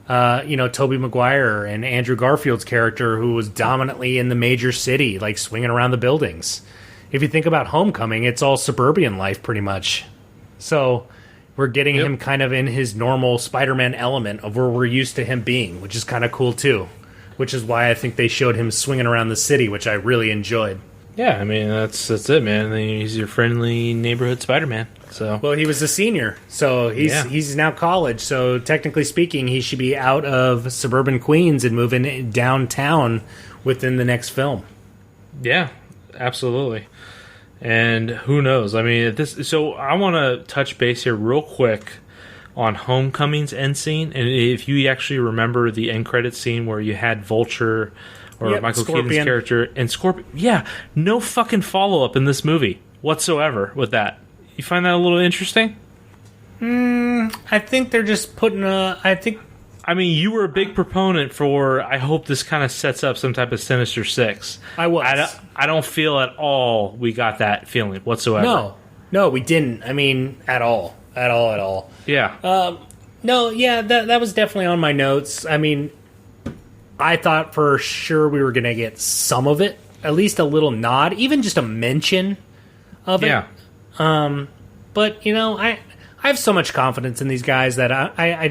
C: Tobey Maguire and Andrew Garfield's character, who was dominantly in the major city, like swinging around the buildings. If you think about Homecoming, it's all suburban life, pretty much. So we're getting him kind of in his normal Spider-Man element of where we're used to him being, which is kind of cool, too. Which is why I think they showed him swinging around the city, which I really enjoyed.
A: Yeah, I mean, that's it, man. He's your friendly neighborhood Spider-Man. So,
C: well, he was a senior, so he's now college. So technically speaking, he should be out of suburban Queens and moving downtown within the next film.
A: Yeah, absolutely. And who knows? I mean, so I want to touch base here real quick on Homecoming's end scene. And if you actually remember the end credits scene where you had Vulture or Michael Keaton's character and Scorpion. Yeah, no fucking follow-up in this movie whatsoever with that. You find that a little interesting?
C: I think they're just putting
A: I mean, you were a big proponent for, I hope this kind of sets up some type of Sinister Six.
C: I was.
A: I don't feel at all we got that feeling whatsoever.
C: No, we didn't. I mean, at all.
A: Yeah.
C: No, yeah, that was definitely on my notes. I mean, I thought for sure we were going to get some of it, at least a little nod, even just a mention of it.
A: Yeah.
C: But, I have so much confidence in these guys that I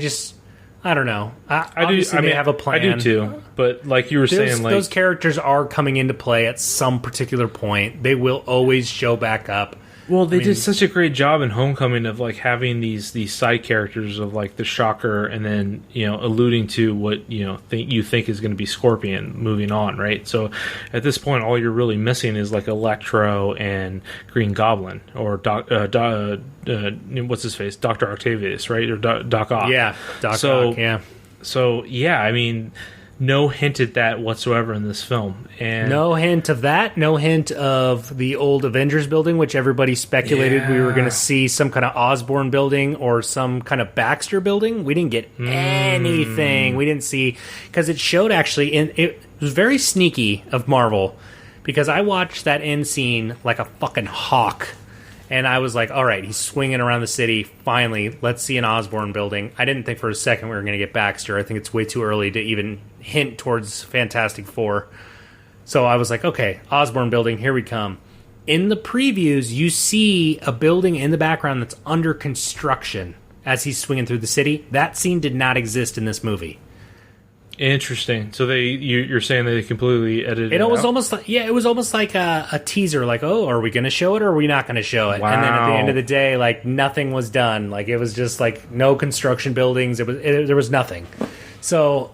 C: don't know. I do. They have a plan.
A: I do too. But like you were saying, like
C: those characters are coming into play at some particular point. They will always show back up.
A: Well, they did such a great job in Homecoming of like having these side characters of like the Shocker, and then alluding to what you think is going to be Scorpion moving on, right? So at this point, all you're really missing is like Electro and Green Goblin or what's his face, Dr. Octavius, right, or Doc Ock.
C: Yeah, Doc Ock. Yeah.
A: So yeah, I mean, no hint at that whatsoever in this film. And
C: No hint of that. No hint of the old Avengers building, which everybody speculated we were going to see some kind of Osborn building or some kind of Baxter building. We didn't get anything. We didn't see, because it showed actually, it was very sneaky of Marvel, because I watched that end scene like a fucking hawk. And I was like, all right, he's swinging around the city. Finally, let's see an Osborn building. I didn't think for a second we were going to get Baxter. I think it's way too early to even hint towards Fantastic Four. So I was like, okay, Osborn building, here we come. In the previews, you see a building in the background that's under construction as he's swinging through the city. That scene did not exist in this movie.
A: Interesting. So you're saying they completely edited it
C: It was
A: out?
C: almost like, it was almost like a teaser, like, oh, are we going to show it or are we not going to show it? And then at the end of the day, like, nothing was done. Like, it was just like no construction buildings. There was nothing. So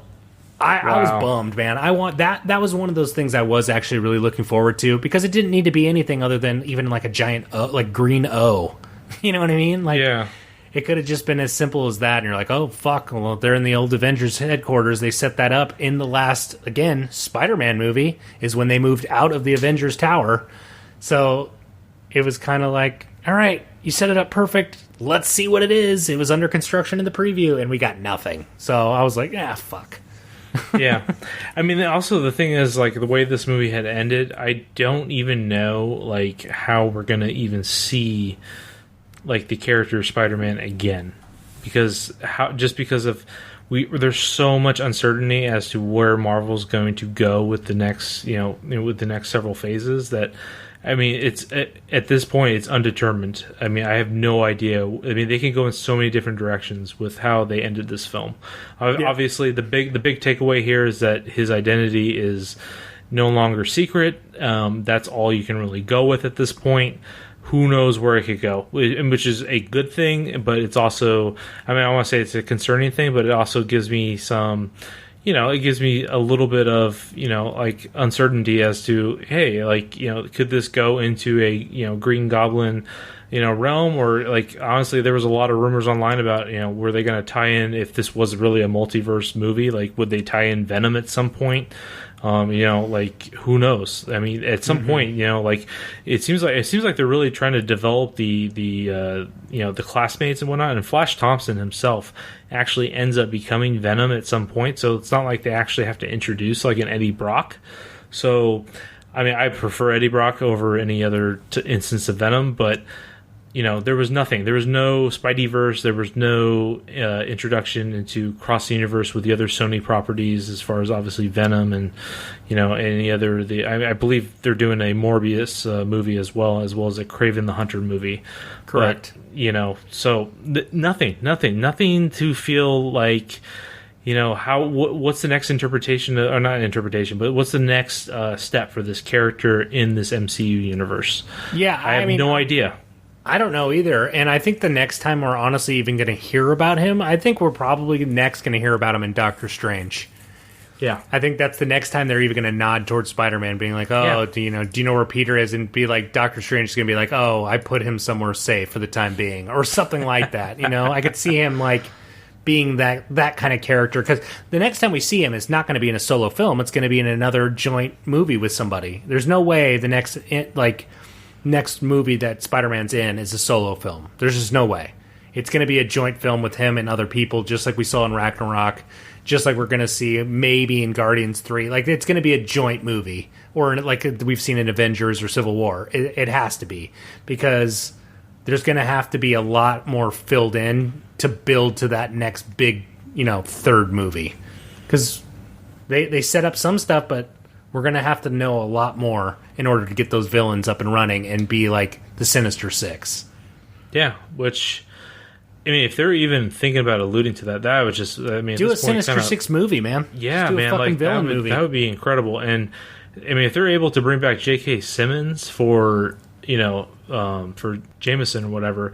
C: I was bummed, man. That was one of those things I was actually really looking forward to, because it didn't need to be anything other than even like a giant O, like green O. You know what I mean? Like,
A: yeah.
C: It could have just been as simple as that, and you're like, oh, fuck, well, they're in the old Avengers headquarters. They set that up in the last, again, Spider-Man movie, is when they moved out of the Avengers Tower. So it was kind of like, all right, you set it up perfect. Let's see what it is. It was under construction in the preview, and we got nothing. So I was like, fuck.
A: Yeah. I mean, also the thing is, like, the way this movie had ended, I don't even know, like, how we're going to even see, like, the character Spider-Man again, because there's so much uncertainty as to where Marvel's going to go with the next, with the next several phases, that, I mean, it's at this point it's undetermined. I mean, I have no idea. I mean, they can go in so many different directions with how they ended this film. Obviously, the big takeaway here is that his identity is no longer secret. That's all you can really go with at this point. Who knows where it could go, which is a good thing, but it's also, I mean, I want to say it's a concerning thing, but it also gives me some, it gives me a little bit of, like, uncertainty as to, hey, like, could this go into a, Green Goblin, realm? Or, like, honestly, there was a lot of rumors online about, were they going to tie in, if this was really a multiverse movie, like, would they tie in Venom at some point? Like, who knows? I mean, at some point, like, it seems like they're really trying to develop the classmates and whatnot. And Flash Thompson himself actually ends up becoming Venom at some point. So it's not like they actually have to introduce, like, an Eddie Brock. So, I mean, I prefer Eddie Brock over any other instance of Venom, but there was nothing. There was no Spideyverse. There was no introduction into cross the universe with the other Sony properties, as far as obviously Venom and any other. I believe they're doing a Morbius movie as well as a Kraven the Hunter movie.
C: Correct.
A: But, so nothing to feel like. What's the next interpretation, or not interpretation, but what's the next step for this character in this MCU universe?
C: Yeah,
A: I have no idea.
C: I don't know either, and I think the next time we're honestly even going to hear about him, I think we're probably next going to hear about him in Doctor Strange.
A: Yeah.
C: I think that's the next time they're even going to nod towards Spider-Man, being like, oh, do you know where Peter is? And be like, Doctor Strange is going to be like, oh, I put him somewhere safe for the time being, or something like that. I could see him, like, being that kind of character, because the next time we see him, it's not going to be in a solo film. It's going to be in another joint movie with somebody. There's no way the next movie that Spider-Man's in is a solo film. There's just no way. It's going to be a joint film with him and other people, just like we saw in Ragnarok, just like we're going to see maybe in Guardians 3. Like, it's going to be a joint movie, or like we've seen in Avengers or Civil War. It has to be, because there's going to have to be a lot more filled in to build to that next big, third movie. Because they set up some stuff, but we're going to have to know a lot more in order to get those villains up and running and be like the Sinister Six.
A: Yeah, which, I mean, if they're even thinking about alluding to that, that would just, I mean,
C: do a Sinister Six movie, man.
A: Yeah,
C: Just do
A: man,
C: a fucking
A: like
C: villain movie.
A: that would be incredible. And I mean, if they're able to bring back J.K. Simmons for for Jameson or whatever,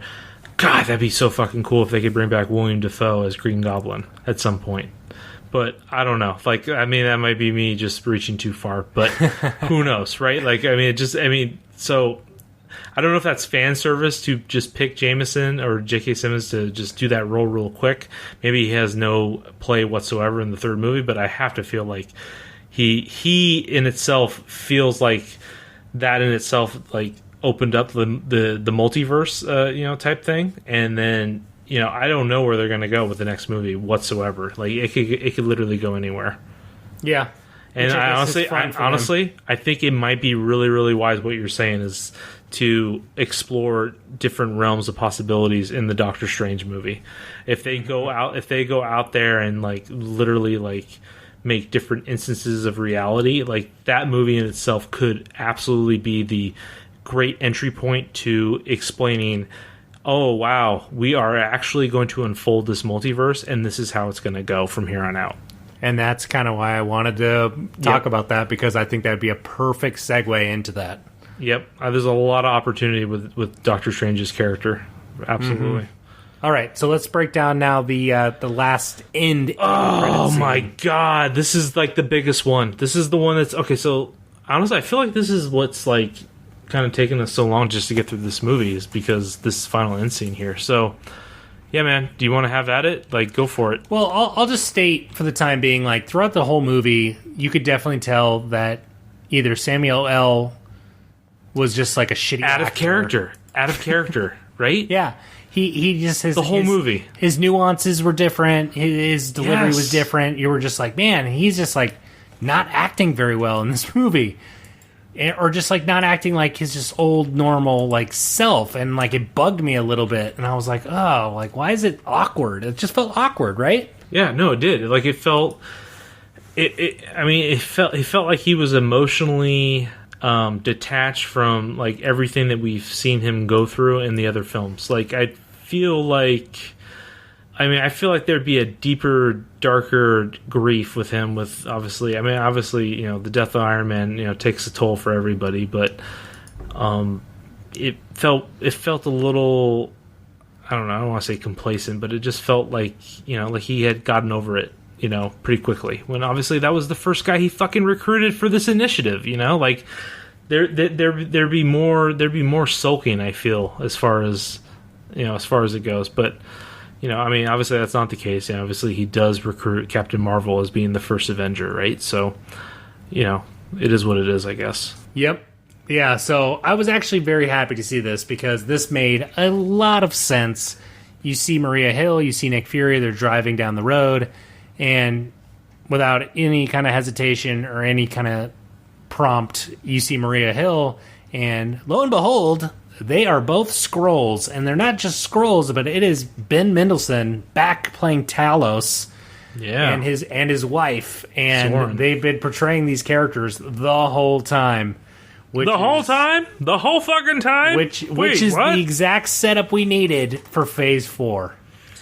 A: God, that'd be so fucking cool if they could bring back William Dafoe as Green Goblin at some point. But I don't know. Like, I mean, that might be me just reaching too far, but who knows, right? Like, I mean, so I don't know if that's fan service to just pick Jameson or J.K. Simmons to just do that role real quick. Maybe he has no play whatsoever in the third movie, but I have to feel like he in itself feels like that in itself like opened up the multiverse, type thing, and then. I don't know where they're going to go with the next movie whatsoever. Like it could literally go anywhere.
C: Yeah,
A: and I honestly, I think it might be really, really wise. What you're saying is to explore different realms of possibilities in the Doctor Strange movie. If they go out there and like literally like make different instances of reality, like that movie in itself could absolutely be the great entry point to explaining. Oh, wow, we are actually going to unfold this multiverse, and this is how it's going to go from here on out.
C: And that's kind of why I wanted to talk about that, because I think that would be a perfect segue into that.
A: Yep. There's a lot of opportunity with Doctor Strange's character. Absolutely.
C: Mm-hmm. All right, so let's break down now the last end.
A: Oh, my God. This is, like, the biggest one. This is the one that's... Okay, so, honestly, I feel like this is what's, like... kind of taken us so long just to get through this movie is because this final end scene here. So, yeah, man, do you want to have at it? Like, go for it.
C: Well, I'll just state for the time being, like, throughout the whole movie, you could definitely tell that either Samuel L. was just like a shitty
A: out
C: actor.
A: of character, right?
C: Yeah. He just
A: the whole movie.
C: His nuances were different. His delivery was different. You were just like, man, he's just like not acting very well in this movie. Or just like not acting like his just old normal like self, and like it bugged me a little bit, and I was like, oh, like why is it awkward? It just felt awkward, right?
A: Yeah, no, it did. Like it felt, it felt like he was emotionally detached from like everything that we've seen him go through in the other films. Like I feel like there'd be a deeper, darker grief with him. With obviously, the death of Iron Man, takes a toll for everybody. But it felt a little, I don't know. I don't want to say complacent, but it just felt like like he had gotten over it, pretty quickly. When obviously that was the first guy he fucking recruited for this initiative. Like there'd be more sulking. I feel as far as it goes, but. Obviously that's not the case. Obviously he does recruit Captain Marvel as being the first Avenger, right? So, it is what it is, I guess.
C: Yep. Yeah, so I was actually very happy to see this because this made a lot of sense. You see Maria Hill, you see Nick Fury, they're driving down the road, and without any kind of hesitation or any kind of prompt, you see Maria Hill, and lo and behold... they are both Skrulls, and they're not just Skrulls, but it is Ben Mendelsohn back playing Talos, and his wife, and
A: Soren.
C: They've been portraying these characters the whole time.
A: The whole fucking time,
C: which is
A: what?
C: the exact setup we needed for Phase 4.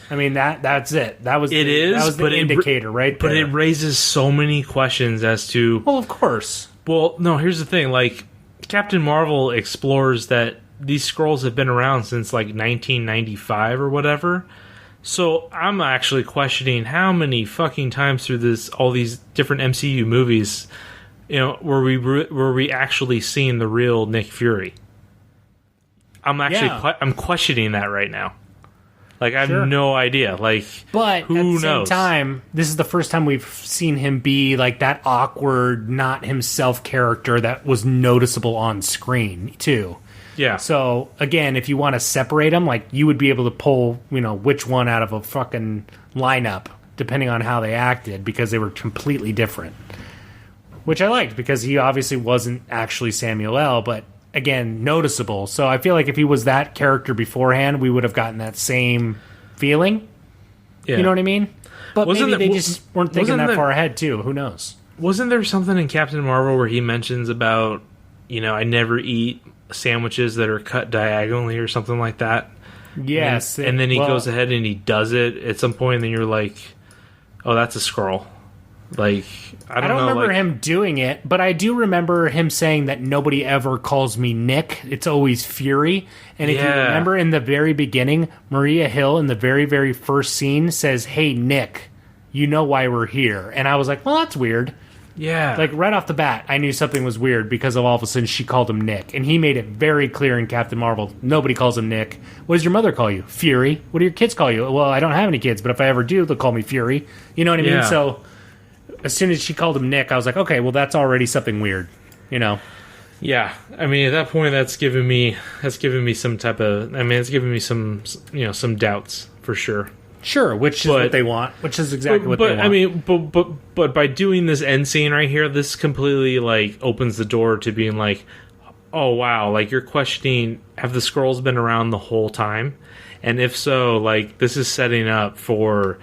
C: I mean that's it. That was the indicator right there.
A: But it raises so many questions as to.
C: Well, of course.
A: Well, no. Here's the thing. Like Captain Marvel explores that. These Skrulls have been around since like 1995 or whatever. So I'm actually questioning how many fucking times through all these different MCU movies, were we actually seeing the real Nick Fury? I'm questioning that right now. Like I have no idea. Like,
C: but
A: who
C: at the
A: knows?
C: same time, this is the first time we've seen him be like that awkward, not himself character that was noticeable on screen too.
A: Yeah.
C: So, again, if you want to separate them, like, you would be able to pull, which one out of a fucking lineup, depending on how they acted, because they were completely different. Which I liked, because he obviously wasn't actually Samuel L., but, again, noticeable. So I feel like if he was that character beforehand, we would have gotten that same feeling. Yeah. You know what I mean? But maybe they just weren't thinking that far ahead, too. Who knows?
A: Wasn't there something in Captain Marvel where he mentions about, I never eat sandwiches that are cut diagonally or something like that?
C: Yes.
A: And then he goes ahead and he does it at some point, and then you're like, oh, that's a Skrull. Like, I don't know,
C: remember him doing it, but I do remember him saying that nobody ever calls me Nick. It's always Fury. And if you remember in the very beginning, Maria Hill in the very, very first scene says, hey, Nick, you know why we're here. And I was like, well, that's weird.
A: Yeah.
C: Like, right off the bat, I knew something was weird because of all of a sudden she called him Nick. And he made it very clear in Captain Marvel, nobody calls him Nick. What does your mother call you? Fury. What do your kids call you? Well, I don't have any kids, but if I ever do, they'll call me Fury. You know what I mean?
A: Yeah.
C: So, as soon as she called him Nick, I was like, okay, well, that's already something weird, you know?
A: Yeah, I mean, at that point, that's given me some type of. I mean, it's given me some, some doubts for sure.
C: Sure, which is what they want, which is exactly what they want.
A: I mean, but by doing this end scene right here, this completely like opens the door to being like, oh wow, like you're questioning, have the Skrulls been around the whole time? And if so, like this is setting up for,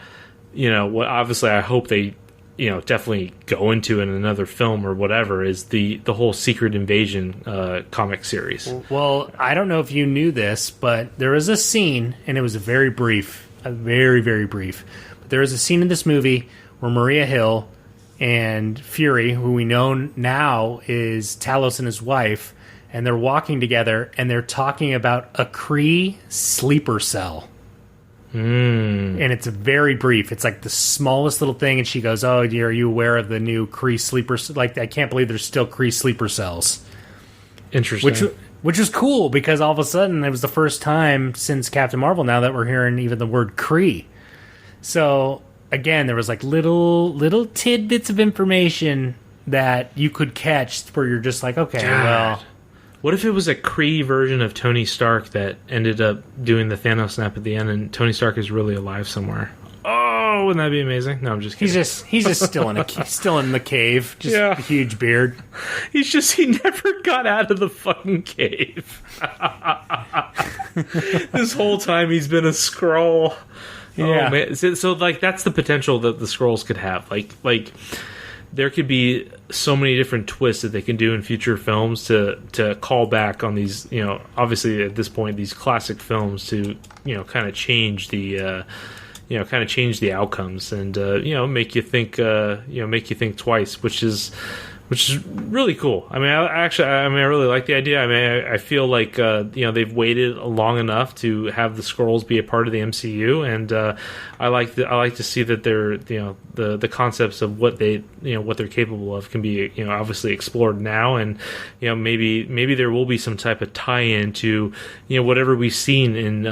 A: what obviously I hope they, definitely go into in another film or whatever, is the whole Secret Invasion comic series.
C: Well, I don't know if you knew this, but there is a scene, and it was very, very brief. But there is a scene in this movie where Maria Hill and Fury, who we know now is Talos and his wife, and they're walking together, and they're talking about a Kree sleeper cell. And it's very brief. It's like the smallest little thing, and she goes, "Oh, dear, are you aware of the new Kree sleeper? Like, I can't believe there's still Kree sleeper cells."
A: Interesting.
C: Which is cool because all of a sudden it was the first time since Captain Marvel now that we're hearing even the word Kree. So again, there was like little tidbits of information that you could catch where you're just like, okay, well.
A: What if it was a Kree version of Tony Stark that ended up doing the Thanos snap at the end, and Tony Stark is really alive somewhere? Oh, wouldn't that be amazing? No, I'm just kidding.
C: He's just still in the cave, just a huge beard.
A: He never got out of the fucking cave. This whole time he's been a Skrull.
C: Yeah.
A: Oh, man. So like that's the potential that the Skrulls could have. Like there could be so many different twists that they can do in future films to call back on these, obviously at this point these classic films to, kind of change the change the outcomes and make you think twice, which is really cool. I mean, I really like the idea. I mean, I feel like they've waited long enough to have the Skrulls be a part of the MCU, and I like to see that they're the concepts of what they're capable of can be obviously explored now, and maybe there will be some type of tie-in to whatever we've seen in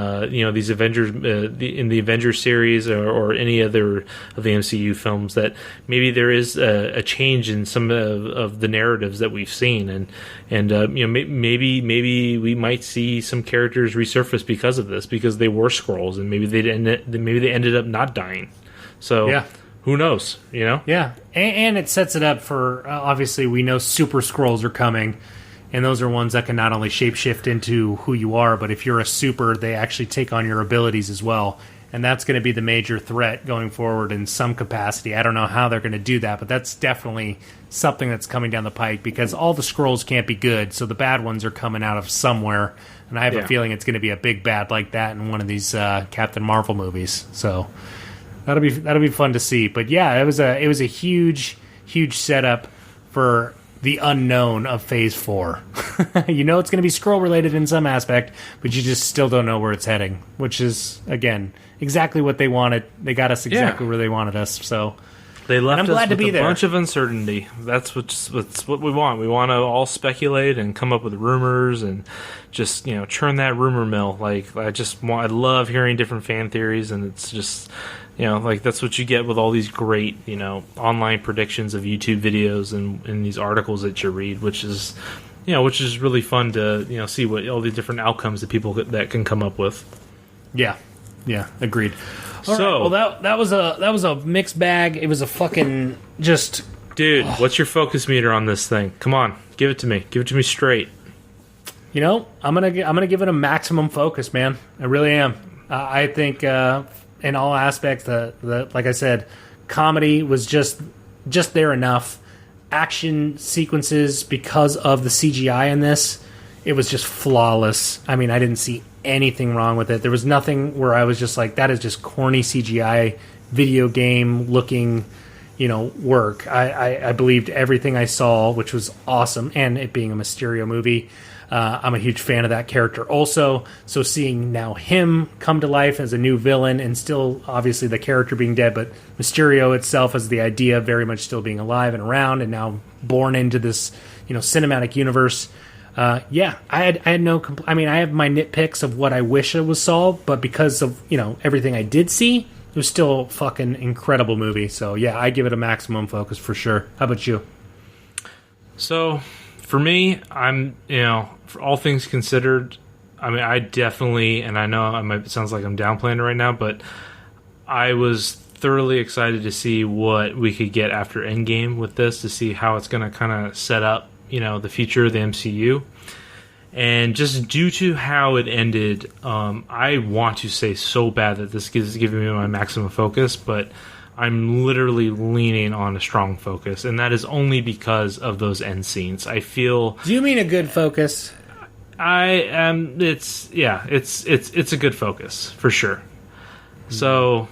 A: these Avengers in the Avengers series or any other of the MCU films, that maybe there is a change in some of the narratives that we've seen, and maybe we might see some characters resurface because of this, because they were Skrulls, and maybe they ended up not dying. So
C: yeah.
A: Who knows?
C: Yeah, and it sets it up for obviously we know Super Skrulls are coming, and those are ones that can not only shapeshift into who you are, but if you're a super, they actually take on your abilities as well. And that's going to be the major threat going forward in some capacity. I don't know how they're going to do that, but that's definitely something that's coming down the pike, because all the Skrulls can't be good, so the bad ones are coming out of somewhere. And I have a feeling it's going to be a big bad like that in one of these Captain Marvel movies. So that'll be fun to see. But yeah, it was a huge setup for the unknown of Phase 4. It's going to be Skrull related in some aspect, but you just still don't know where it's heading, which is, again, exactly what they wanted. They got us exactly where they wanted us. So
A: they left us with a
C: there.
A: bunch of uncertainty. That's what we want. We want to all speculate and come up with rumors and just churn that rumor mill. Like I love hearing different fan theories, and it's just that's what you get with all these great online predictions of YouTube videos and these articles that you read, which is really fun to see what all the different outcomes that people that can come up with.
C: Yeah, agreed. All right, well, that was a mixed bag. It was a fucking just.
A: Dude, what's your focus meter on this thing? Come on, give it to me. Give it to me straight.
C: I'm gonna give it a maximum focus, man. I really am. I think in all aspects, like I said, comedy was just there enough. Action sequences, because of the CGI in this, it was just flawless. I mean, I didn't see anything wrong with it. There was nothing where I was just like, that is just corny CGI video game looking work. I believed everything I saw, which was awesome, and it being a Mysterio movie. I'm a huge fan of that character also. So seeing now him come to life as a new villain, and still obviously the character being dead, but Mysterio itself as the idea very much still being alive and around, and now born into this cinematic universe. I had no. I have my nitpicks of what I wish it was solved, but because of everything I did see, it was still a fucking incredible movie. So yeah, I give it a maximum focus for sure. How about you?
A: So for me, I'm for all things considered, I definitely, and I know it sounds like I'm downplaying it right now, but I was thoroughly excited to see what we could get after Endgame with this, to see how it's going to kind of set up the future of the MCU. And just due to how it ended, I want to say so bad that this is giving me my maximum focus, but I'm literally leaning on a strong focus, and that is only because of those end scenes. I feel...
C: Do you mean a good focus?
A: It's a good focus, for sure. So...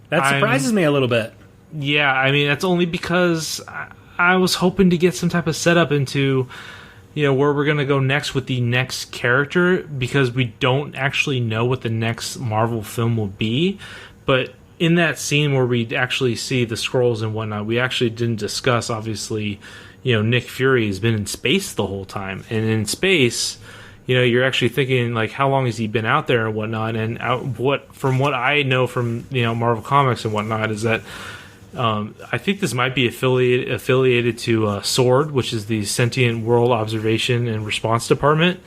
C: That surprises me a little bit.
A: Yeah, that's only because I was hoping to get some type of setup into, where we're going to go next with the next character, because we don't actually know what the next Marvel film will be. But in that scene where we actually see the scrolls and whatnot, we actually didn't discuss, obviously, Nick Fury has been in space the whole time. And in space, you're actually thinking, like, how long has he been out there and whatnot? And from what I know from, Marvel Comics and whatnot, is that I think this might be affiliated to SWORD, which is the Sentient World Observation and Response Department,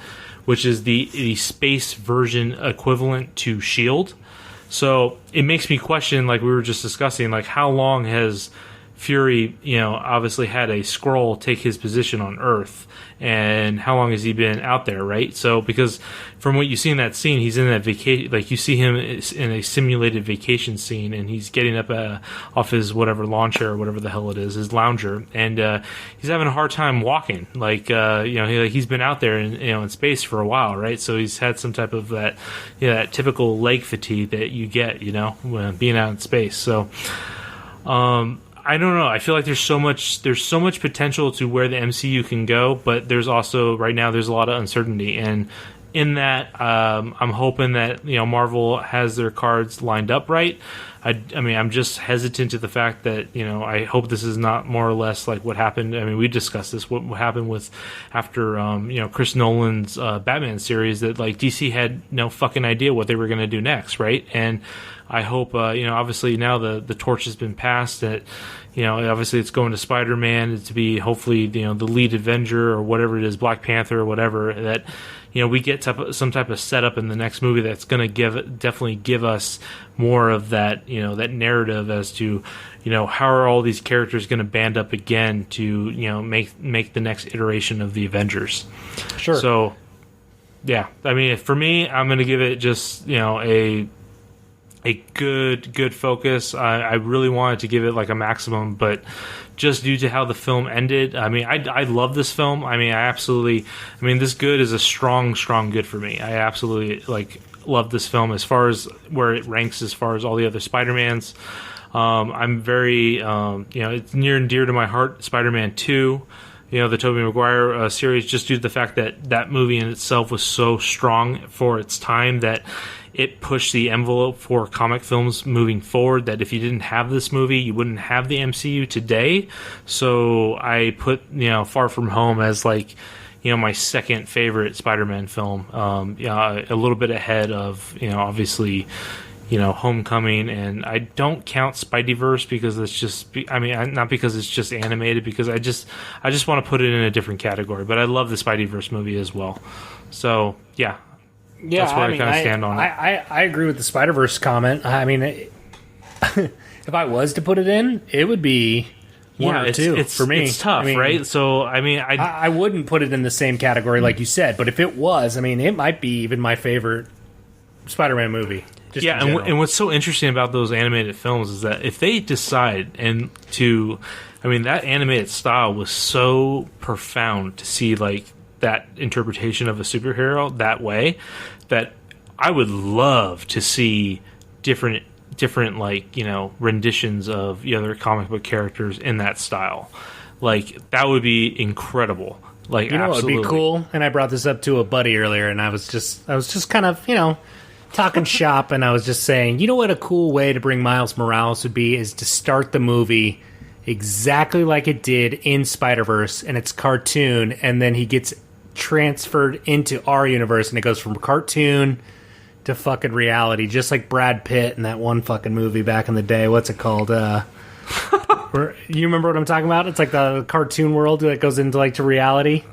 A: which is the space version equivalent to S.H.I.E.L.D. So it makes me question, like we were just discussing, like how long has Fury, obviously had a Skrull take his position on Earth, and how long has he been out there, right? So, because from what you see in that scene, he's in that vacation, like you see him in a simulated vacation scene, and he's getting up off his whatever lawn chair or whatever the hell it is, his lounger, and he's having a hard time walking. He's been out there in space for a while, right? So he's had some type of that typical leg fatigue that you get, when being out in space. So, I don't know. I feel like there's so much potential to where the MCU can go, but there's also right now there's a lot of uncertainty, and in that, I'm hoping that Marvel has their cards lined up right. I'm just hesitant to the fact that I hope this is not more or less like what happened. We discussed this. What happened with after Chris Nolan's Batman series, that like DC had no fucking idea what they were going to do next, right? And I hope obviously now the torch has been passed, that obviously it's going to Spider-Man to be hopefully the lead Avenger or whatever it is, Black Panther or whatever, that we get some type of setup in the next movie that's going to definitely give us more of that that narrative as to how are all these characters going to band up again to make the next iteration of the Avengers.
C: Sure.
A: So yeah, for me, I'm going to give it just a good focus. I really wanted to give it like a maximum, but just due to how the film ended, I love this film. This good is a strong good for me. I absolutely love this film as far as where it ranks as far as all the other Spider-Mans. I'm very, it's near and dear to my heart, Spider-Man 2. The Tobey Maguire series, just due to the fact that that movie in itself was so strong for its time that it pushed the envelope for comic films moving forward, that if you didn't have this movie, you wouldn't have the MCU today. So I put, Far From Home as my second favorite Spider-Man film, a little bit ahead of, obviously, Homecoming, and I don't count Spideyverse because it's just, not because it's just animated, because I just want to put it in a different category, but I love the Spideyverse movie as well. So, yeah. That's where I kind of stand on it.
C: I agree with the Spider-Verse comment. If I was to put it in, it would be one or two for me.
A: It's tough, right? So,
C: I wouldn't put it in the same category like you said, but if it was, it might be even my favorite Spider-Man movie.
A: And what's so interesting about those animated films is that if they decide that animated style was so profound to see that interpretation of a superhero that way, that I would love to see different renditions of other comic book characters in that style. That would be incredible Like,
C: You know what would
A: absolutely.
C: be cool? And I brought this up to a buddy earlier, and I was just kind of, talking shop, and I was just saying, you know what a cool way to bring Miles Morales would be is to start the movie exactly like it did in Spider-Verse, and it's cartoon, and then he gets transferred into our universe, and it goes from cartoon to fucking reality, just like Brad Pitt in that one fucking movie back in the day. What's it called? You remember what I'm talking about? It's like the cartoon world that goes into like to reality.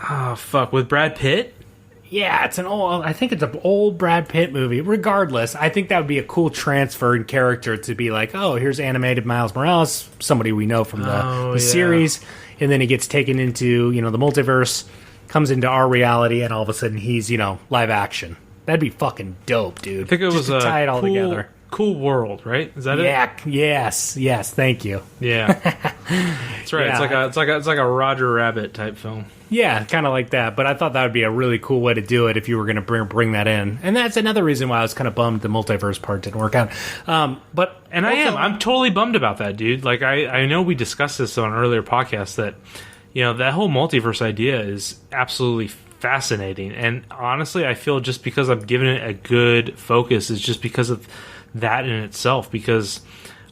A: Oh, fuck. With Brad Pitt?
C: Yeah, I think it's an old Brad Pitt movie. Regardless, I think that would be a cool transfer in character to be like, oh, here's animated Miles Morales, somebody we know from the series, and then he gets taken into, the multiverse, comes into our reality, and all of a sudden he's, live action. That'd be fucking dope, dude.
A: I think it was
C: to tie it all together.
A: Cool World, right? Is that it?
C: Yes, thank you.
A: Yeah. That's right.
C: Yeah.
A: It's like a Roger Rabbit type film.
C: Yeah, kind of like that. But I thought that would be a really cool way to do it if you were going to bring that in. And that's another reason why I was kind of bummed the multiverse part didn't work out. I'm
A: totally bummed about that, dude. Like, I know we discussed this on an earlier podcast that, that whole multiverse idea is absolutely fascinating. And honestly, I feel just because I've given it a good focus is just because of that in itself, because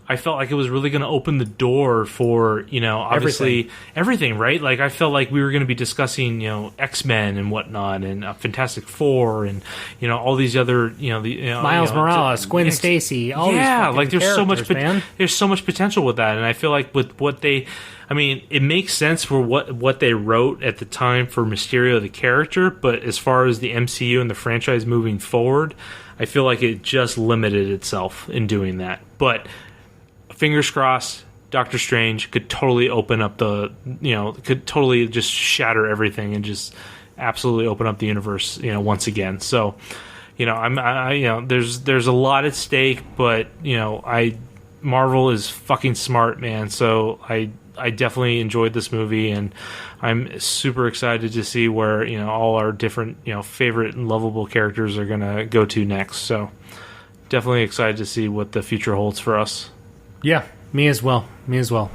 A: I felt like it was really going to open the door for, obviously everything, right? Like, I felt like we were going to be discussing, X-Men and whatnot, and Fantastic Four, and, all these other,
C: Miles Morales, Gwen Stacy, all these fucking
A: there's so much potential with that. And I feel like with what it makes sense for what they wrote at the time for Mysterio, the character, but as far as the MCU and the franchise moving forward, I feel like it just limited itself in doing that. But fingers crossed, Doctor Strange could totally open up could totally just shatter everything and just absolutely open up the universe, once again. So, there's a lot at stake, but Marvel is fucking smart, man. So I definitely enjoyed this movie, and I'm super excited to see where all our different favorite and lovable characters are gonna go to next. So definitely excited to see what the future holds for us.
C: Yeah, me as well.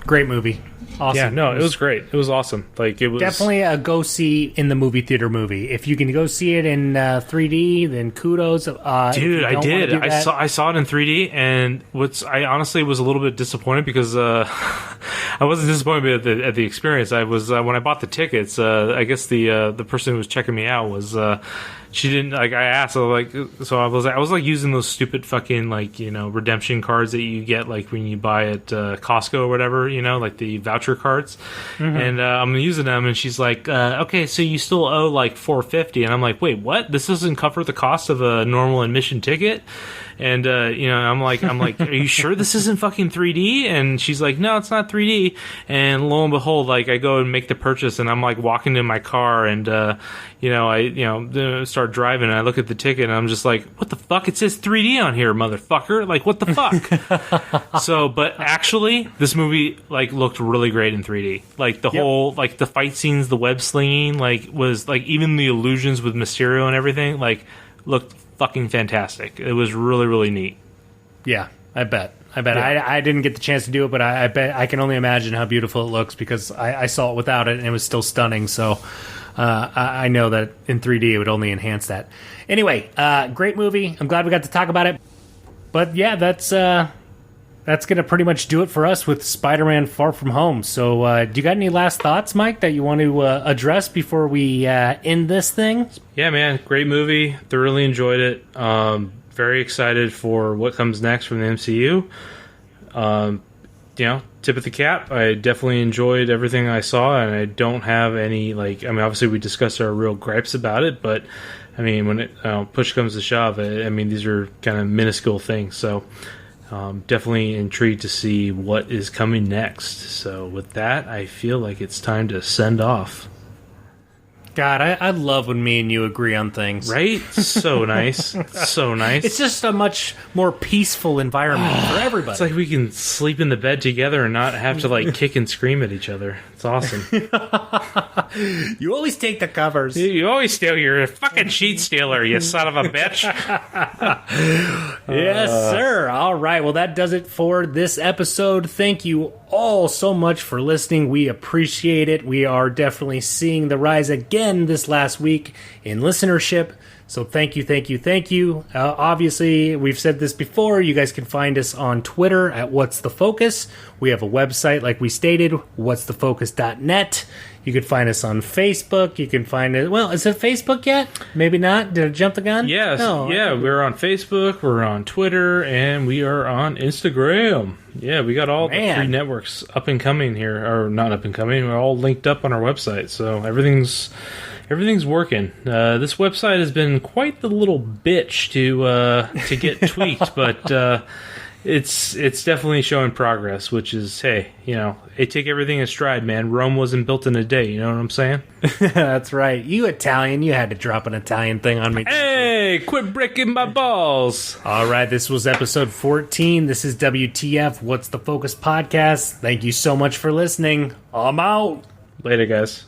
C: Great movie. Awesome.
A: Yeah, no, it was great. It was awesome. Like, it was
C: definitely a go see in the movie theater movie. If you can go see it in 3D, then kudos.
A: Dude, I did. I saw it in 3D, and I honestly was a little bit disappointed because I wasn't disappointed at the experience. I was when I bought the tickets. I guess the person who was checking me out was. She didn't I asked. I was using those stupid fucking redemption cards that you get when you buy at Costco or whatever, like the voucher cards. Mm-hmm. And I'm using them, and she's like, "Okay, so you still owe $450," and I'm like, "Wait, what? This doesn't cover the cost of a normal admission ticket?" And I'm like, "Are you sure this isn't fucking 3D?" And she's like, "No, it's not 3D." And lo and behold, I go and make the purchase, and I'm walking to my car, and I start driving, and I look at the ticket, and I'm just like, what the fuck? It says 3D on here, motherfucker. What the fuck? So, but actually, this movie looked really great in 3D. The whole the fight scenes, the web slinging, was even the illusions with Mysterio and everything looked fucking fantastic. It was really, really neat.
C: Yeah, I bet.
A: Yeah.
C: I didn't get the chance to do it, but I bet I can only imagine how beautiful it looks because I saw it without it, and it was still stunning. So I know that in 3D it would only enhance that. Anyway, great movie. I'm glad we got to talk about it. But yeah, that's going to pretty much do it for us with Spider-Man Far From Home. So do you got any last thoughts, Mike, that you want to address before we end this thing?
A: Yeah, man. Great movie. Thoroughly enjoyed it. Very excited for what comes next from the MCU. Tip of the cap. I definitely enjoyed everything I saw, and I don't have any, obviously we discussed our real gripes about it, but, when it push comes to shove, these are kind of minuscule things, so definitely intrigued to see what is coming next. So with that, I feel like it's time to send off.
C: God, I love when me and you agree on things.
A: Right? So nice. So nice.
C: It's just a much more peaceful environment for everybody.
A: It's like we can sleep in the bed together and not have to kick and scream at each other. It's awesome.
C: You always take the covers.
A: You always steal. You're a fucking sheet stealer, you son of a bitch.
C: Yes, sir. All right. Well, that does it for this episode. Thank you all so much for listening. We appreciate it. We are definitely seeing the rise again this last week in listenership. So thank you, thank you, thank you. Obviously, we've said this before. You guys can find us on Twitter at What's the Focus. We have a website, like we stated, what'sthefocus.net. You can find us on Facebook. You can find it. Well, is it Facebook yet? Maybe not. Did I jump the gun?
A: Yes.
C: No.
A: Yeah, we're on Facebook, we're on Twitter, and we are on Instagram. Yeah, we got all the three networks up and coming here. Or not up and coming. We're all linked up on our website. So everything's working. This website has been quite the little bitch to get tweaked, but it's definitely showing progress, which is, hey, they take everything in stride, man. Rome wasn't built in a day, you know what I'm saying?
C: That's right. You Italian, you had to drop an Italian thing on me.
A: Hey, quit breaking my balls.
C: All right, this was episode 14. This is WTF, What's the Focus podcast. Thank you so much for listening. I'm out.
A: Later, guys.